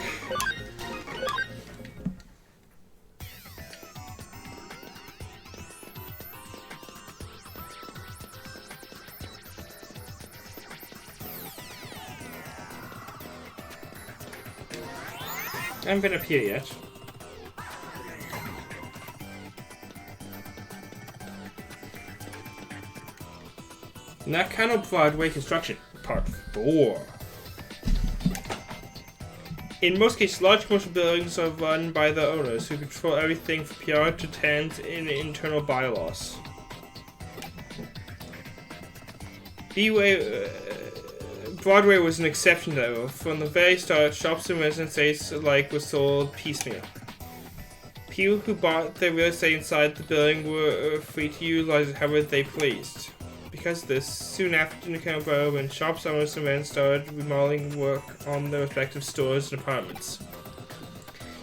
I haven't been up here yet. Nakano Broadway construction, part 4. In most cases, large commercial buildings are run by the owners, who control everything from PR to tenants and internal bylaws. Broadway was an exception though. From the very start, shops and residences alike were sold piecemeal. People who bought their real estate inside the building were free to utilize it however they pleased. Because of this, soon after Nakano Broadway, shops, owners, and rents started remodeling work on their respective stores and apartments.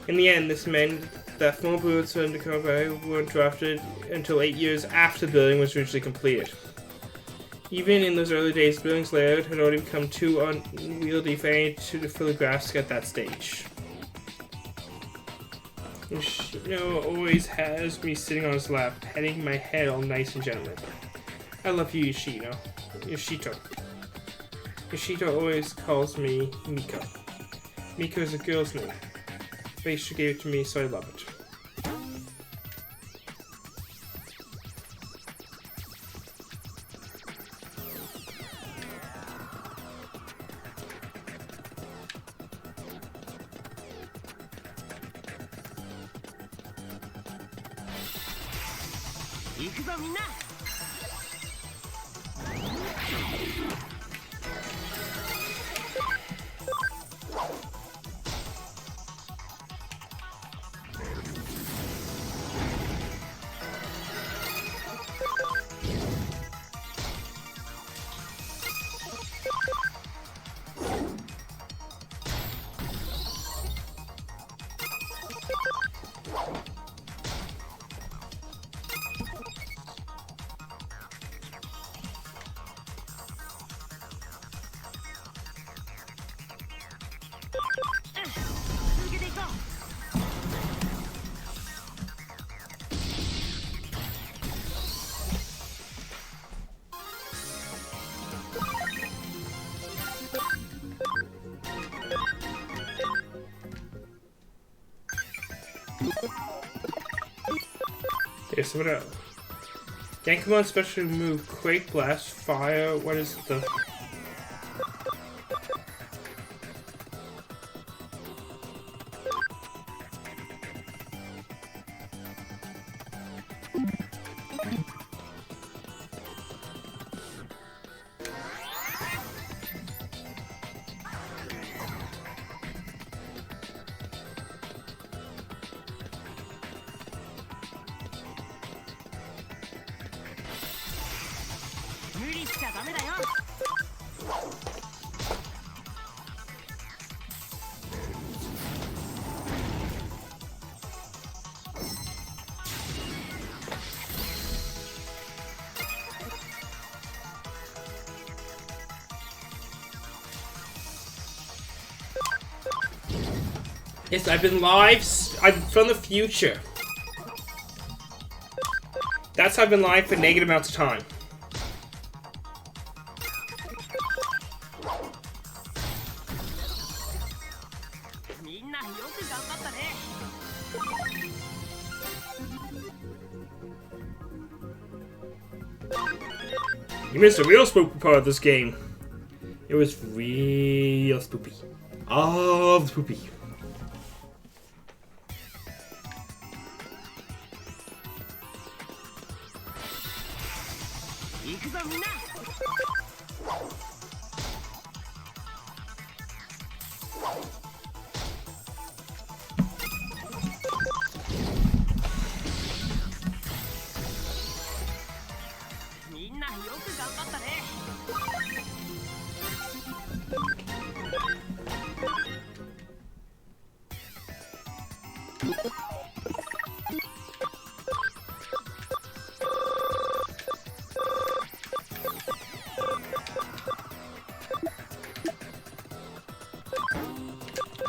In the end, this meant that former buildings for Nakano Broadway weren't drafted until 8 years after the building was originally completed. Even in those early days, the building's layout had already become too unwieldy for any to fill the grasp at that stage. Yoshino always has me sitting on his lap, petting my head all nice and gently. I love you, Yoshino. Yoshito. Yoshito always calls me Miko. Miko is a girl's name. Basha gave it to me, so I love it. Here's what else. Yankamon special move, Quake, Blast, Fire, what is the... Yes, I've been live. I'm from the future. That's how I've been live for negative amounts of time. You missed a real spooky part of this game. It was real spooky. All spooky.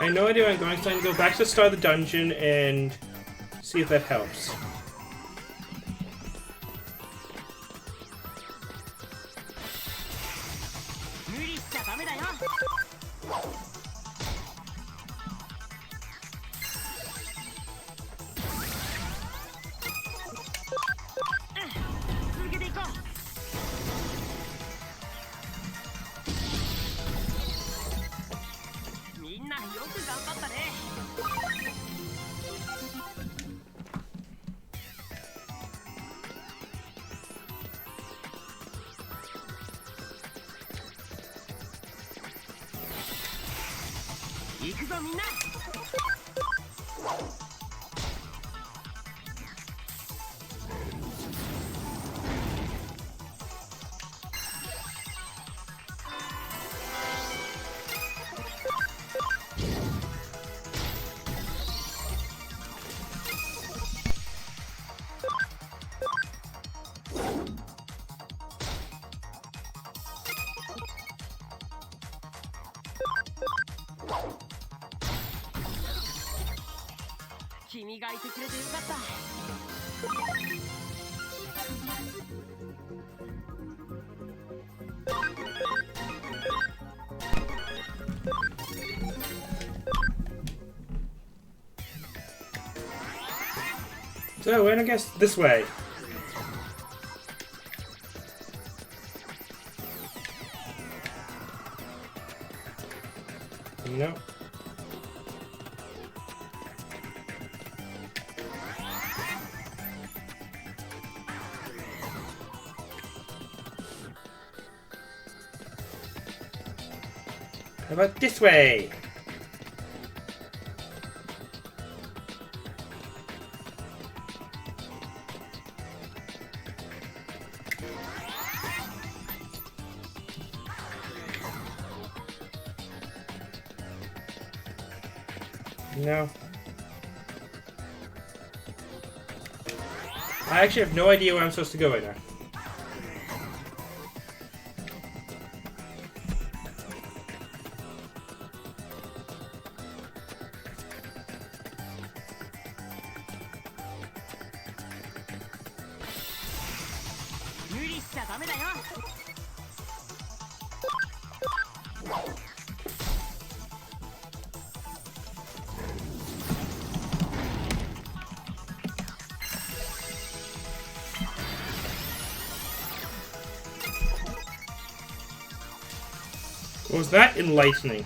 I have no idea where I'm going, so I can go back to the start of the dungeon and see if that helps. 君がいてくれてよかった。So, and I guess this way. No. How about this way? No. I actually have no idea where I'm supposed to go right now. Was that enlightening?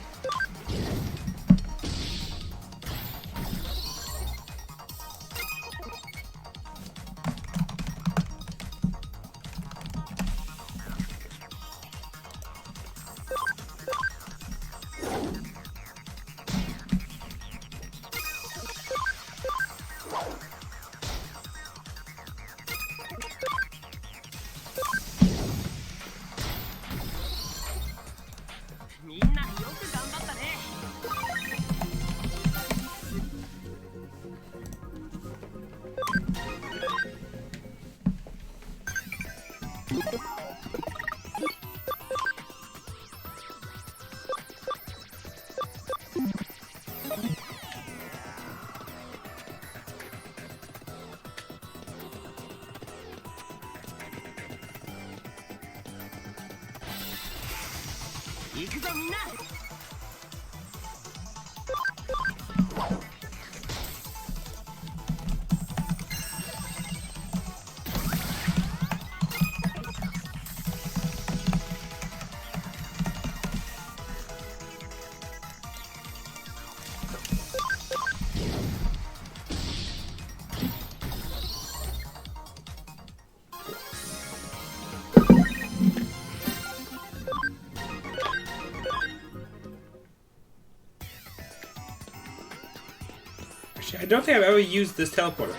I don't think I've ever used this teleporter.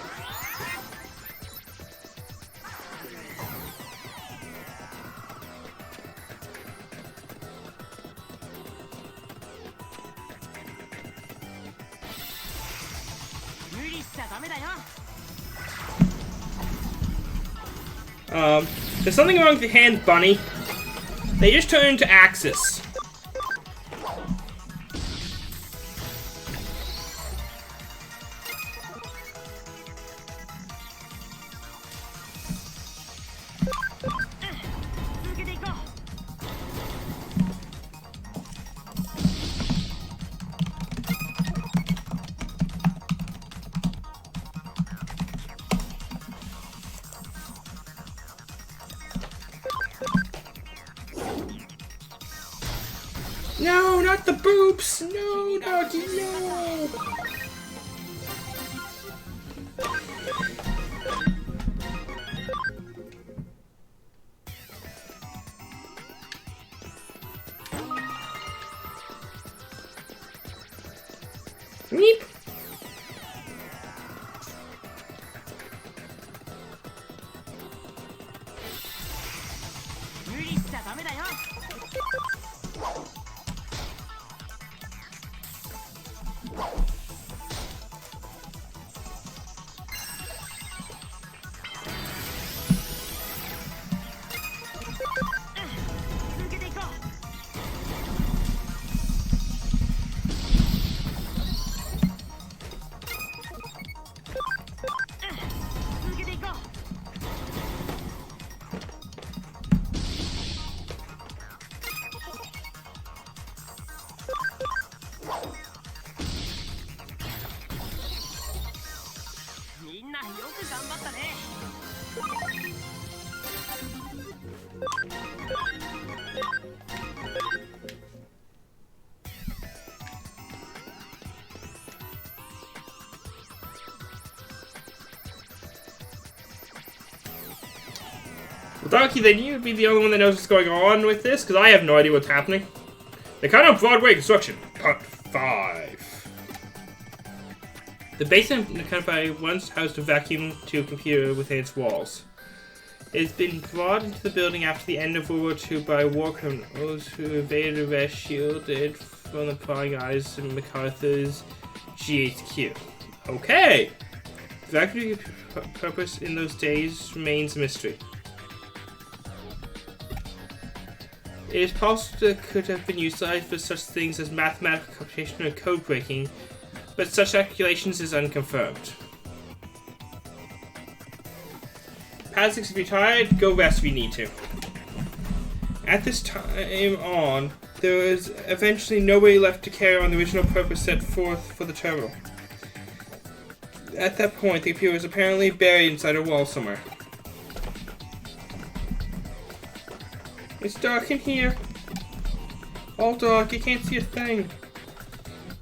There's something wrong with the hand, Bunny. They just turn into axes. No, not the boobs! No, doggy, no! Meep. 無理しちゃダメだよ。続けていこう。続けていこう。みんなよく頑張ったね。Lucky, then you'd be the only one that knows what's going on with this, because I have no idea what's happening. The kind of Broadway construction. Part 5. The basement campfire once housed a vacuum tube computer within its walls. It has been brought into the building after the end of World War II by war criminals who evaded arrest shielded from the prying eyes of MacArthur's GHQ. Okay! The vacuum purpose in those days remains a mystery. It is possible it could have been utilized for such things as mathematical computation and code breaking, but such speculations is unconfirmed. Pazix, if you're tired, go rest if you need to. At this time on, there was eventually nobody left to carry on the original purpose set forth for the terminal. At that point, the computer was apparently buried inside a wall somewhere. It's dark in here. All dark, you can't see a thing.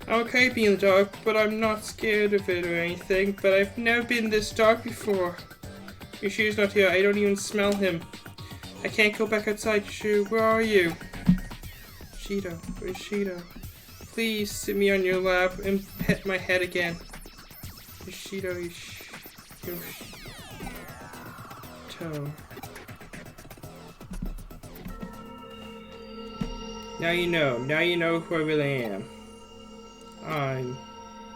I'm okay being in the dark, but I'm not scared of it or anything, but I've never been this dark before. Yoshiro's not here, I don't even smell him. I can't go back outside, Yoshiru, where are you? Shido, where's Shido? Please sit me on your lap and pet my head again. Yoshido, Yoshito. Now you know who I really am.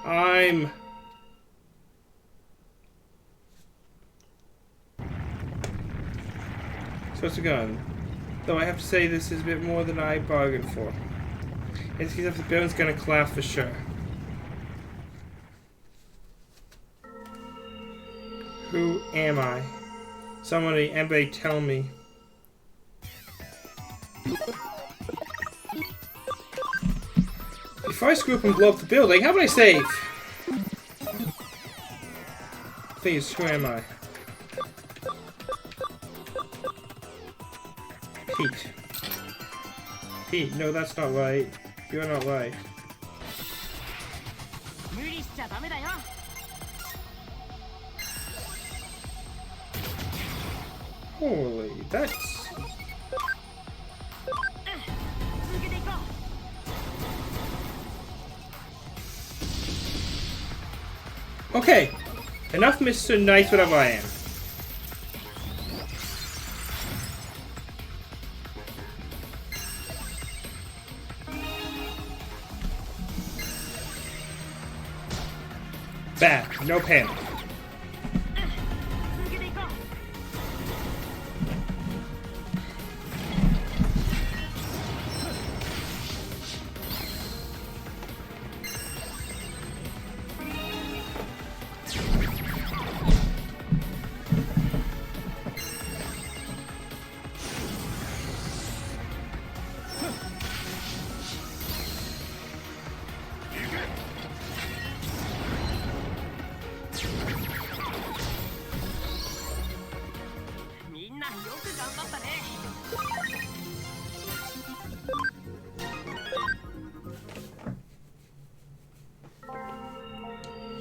I'm... So it's a gun. Though I have to say this is a bit more than I bargained for. It's because if the building's gonna collapse for sure. Who am I? Anybody tell me. Before I screw up and blow up the building, how about I save? Please, who am I? Pete. Pete, no, that's not right. You're not right. Holy, that's... Okay, enough Mr. Nice whatever I am. Bad, no panic.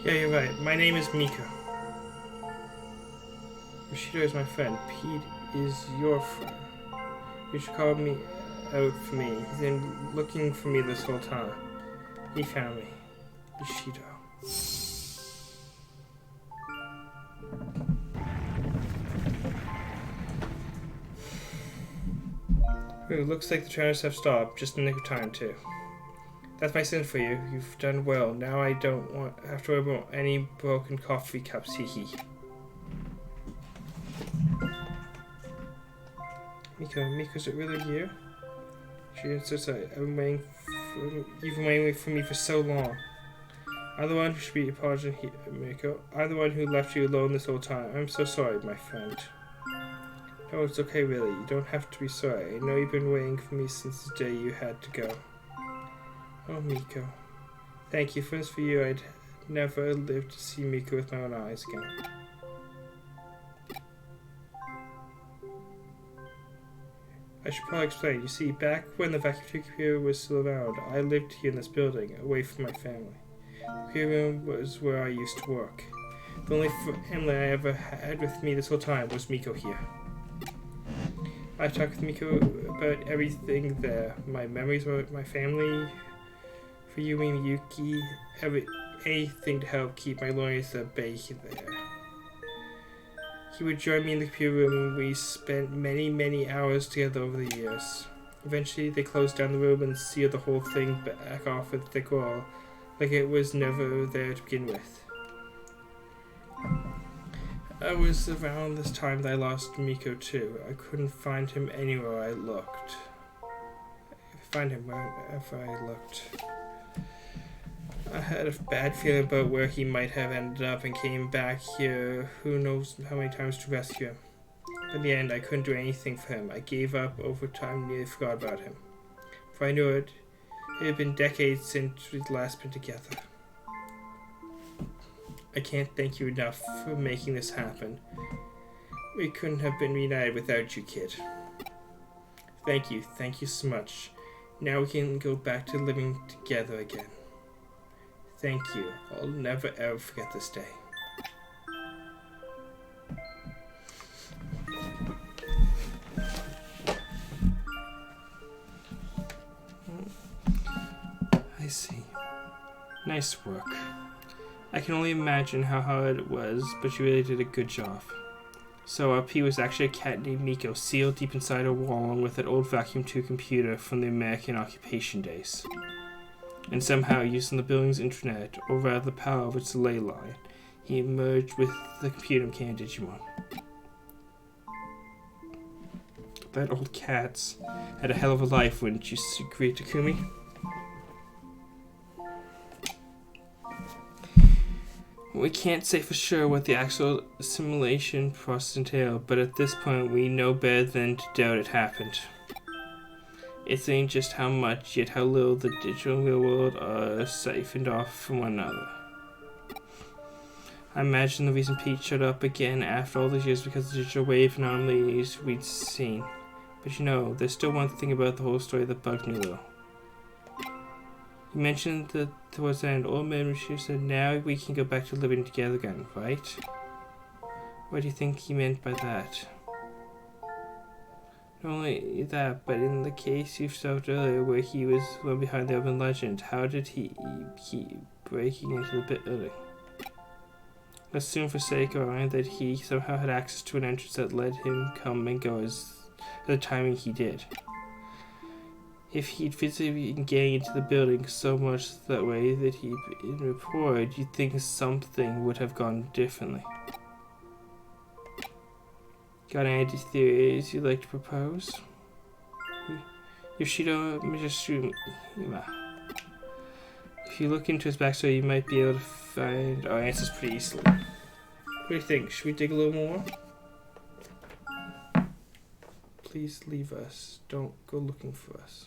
Yeah, you're right. My name is Mika. Yoshiro is my friend. Pete is your friend. You should call me out for me. He's been looking for me this whole time. He found me. Bushido. Ooh, looks like the trainers have stopped, just in the nick of time too. That's my sin for you. You've done well. Now I don't have to worry about any broken coffee cups, hee hee. Miko, is it really you? She insists you've been waiting for me for so long. I'm the one who should be apologizing, Miko. I'm the one who left you alone this whole time. I'm so sorry, my friend. No, it's okay, really. You don't have to be sorry. I know you've been waiting for me since the day you had to go. Oh, Miko. Thank you. If it was for you, I'd never live to see Miko with my own eyes again. I should probably explain. You see, back when the vacuum computer was still around, I lived here in this building, away from my family. The computer room was where I used to work. The only family I ever had with me this whole time was Miko here. I talked with Miko about everything there. My memories about my family, for Yumi and Yuki, anything to help keep my loneliness at bay there. He would join me in the computer room and we spent many, many hours together over the years. Eventually they closed down the room and sealed the whole thing back off with a thick wall, like it was never there to begin with. It was around this time that I lost Miko too. I couldn't find him anywhere I looked. Wherever I looked. I had a bad feeling about where he might have ended up and came back here who knows how many times to rescue him. In the end, I couldn't do anything for him. I gave up over time and nearly forgot about him. For I knew it had been decades since we'd last been together. I can't thank you enough for making this happen. We couldn't have been reunited without you, kid. Thank you so much. Now we can go back to living together again. Thank you. I'll never ever forget this day. I see. Nice work. I can only imagine how hard it was, but you really did a good job. So P was actually a cat named Miko, sealed deep inside a wall along with that old vacuum tube computer from the American occupation days. And somehow, using the building's internet, or rather the power of its ley line, he merged with the computer and became a Digimon. That old cat's had a hell of a life, wouldn't you agree, Takumi? We can't say for sure what the actual assimilation process entailed, but at this point we know better than to doubt it happened. It's ain't just how much, yet how little the digital and real world are siphoned off from one another. I imagine the reason Pete showed up again after all these years because of the digital wave anomalies we'd seen. But you know, there's still one thing about the whole story that bugged me a little. You mentioned that towards the end, old man Rashir said now we can go back to living together again, right? What do you think he meant by that? Not only that, but in the case you solved earlier where he was one behind the urban legend, how did he keep breaking into the building? Assume for sake of argument that he somehow had access to an entrance that let him come and go as the timing he did. If he'd physically been getting into the building so much that way that he'd been reported, you'd think something would have gone differently. Got any theories you'd like to propose? Yoshida Miyashi. If you look into his backstory, you might be able to find our answers pretty easily. What do you think? Should we dig a little more? Please leave us. Don't go looking for us.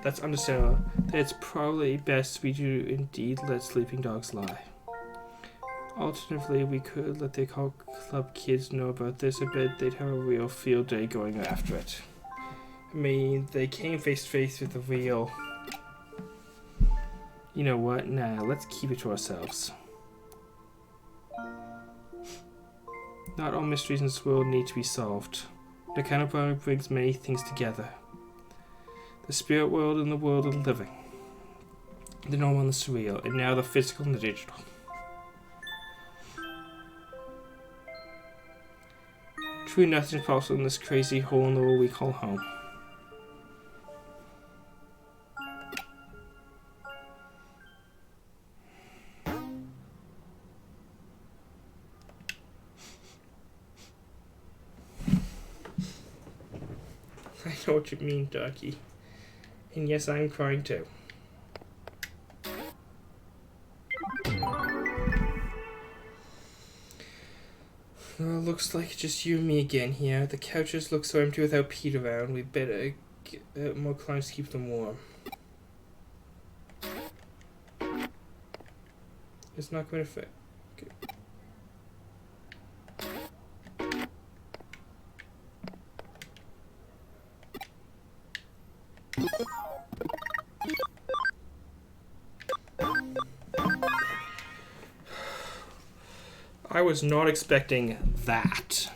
That's understandable. It's probably best we do indeed let sleeping dogs lie. Alternatively, we could let the occult club kids know about this. I bet they'd have a real field day going after it. I mean, they came face to face with the real... You know what? Nah, let's keep it to ourselves. Not all mysteries in this world need to be solved. The kind of problem brings many things together. The spirit world and the world of the living. The normal and the surreal, and now the physical and the digital. Truly nothing's possible in this crazy hole in the world we call home. I know what you mean, Ducky. And yes, I'm crying too. Well, looks like just you and me again here. The couches look so empty without Pete around. We better get more climbs to keep them warm. It's not going to fit. Okay. I was not expecting that.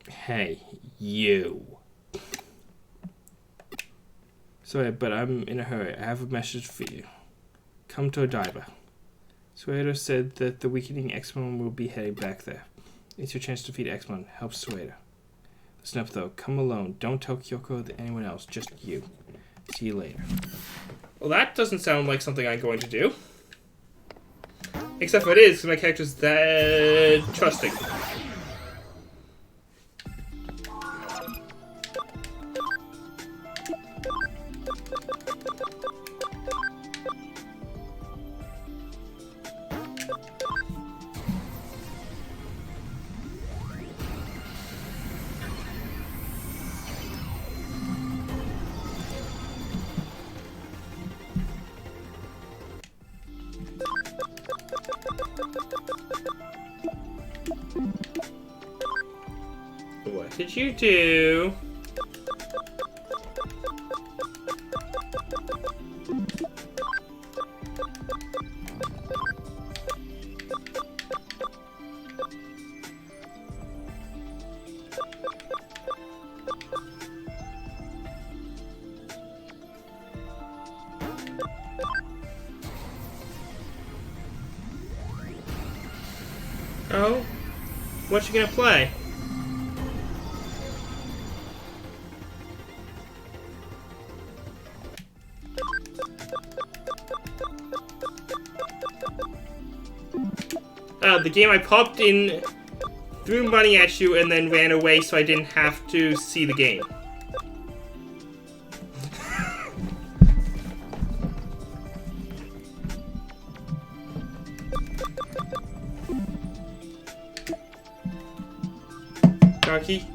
Hey, you. Sorry, but I'm in a hurry. I have a message for you. Come to Odaiba. Suedo said that the weakening X-Mon will be heading back there. It's your chance to defeat X-Mon. Help Suedo. Listen up, though. Come alone. Don't tell Kyoko or anyone else. Just you. See you later. Well, that doesn't sound like something I'm going to do. Except for it is, because my character's that trusting. What did you do? Oh? What you gonna play? The game I popped in, threw money at you, and then ran away so I didn't have to see the game. Darky,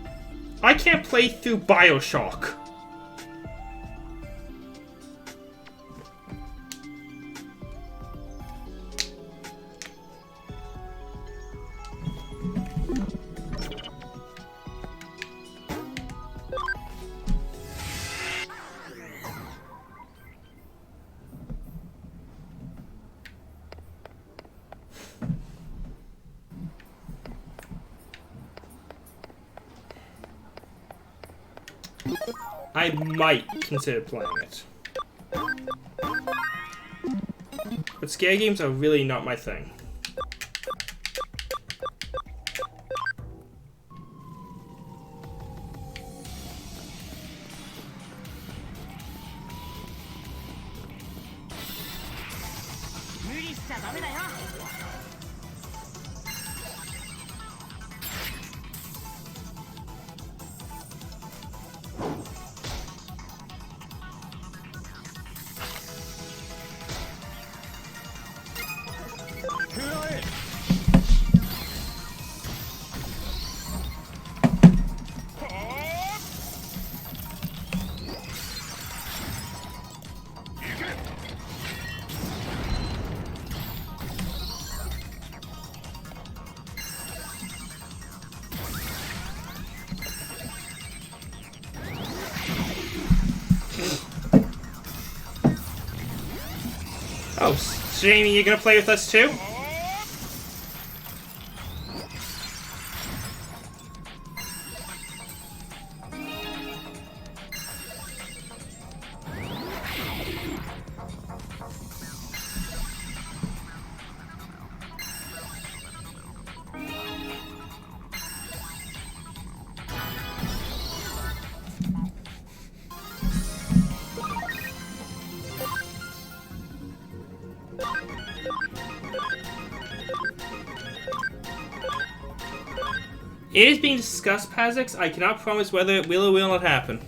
I can't play through BioShock. I might consider playing it. But scare games are really not my thing. Oh, Jamie, you gonna play with us too? It is being discussed, Pazix. I cannot promise whether it will or will not happen.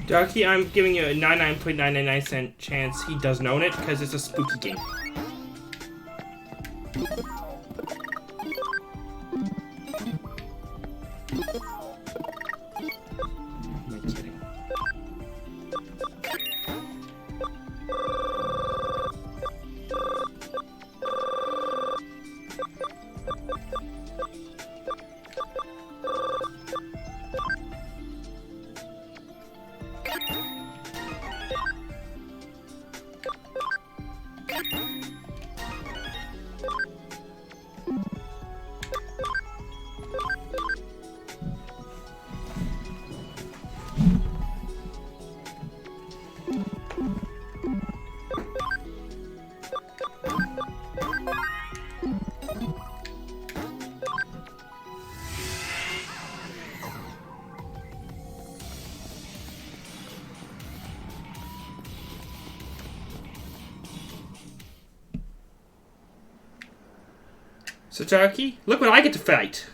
Darky, I'm giving you a 99.999% chance he doesn't own it because it's a spooky game. I'm kidding. So, Darky, look what I get to fight!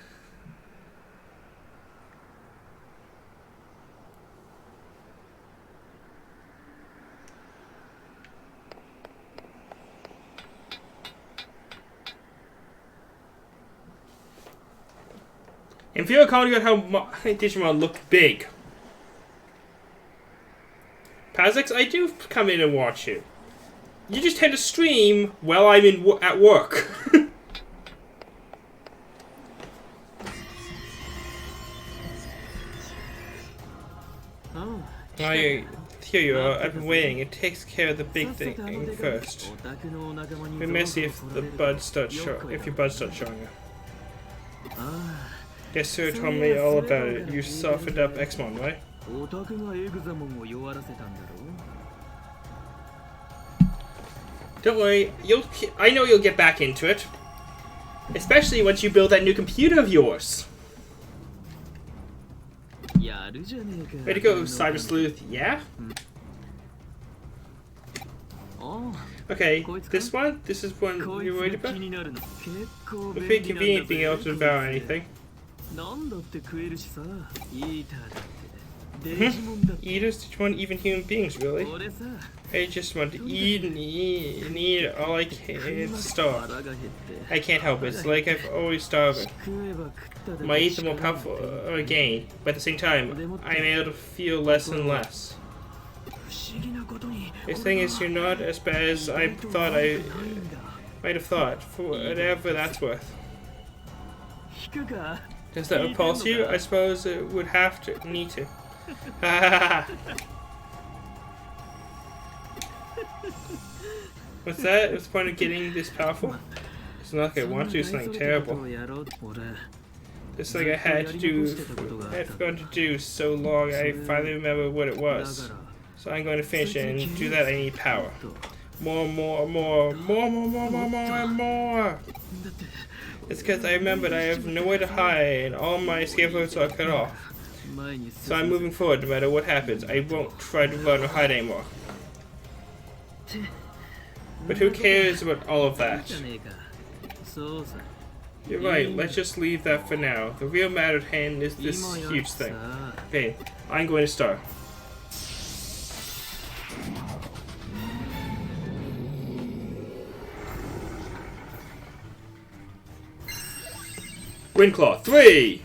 And feel confident about how Digimon look big. Pazix, I do come in and watch you. You just tend to stream while I'm at work. Here you are. I've been waiting. It takes care of the big thing first. Be messy if the buds start if your buds start showing up. Yes, sir. Told me all about it. You softened up Xmon, right? Don't worry. I know you'll get back into it. Especially once you build that new computer of yours. Way to go, Cyber Slueth. Yeah? Okay, this one? This is one you're worried about? Would be convenient being able to devour anything. Eaters? Digimon, even human beings, really? I just want to eat and eat and eat all I can starve. I can't help it. It's like I've always starving. My eats are more powerful again, but at the same time, I'm able to feel less and less. The thing is, you're not as bad as I thought I might have thought, for whatever that's worth. Does that repulse you? I suppose it would have to, need to. Ha ha ha. What's that? What's the point of getting this powerful? It's not like I want to do something terrible. Just like I had to do, I had forgotten to do so long, I finally remember what it was. So I'm going to finish it, and to do that I need power. More. It's because I remembered I have nowhere to hide, and all my escape routes are cut off. So I'm moving forward no matter what happens. I won't try to run or hide anymore. But who cares about all of that? You're right, let's just leave that for now. The real matter at hand is this huge thing. Okay, I'm going to start. Windclaw, 3!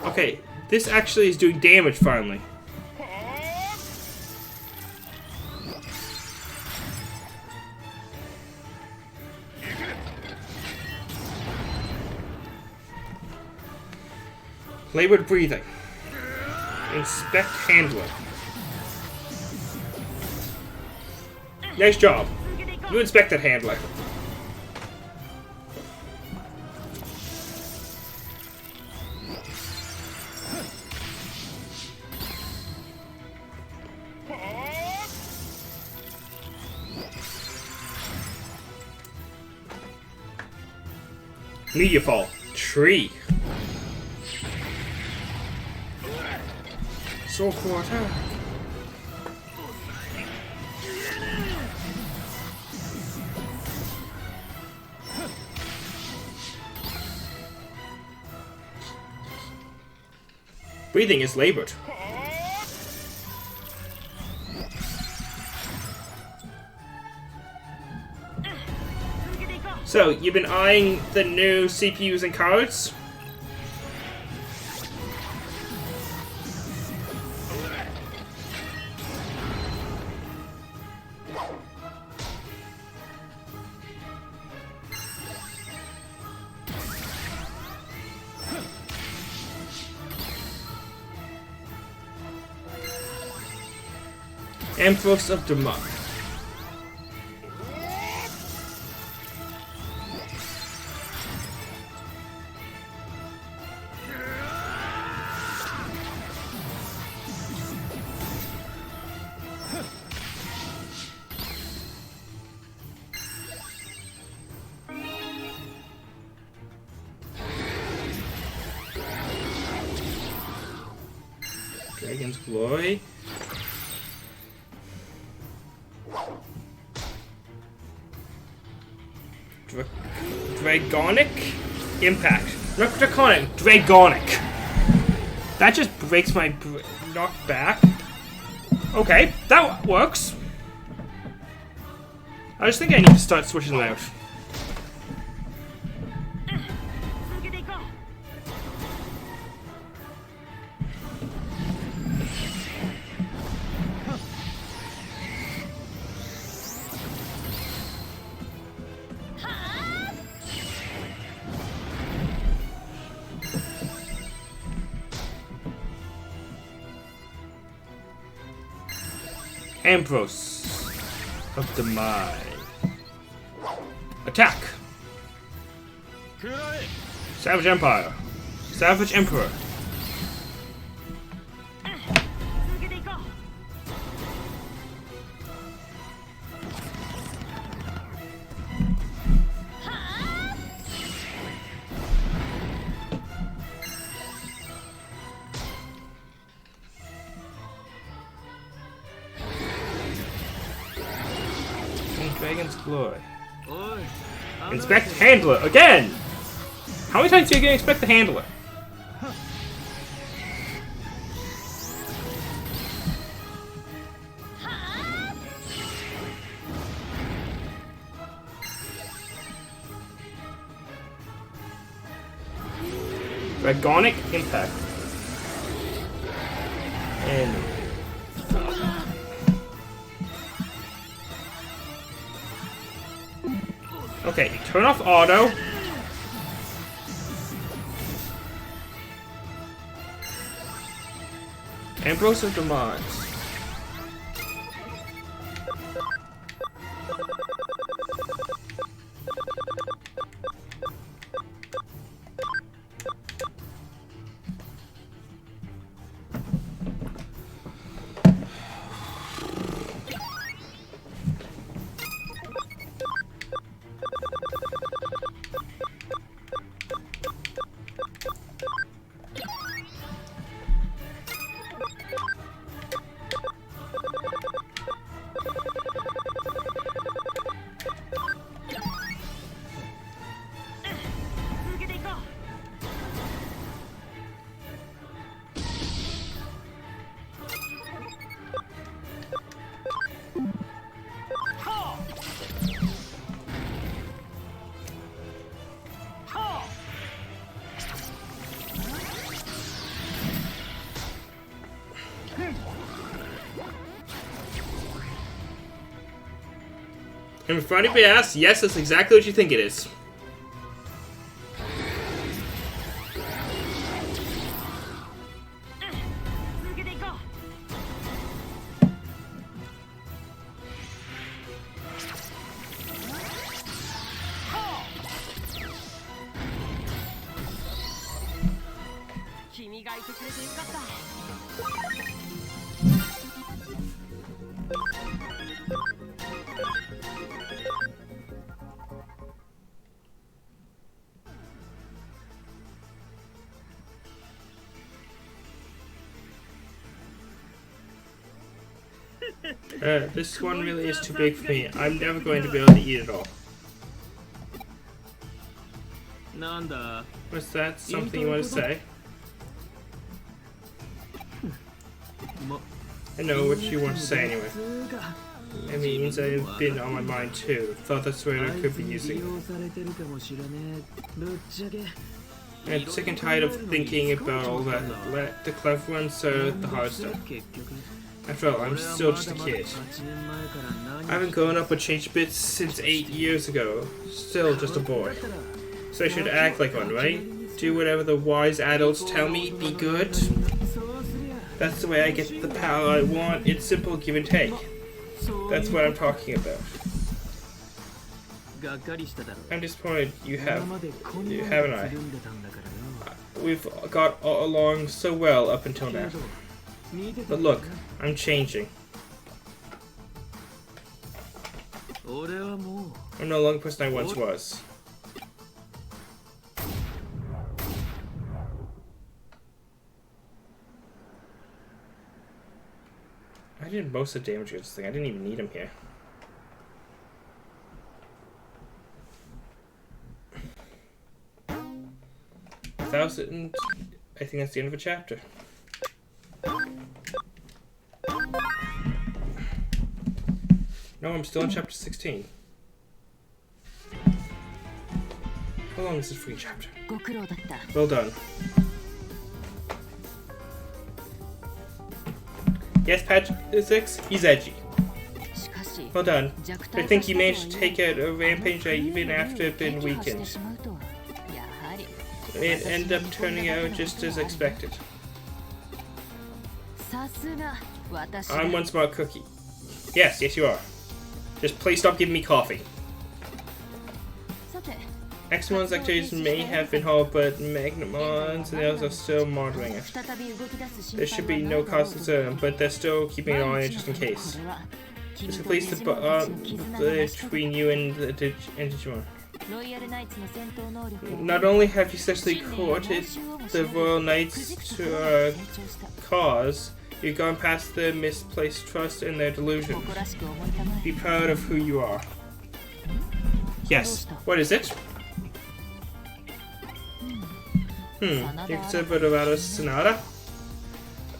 Okay, this actually is doing damage finally. Labored breathing. Inspect handler. Nice job. You inspected handler. Meteor fall. Tree. Soul core attack. Breathing is labored. So, you've been eyeing the new CPUs and cards? Empress of the Month. Dragon's Glory. Dragonic Impact. Not Draconic, Dragonic. That just breaks my knock back. Okay, that works. I just think I need to start switching them out. Empress of the Mind. Attack! Savage Empire. Savage Emperor. Dragon's Glory. Inspect Handler again! How many times are you gonna inspect the Handler? Dragonic Impact. And okay, turn off auto. Ambrose of Demands. And before anybody asks, yes, that's exactly what you think it is. This one really is too big for me. I'm never going to be able to eat it all. What's that? Something you want to say? I know what you want to say anyway. It means I've been on my mind too. Thought that's where I could be using it. I'm sick and tired of thinking about all that. Let the clever ones serve the hard stuff. After all, I'm still just a kid. I haven't grown up or changed bits since 8 years ago. Still just a boy. So I should act like one, right? Do whatever the wise adults tell me, be good. That's the way I get the power I want. It's simple give and take. That's what I'm talking about. I'm disappointed you haven't I? We've got along so well up until now. But look, I'm changing. I'm no longer the person I once was. I did most of the damage with this thing. I didn't even need him here. I think that's the end of a chapter. No, I'm still in chapter 16. How long is this freaking chapter? Well done. Yes, patch 6, he's edgy. Well done. I think you managed to take out a rampage even after it being weakened. It ended up turning out just as expected. I'm one smart cookie. Yes, you are. Just please stop giving me coffee. Exmon's activities may have been hard, but Magnamon's and the others are still monitoring it. There should be no cause for concern, but they're still keeping an eye on it just in case. This completes the between you and Digimon. Not only have you successfully courted the Royal Knights to our cause, you've gone past their misplaced trust and their delusion. Be proud of who you are. Yes. What is it? You said a bit about a Sonata?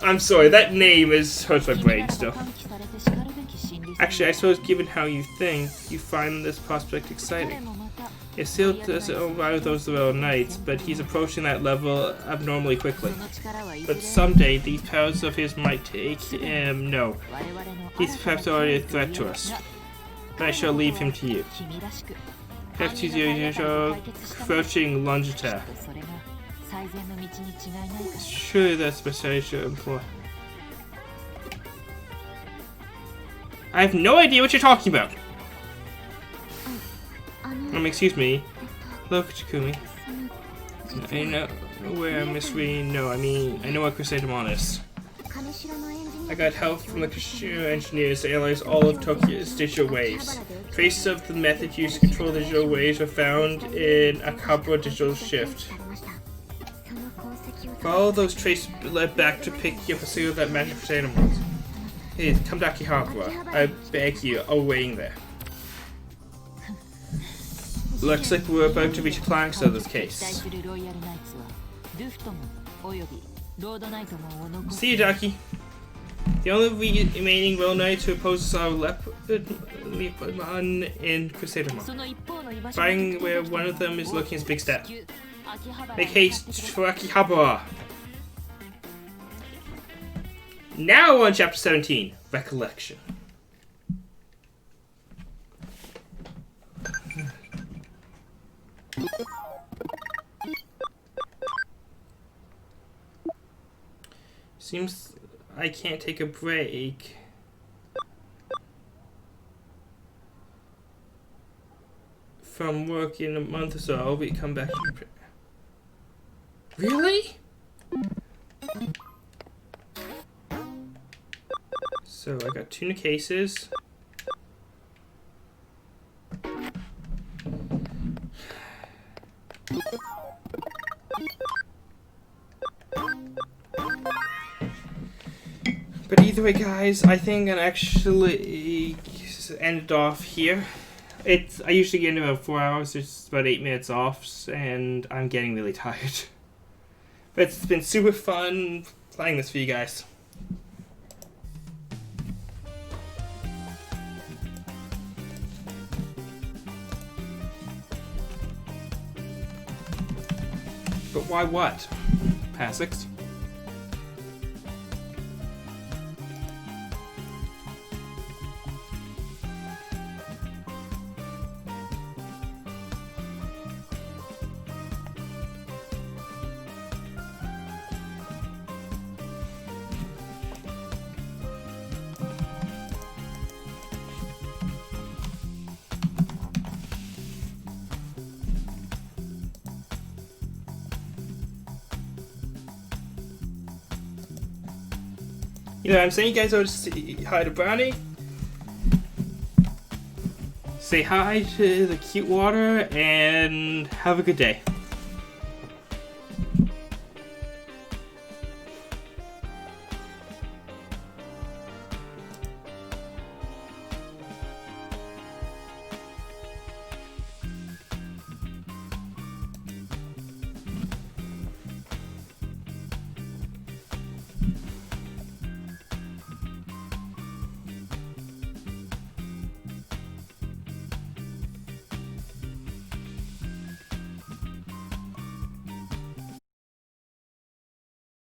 I'm sorry, that name hurts my brain still. Actually, I suppose given how you think, you find this prospect exciting. It still doesn't arrive those Royal Knights, but he's approaching that level abnormally quickly. But someday, these powers of his might take him. No. He's perhaps already a threat to us. But I shall leave him to you. Have to your usual crouching lunge attack. Surely that's the best I should employ. I have no idea what you're talking about. Excuse me. Look, Takumi. I know where Miss Ree. No, I mean, I know what Crusademon is. I got help from the Kashiro engineers to analyze all of Tokyo's digital waves. Traces of the method used to control digital waves are found in Akabra digital shift. Follow those traces led back to pick up a signal that matches Crusademons. Hey, come to Akihabara. I beg you, awaiting there. Looks like we're about to reach a climax of this case. See you, Jackie. The only remaining Royal Knights who oppose us are Leopardmon and Crusademon. Fighting where one of them is looking is a big step. Make haste for Akihabara. Now on chapter 17, Recollection. Seems I can't take a break. From work in a month or so, I'll be come back to Really? So I got tuna cases. But either way, guys, I think I'm actually end it off here. I usually get in about 4 hours. It's about 8 minutes off, and I'm getting really tired. But it's been super fun playing this for you guys. But why what? Past 6. You know what I'm saying? You guys ought to say hi to Brownie. Say hi to the cute water and have a good day.